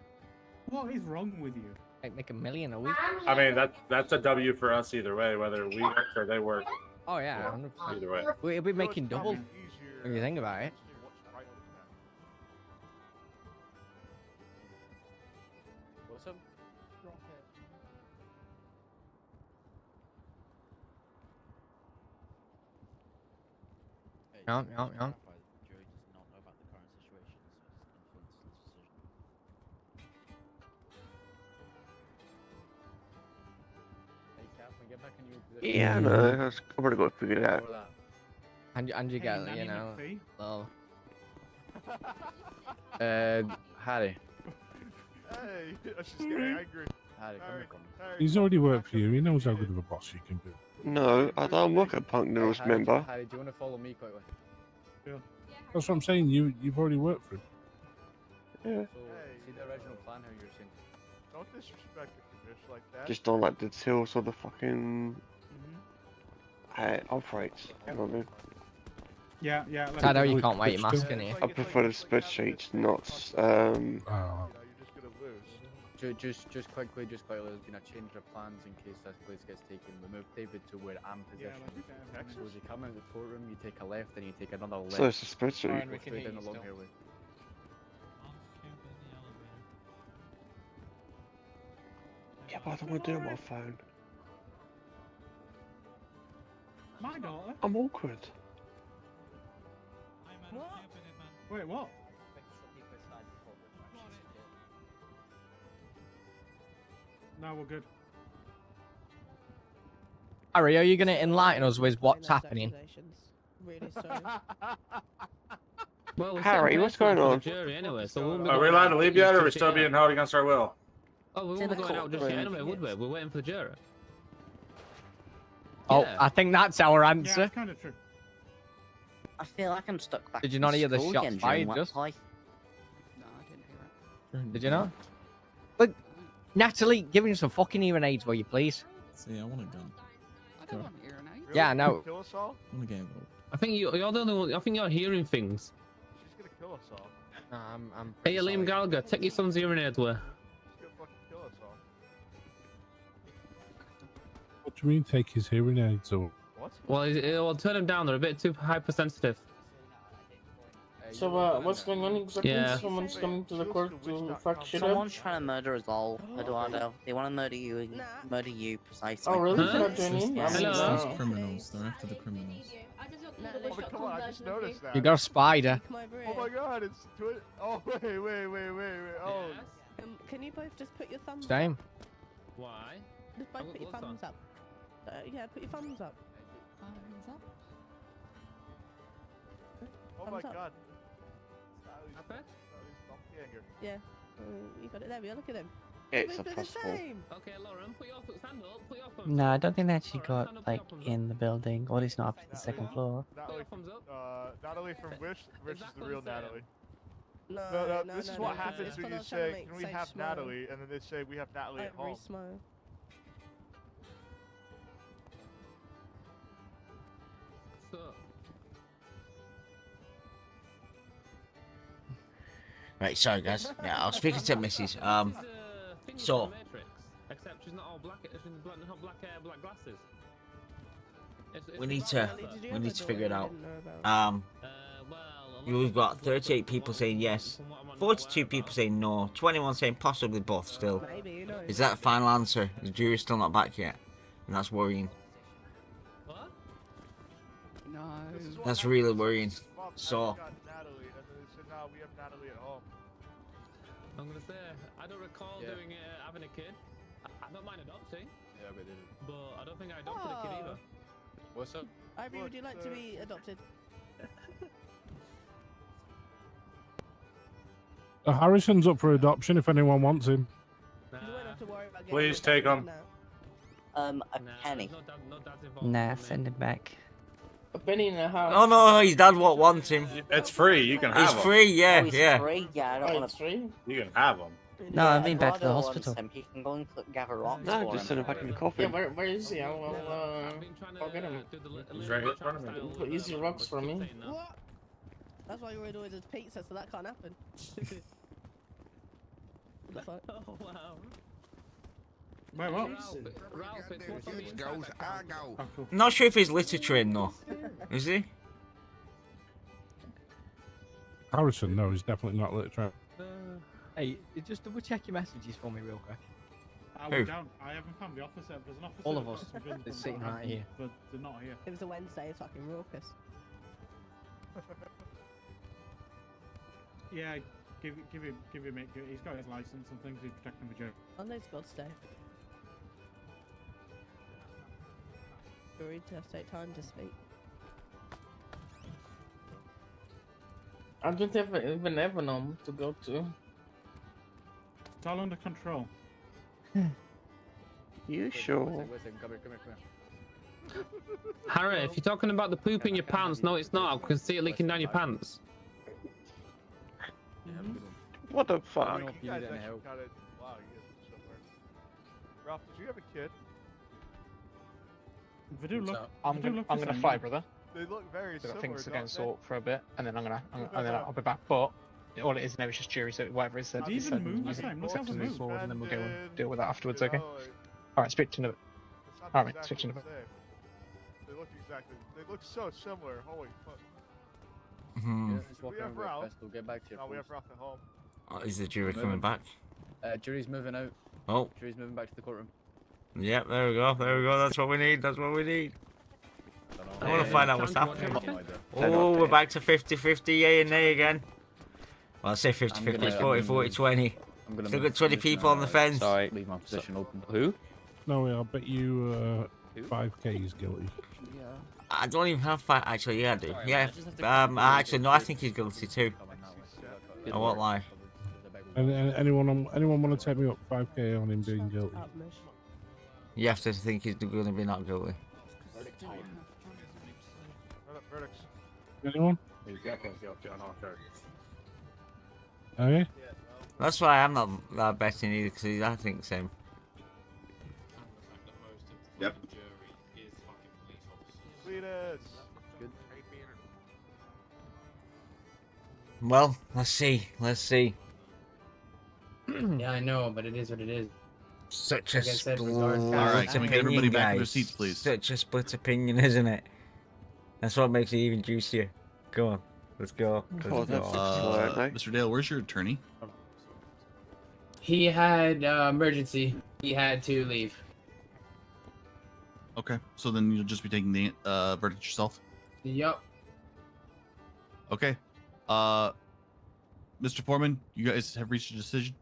What is wrong with you? Make $1 million a week. I mean, that's a W for us either way, whether we work or they work. Oh yeah, 100%. Either way. We'll be making double. If you think about it. What's up? Yeah. Yeah, no, I've probably got to figure it out. And you Hey, get, Nanny you know, McPhee? well, Harry. Hey, I just getting angry. Harry, come here. He's already worked for you. He knows how good of a boss you can be. No, I don't work at Punk Noodles, Harry, member. Harry, do you want to follow me quickly? That's what I'm saying. You've already worked for him. Yeah. So, see the original plan how you were saying? Don't disrespect the commission like that. Just don't like the tills or the fucking operates. You know what I mean? Yeah, yeah. I know you can't wear your mask in here. I prefer the spreadsheets, not Just quickly, there's been a change of plans in case this place gets taken. We moved David to where I'm positioned. So as you come out of the courtroom, you take a left and you take another left. So it's a spreadsheet. Go straight down the long highway. Yeah, but I don't want to do it on my phone. My daughter? I'm awkward. What? Wait, what? No, we're good. Harry, are you going to enlighten us with what's happening? Really sorry. Well, we're Harry, sitting what's there going for the on? Jury anyway, so we'll be Are we going allowed out to leave just yet, or are we check still it being out. held against our will? Oh, we won't be going out just yet anyway, would we? We're waiting for the jury. Oh, Yeah. I think that's our Yeah, answer. it's kind of true. I feel like I'm stuck back. Did you in not hear the school shots again fired, during wet just? play. No, I didn't hear it. Did you not? Look, Natalie, give me some fucking hearing aids, will you please? See, I want a gun. I don't want hearing aids. Yeah, I know. Kill us all? I want a game. I think you're the only one. I think you're hearing things. She's gonna kill us all. No, I'm Hey, Liam Gallagher, take your son's hearing aids away. She's gonna fucking kill us all. What do you mean take his hearing aids or? What? Well, it'll turn them down. They're a bit too hypersensitive. So, what's going on exactly? Yeah. Someone's coming to the court to fuck shit Someone's up? trying to murder us all, Eduardo. They want to murder you precisely. Oh, really? Huh? Can I join in? Yeah. Hello? Those criminals. They're after the criminals. Oh, come on, I just noticed that. You got a spider. Come over Oh my here. god, it's twin. Oh, wait. Oh. Can you both just put your thumbs Same. up? Why? Just both I've got put your gloves on. thumbs up. Yeah, put your thumbs up. Oh Thumbs my up. god. Okay. Yeah. You got it there. We are. Look at them. It's Both do the impossible. same. Okay, Lauren, put your stand up. Put your thumbs No, I up. don't think they actually Alright, got stand up, like put your thumbs up. in the building, or at least not up to the second floor. Natalie, thumbs up. Natalie from Wish versus the real Natalie. No, This is what happens when you say, "Can we have Natalie?" and then they say, "We have Natalie at home." Smile. So, Right, sorry guys. Yeah, I was speaking to Mrs. So Except she's not all black. She's not black hair, black glasses. we need to figure it out. We've got 38 people saying yes, 42 people saying no, 21 saying possibly both still. Is that the final answer? The jury's still not back yet, and that's worrying. No. That's really worrying. So Natalie, and then they said, "No, we have Natalie at home." I'm gonna say I don't recall doing having a kid. I don't mind adopting. Yeah, but they did. But I don't think I adopted a kid either. What's up? Ivory, would you like to be adopted? Harrison's up for adoption if anyone wants him. You won't have to worry about getting Please take him. A penny. Nah, send him back. A penny in a house. oh no, his dad won't want him. It's free. You can have It's him. free, yeah, He's yeah. free? Yeah, I don't want It's to. free? You can have him. No, I mean back to the Brother hospital. wants him. He can go and gather rocks No, for just send him back in the Yeah, coffin. where is he? I'll get him. He's right in front of me. Put easy rocks for me. What? That's why you're always as pizza, so that can't happen. What the fuck? Oh wow. Wait, what? Ralph, it's what's on the inside goes, that I counts. go. I'm not sure if he's litter trained though. Is he? Harrison, no, he's definitely not literate. Hey, just double check your messages for me real quick. I Who? went down. I haven't found the officer. There's an officer. All of that us. got some guns They're from sitting right Southampton, here. But they're not here. It was a Wednesday, it's fucking raucous. Yeah, give him. He's got his license and things. He's protecting the jail. Monday's God's day. Worried to have to take time to speak. I don't even have a home to go to. It's all under control. You sure? Listen, come here. Harry, if you're talking about the poop in your pants, no, it's not. I can see it leaking down your pants. What the fuck? You guys actually kinda, wow, you guys are somewhere. Ralph, did you have a kid? They do look. I'm gonna fly, brother. They look very So I similar. think it's don't again they? sort for a bit, and then and then I'll be back. But all it is now is just jury, so whatever it said. Did he it even said, move you this can time? Looks have to like move he's forward, and then we'll go and And, deal with that afterwards. you Okay. know, All right, speak to you in a bit. it's not All right, exactly speak to you in a the bit. same. They look exactly. They look so similar. Holy fuck. Hmm. Just walk We around have real Ralph. fast. We'll get back to your No, we post. have Ralph at home. Oh, is the jury Moving. coming back? Jury's moving out. Oh, Jury's moving back to the courtroom. yep, there we go, there we go. That's what we need, that's what we need. I want to find out what's happening. Oh, we're back to 50-50, yay and nay again. Well, I say 50-50, it's 40-40-20. Still got 20 people on the fence. Sorry, leave my position open. Who? No, I'll bet you 5k is guilty. I don't even have five. Actually, yeah, I do. Yeah. Actually, no, I think he's guilty too. I won't lie. Anyone want to take me up 5k on him being guilty? You have to think he's going to be not guilty. Verdicts. Anyone? He's definitely guilty on all charges. Okay. That's why I'm not betting either, because I think the same. Yep. Cletus. Good. Well, let's see. Let's see. Yeah, I know, but it is what it is. Such a Like I said, split regards- All right, can we get everybody opinion, back in their guys. seats, please? Such a split opinion, isn't it? That's what makes it even juicier. Go on, let's go. Let's go. Mr. Dale, where's your attorney? He had emergency. He had to leave. Okay, so then you'll just be taking the verdict yourself. Yup. Okay. Mr. Foreman, you guys have reached a decision.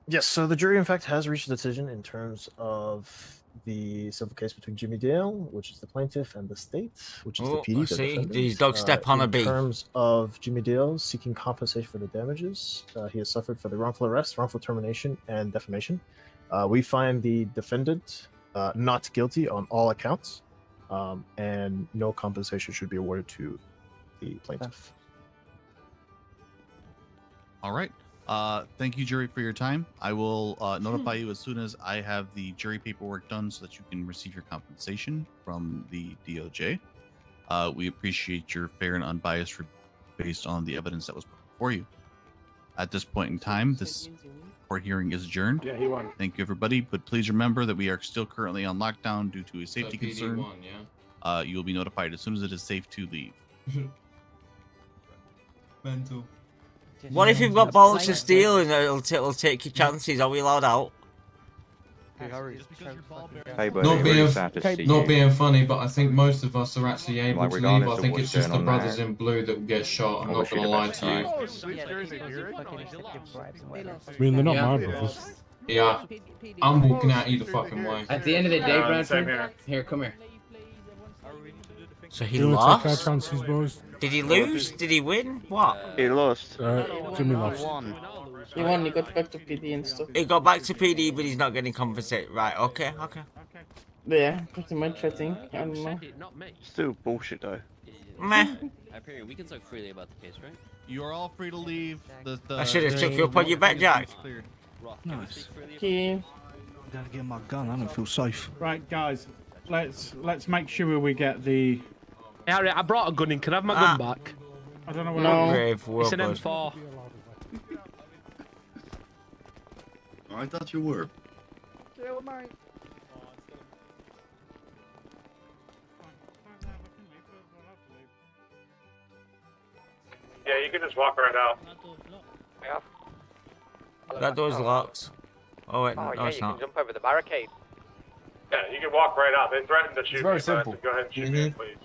Yes, so the jury, in fact, has reached a decision in terms of the civil case between Jimmy Dale, which is the plaintiff, and the state, which is the Oh, PD. the see, defendant. these dogs step on a bee. In terms of Jimmy Dale seeking compensation for the damages he has suffered for the wrongful arrest, wrongful termination, and defamation, we find the defendant not guilty on all accounts, and no compensation should be awarded to the plaintiff. All right. Thank you, jury, for your time. I will notify you as soon as I have the jury paperwork done so that you can receive your compensation from the DOJ. We appreciate your fair and unbiased based on the evidence that was put before you. At this point in time, this court hearing is adjourned. Yeah, he won. Thank you, everybody. But please remember that we are still currently on lockdown due to a So safety PD concern. won, yeah. You will be notified as soon as it is safe to leave. Mental. What if you've got bollocks of steel and it'll take your chances? Are we allowed out? Hey, buddy, Not really being, sad to see not you. being funny, but I think most of us are actually able Like, to leave. regardless I of think what's it's just the going on brothers there, in blue that will get shot. I'm I not wish you gonna the lie best, to you. I mean, they're not my brothers. Yeah, I'm walking out either fucking way. At the end of the day, same Bradford, here, come here. So he You wanna take our lost? chances, boys? Did he lose? Did he win? What? He lost. Jimmy lost. He won, he got back to PD and stuff. He got back to PD, but he's not getting compensated. Right, okay. Yeah, pretty much, I think. I don't know. Still bullshit though. Meh. We can talk freely about the case, right? You are all free to leave. I should have took you up on your bet, Jack. Nice. Okay. Gotta get my gun. I don't feel safe. Right, guys, let's make sure we get the. Harry, I brought a gun in. Can I have my gun back? I don't know where. No. Brave, well It's an good. M4. Oh, I thought you were. Yeah, you can just walk right out. That door's locked. Oh wait, no, it's not. jump over the barricade. Yeah, you can walk right out. They threatened to shoot very me, so I simple. said, go ahead and shoot me, please.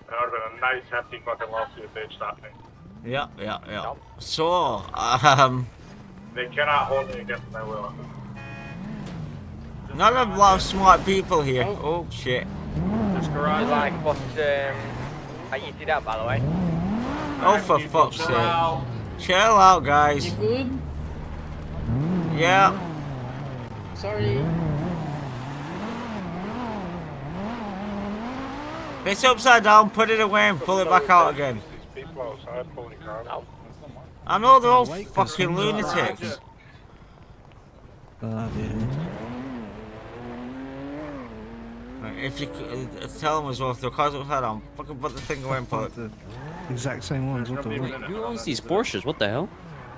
That would have been a nice, hefty fucking lawsuit if they'd stopped me. Yeah. So, They cannot hold me against my will. not a lot of smart people here. Oh shit. This garage. Like, what, how you did that, by the way? Oh, for fuck's sake. Chill out, guys. You good? Yeah. Sorry. It's upside down, put it away and pull it back out again. I know they're all fucking lunatics. If you tell them as well, if their car's upside down, fucking put the thing away and pull it. Exact same ones. What the fuck? Who owns these Porsches? What the hell?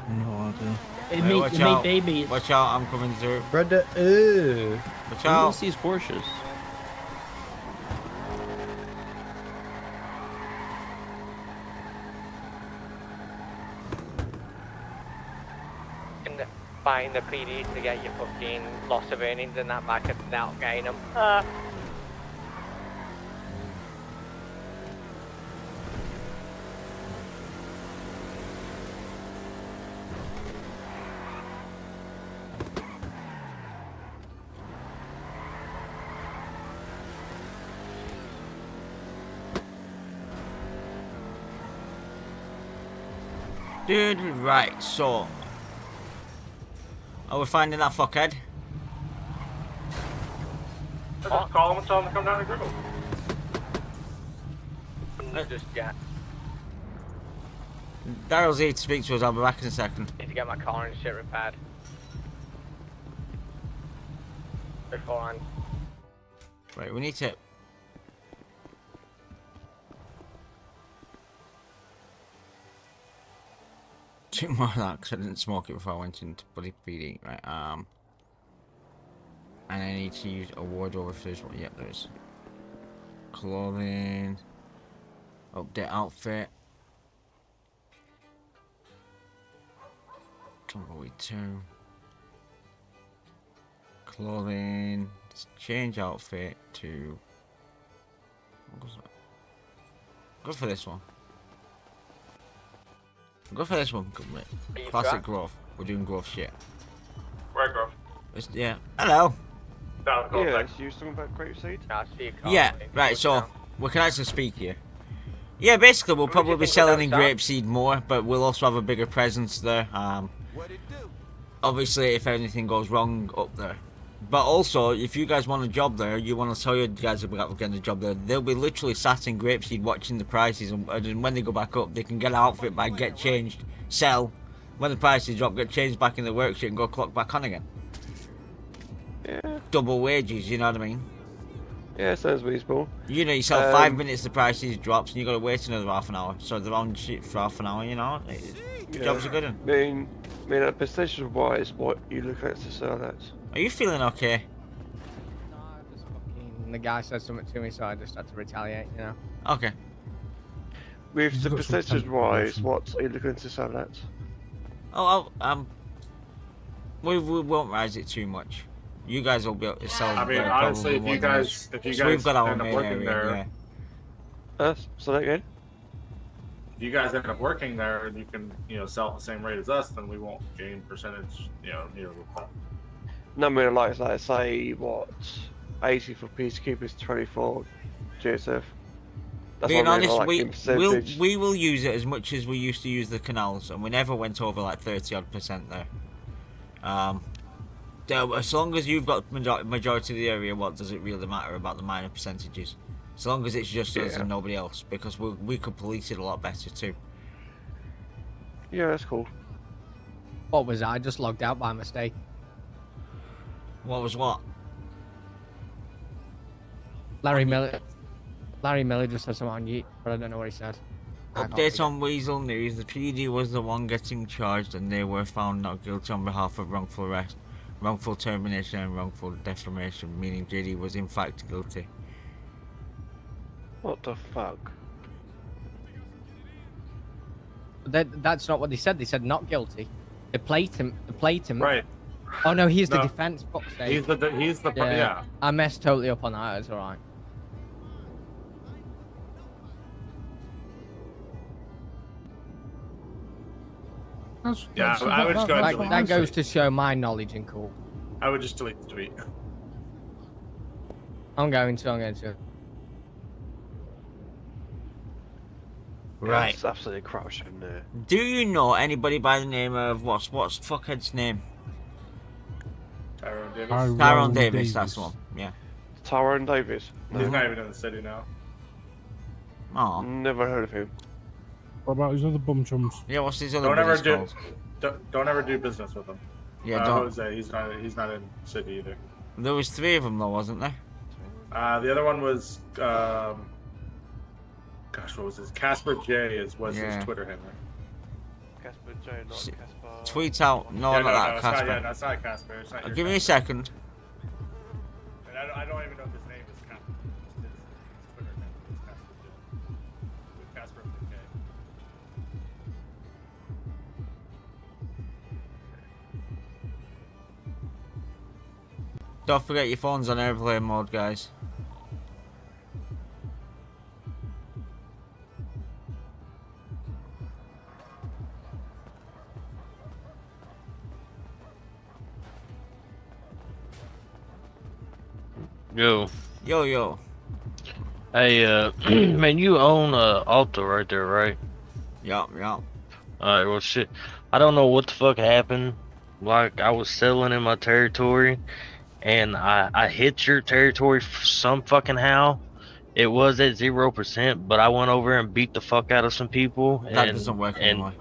No idea. Hey, watch out. Watch out, I'm coming through. Brother, Watch Who out. owns these Porsches? Buying the PD to get your fucking loss of earnings and that back and not getting them. Dude, right, so. Are we finding that fuckhead? Just call them and tell them to come down and grip them. Just, yeah. Daryl's here to speak to us, I'll be back in a second. Need to get my car and shit repaired. Beforehand. Right, we need to... Two more of that, because I didn't smoke it before I went into bloody PD. Right, and I need to use a wardrobe if there's one. Yep, there is. Clothing. Update outfit. Tumbleweed 2. Clothing. Change outfit to... What was that? Go for this one. Go for this one. Classic growth. We're doing growth shit. Right, Grove. Yeah. Hello. Down, go Yeah, back. so you was talking about grapeseed? Yeah, right, so we can actually speak here. Yeah, basically we'll probably be selling in Grapeseed more, but we'll also have a bigger presence there. Obviously, if anything goes wrong up there. But also, if you guys want a job there, you want to tell your guys about getting a job there, they'll be literally sat in Grapeseed watching the prices, and when they go back up, they can get an outfit back, get changed, sell. When the prices drop, get changed back in the worksheet and go clock back on again. Yeah. Double wages, you know what I mean? Yeah, sounds reasonable. You know yourself, 5 minutes the prices drops and you got to wait another half an hour. So they're on shit for half an hour, you know. Jobs are good. I mean, percentage-wise, what you look at to sell that? Are you feeling okay? And the guy said something to me, so I just had to retaliate, you know. Okay. With the percentage-wise, what are you looking to sell that? Oh, we won't raise it too much. You guys will be able to sell. I mean, honestly, if you guys we've got our end up main working area, there, so that again. If you guys end up working there and you can, sell at the same rate as us, then we won't gain percentage, with that. No, I mean, like say what, 80 for peacekeepers, 24 GSF. That's being what I mean, honest, like we will use it as much as we used to use the canals, and we never went over like 30% there. As long as you've got majority of the area, what does it really matter about the minor percentages? As long as it's just us and nobody else, because we could police it a lot better too. Yeah, that's cool. What was I just logged out by mistake? What was what? Larry Miller just said something on Yeet, but I don't know what he said. Update on Weasel News. The PD was the one getting charged and they were found not guilty on behalf of wrongful arrest, wrongful termination and wrongful defamation, meaning JD was in fact guilty. What the fuck? That's not what they said. They said not guilty. They played him. Right. Oh no, he's the defense. Fuck's sake. He's the yeah. I messed totally up on that. It's alright. I would just go ahead and delete that the goes tweet. to show my knowledge in cool. I would just delete the tweet. I'm going to. Right. That's absolutely crushed in there. Do you know anybody by the name of what's fuckhead's name? Tyrone Davis. Tyrone Davis, that's the one. Yeah. Tyrone Davis. He's not even in the city now. Oh. Never heard of him. What about his other bum chums? Yeah, what's his other Don't ever buddies do. called? Don't ever do business with him. Yeah, don't. Jose, he's not in the city either. There was 3 of them though, wasn't there? The other one was gosh, what was his? Casper J was his Twitter handler. Casper J, not Casper. Tweet out. No, Yeah, not that, it's Casper. Not, it's not Casper. It's not your Give me a Casper. second. And I don't even know if his name is Casper. His Twitter handle is Casper J. With Casper with a K. Don't forget your phone's on airplane mode, guys. Yo. Yo. Hey, man, you own Alta right there, right? Yup. Alright, well, shit. I don't know what the fuck happened. Like, I was selling in my territory, and I hit your territory some fucking how. It was at 0%, but I went over and beat the fuck out of some people. That doesn't work anymore.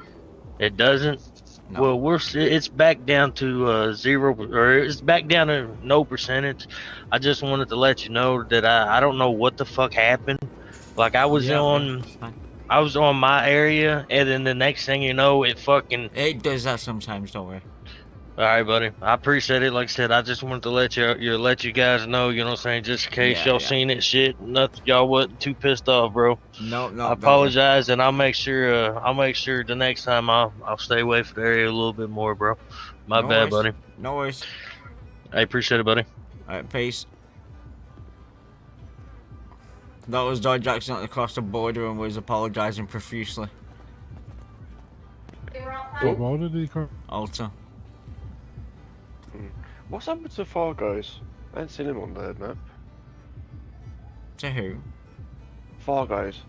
It doesn't? No. Well, it's back down to 0, or it's back down to no percentage. I just wanted to let you know that I don't know what the fuck happened. Like I was on my area, and then the next thing you know, it does that sometimes. Don't worry. All right, buddy. I appreciate it. Like I said, I just wanted to let you guys know. You know what I'm saying? Just in case y'all seen it, shit. Nothing. Y'all wasn't too pissed off, bro. No. I apologize, and I'll make sure the next time I'll stay away from the area a little bit more, bro. My No bad, worries. buddy. No worries. I appreciate it, buddy. All right, peace. That was Dodd Jackson across the border and was apologising profusely. What border did he cross? Alta. What's happened to Far Guys? I haven't seen him on the map. To who? Far Guys.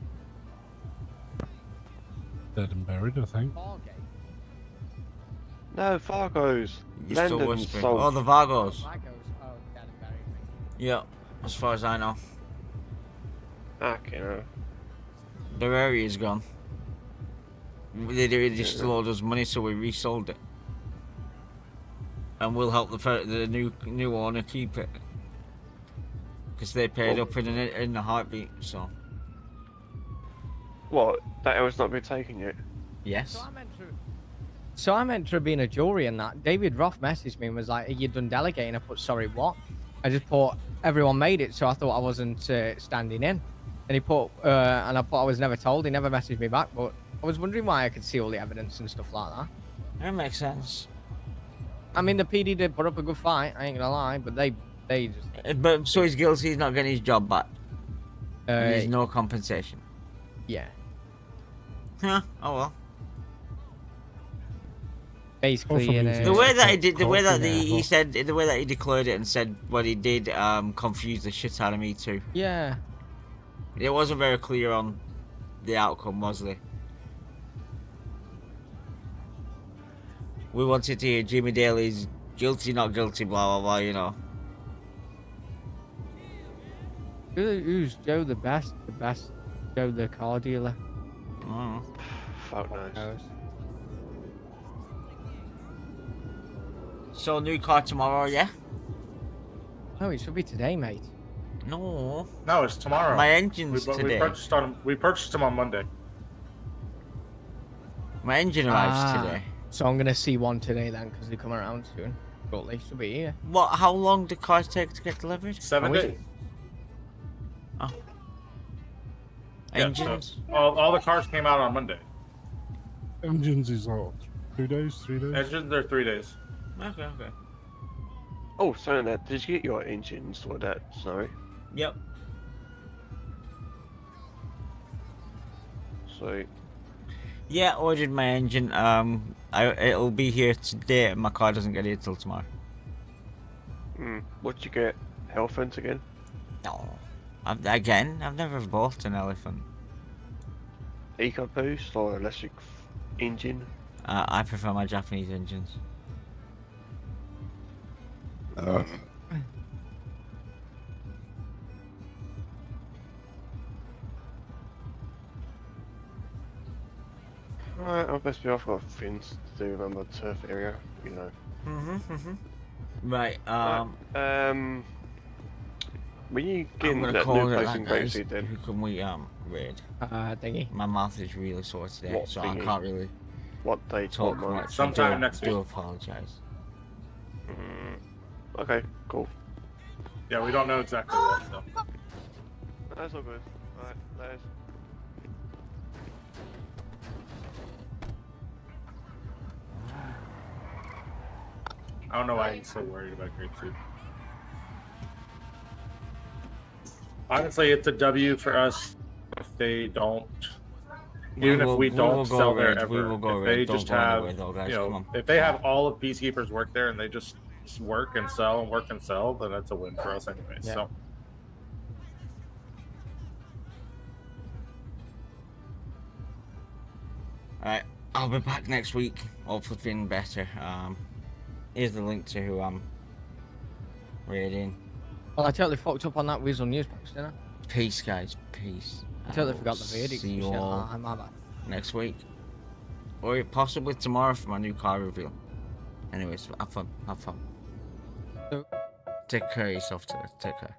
Dead and buried, I think. No, Fargo's. You're still Landon whispering. sold. Oh, the Vargos. Yeah, as far as I know. Okay, no. Their area's gone. They still owed us money, so we resold it. And we'll help the new owner keep it. Because they paid up in the heartbeat, so. What? That L's not been taken yet? Yes. So I meant to have been a jury in that. David Roth messaged me and was like, "Are you done delegating?" I put, "Sorry, what?" I just put, "Everyone made it," so I thought I wasn't standing in. And he put, and I put, "I was never told." He never messaged me back, but I was wondering why I could see all the evidence and stuff like that. That makes sense. I mean, the PD did put up a good fight, I ain't gonna lie, but they just... But so he's guilty, he's not getting his job back. There's Uh, no compensation. yeah. Huh, oh well. Basically, the way that he did, the way that he said, the way that he declared it and said what he did, confused the shit out of me too. Yeah. It wasn't very clear on the outcome, was there? We wanted to hear Jimmy Daly's guilty, not guilty, blah blah blah, you know. Who's Joe the best? The best Joe the car dealer? Oh. Fuck knows. So new car tomorrow, yeah? No, it should be today, mate. No. No, it's tomorrow. My engine's today. We purchased them on Monday. My engine arrives today. So I'm gonna see one today then, because they come around soon. Shortly, should be here. What? How long do cars take to get delivered? 7 days. Oh. Yeah, Engines? so all the cars came out on Monday. Engines is what? 2 days, 3 days? Engines are 3 days. Okay, okay. Oh, so that did you get your engine sorted out, Snowy? Yep. Sweet. Yeah, ordered my engine. It'll be here today. My car doesn't get here till tomorrow. What'd you get? Elephant again? No. I've never bought an elephant. EcoBoost or electric engine? I prefer my Japanese engines. Right, I'll best be off. Got things to do around the turf area, you know. Right, when you get I'm into gonna that call new it place that, in guys. Grapeseed then? Who can we raid? Thingy. My mouth is really sore today, What so thingy? I can't really What date? talk What month? much. Sometime next do week. apologize. Okay, cool. Yeah, we don't know exactly what, so. That's all good. Alright, later. I don't know why he's so worried about Grapeseed. Honestly, it's a W for us if they don't. Even if we don't sell there ever, we will go if red. they Don't just go have, anywhere though, guys. you Come know, on. if they have all of Peacekeepers work there and they just work and sell and work and sell, then that's a win for us anyway. Yeah. So. Alright, I'll be back next week, hopefully feeling better. Here's the link to who I'm raiding. Well, I totally fucked up on that Weasel News post, didn't I? Peace, guys, peace. I totally forgot the verdict. See you Shit, all my bad. next week. Or possibly tomorrow for my new car reveal. Anyways, have fun, have fun. So- Take care of yourself today, take care.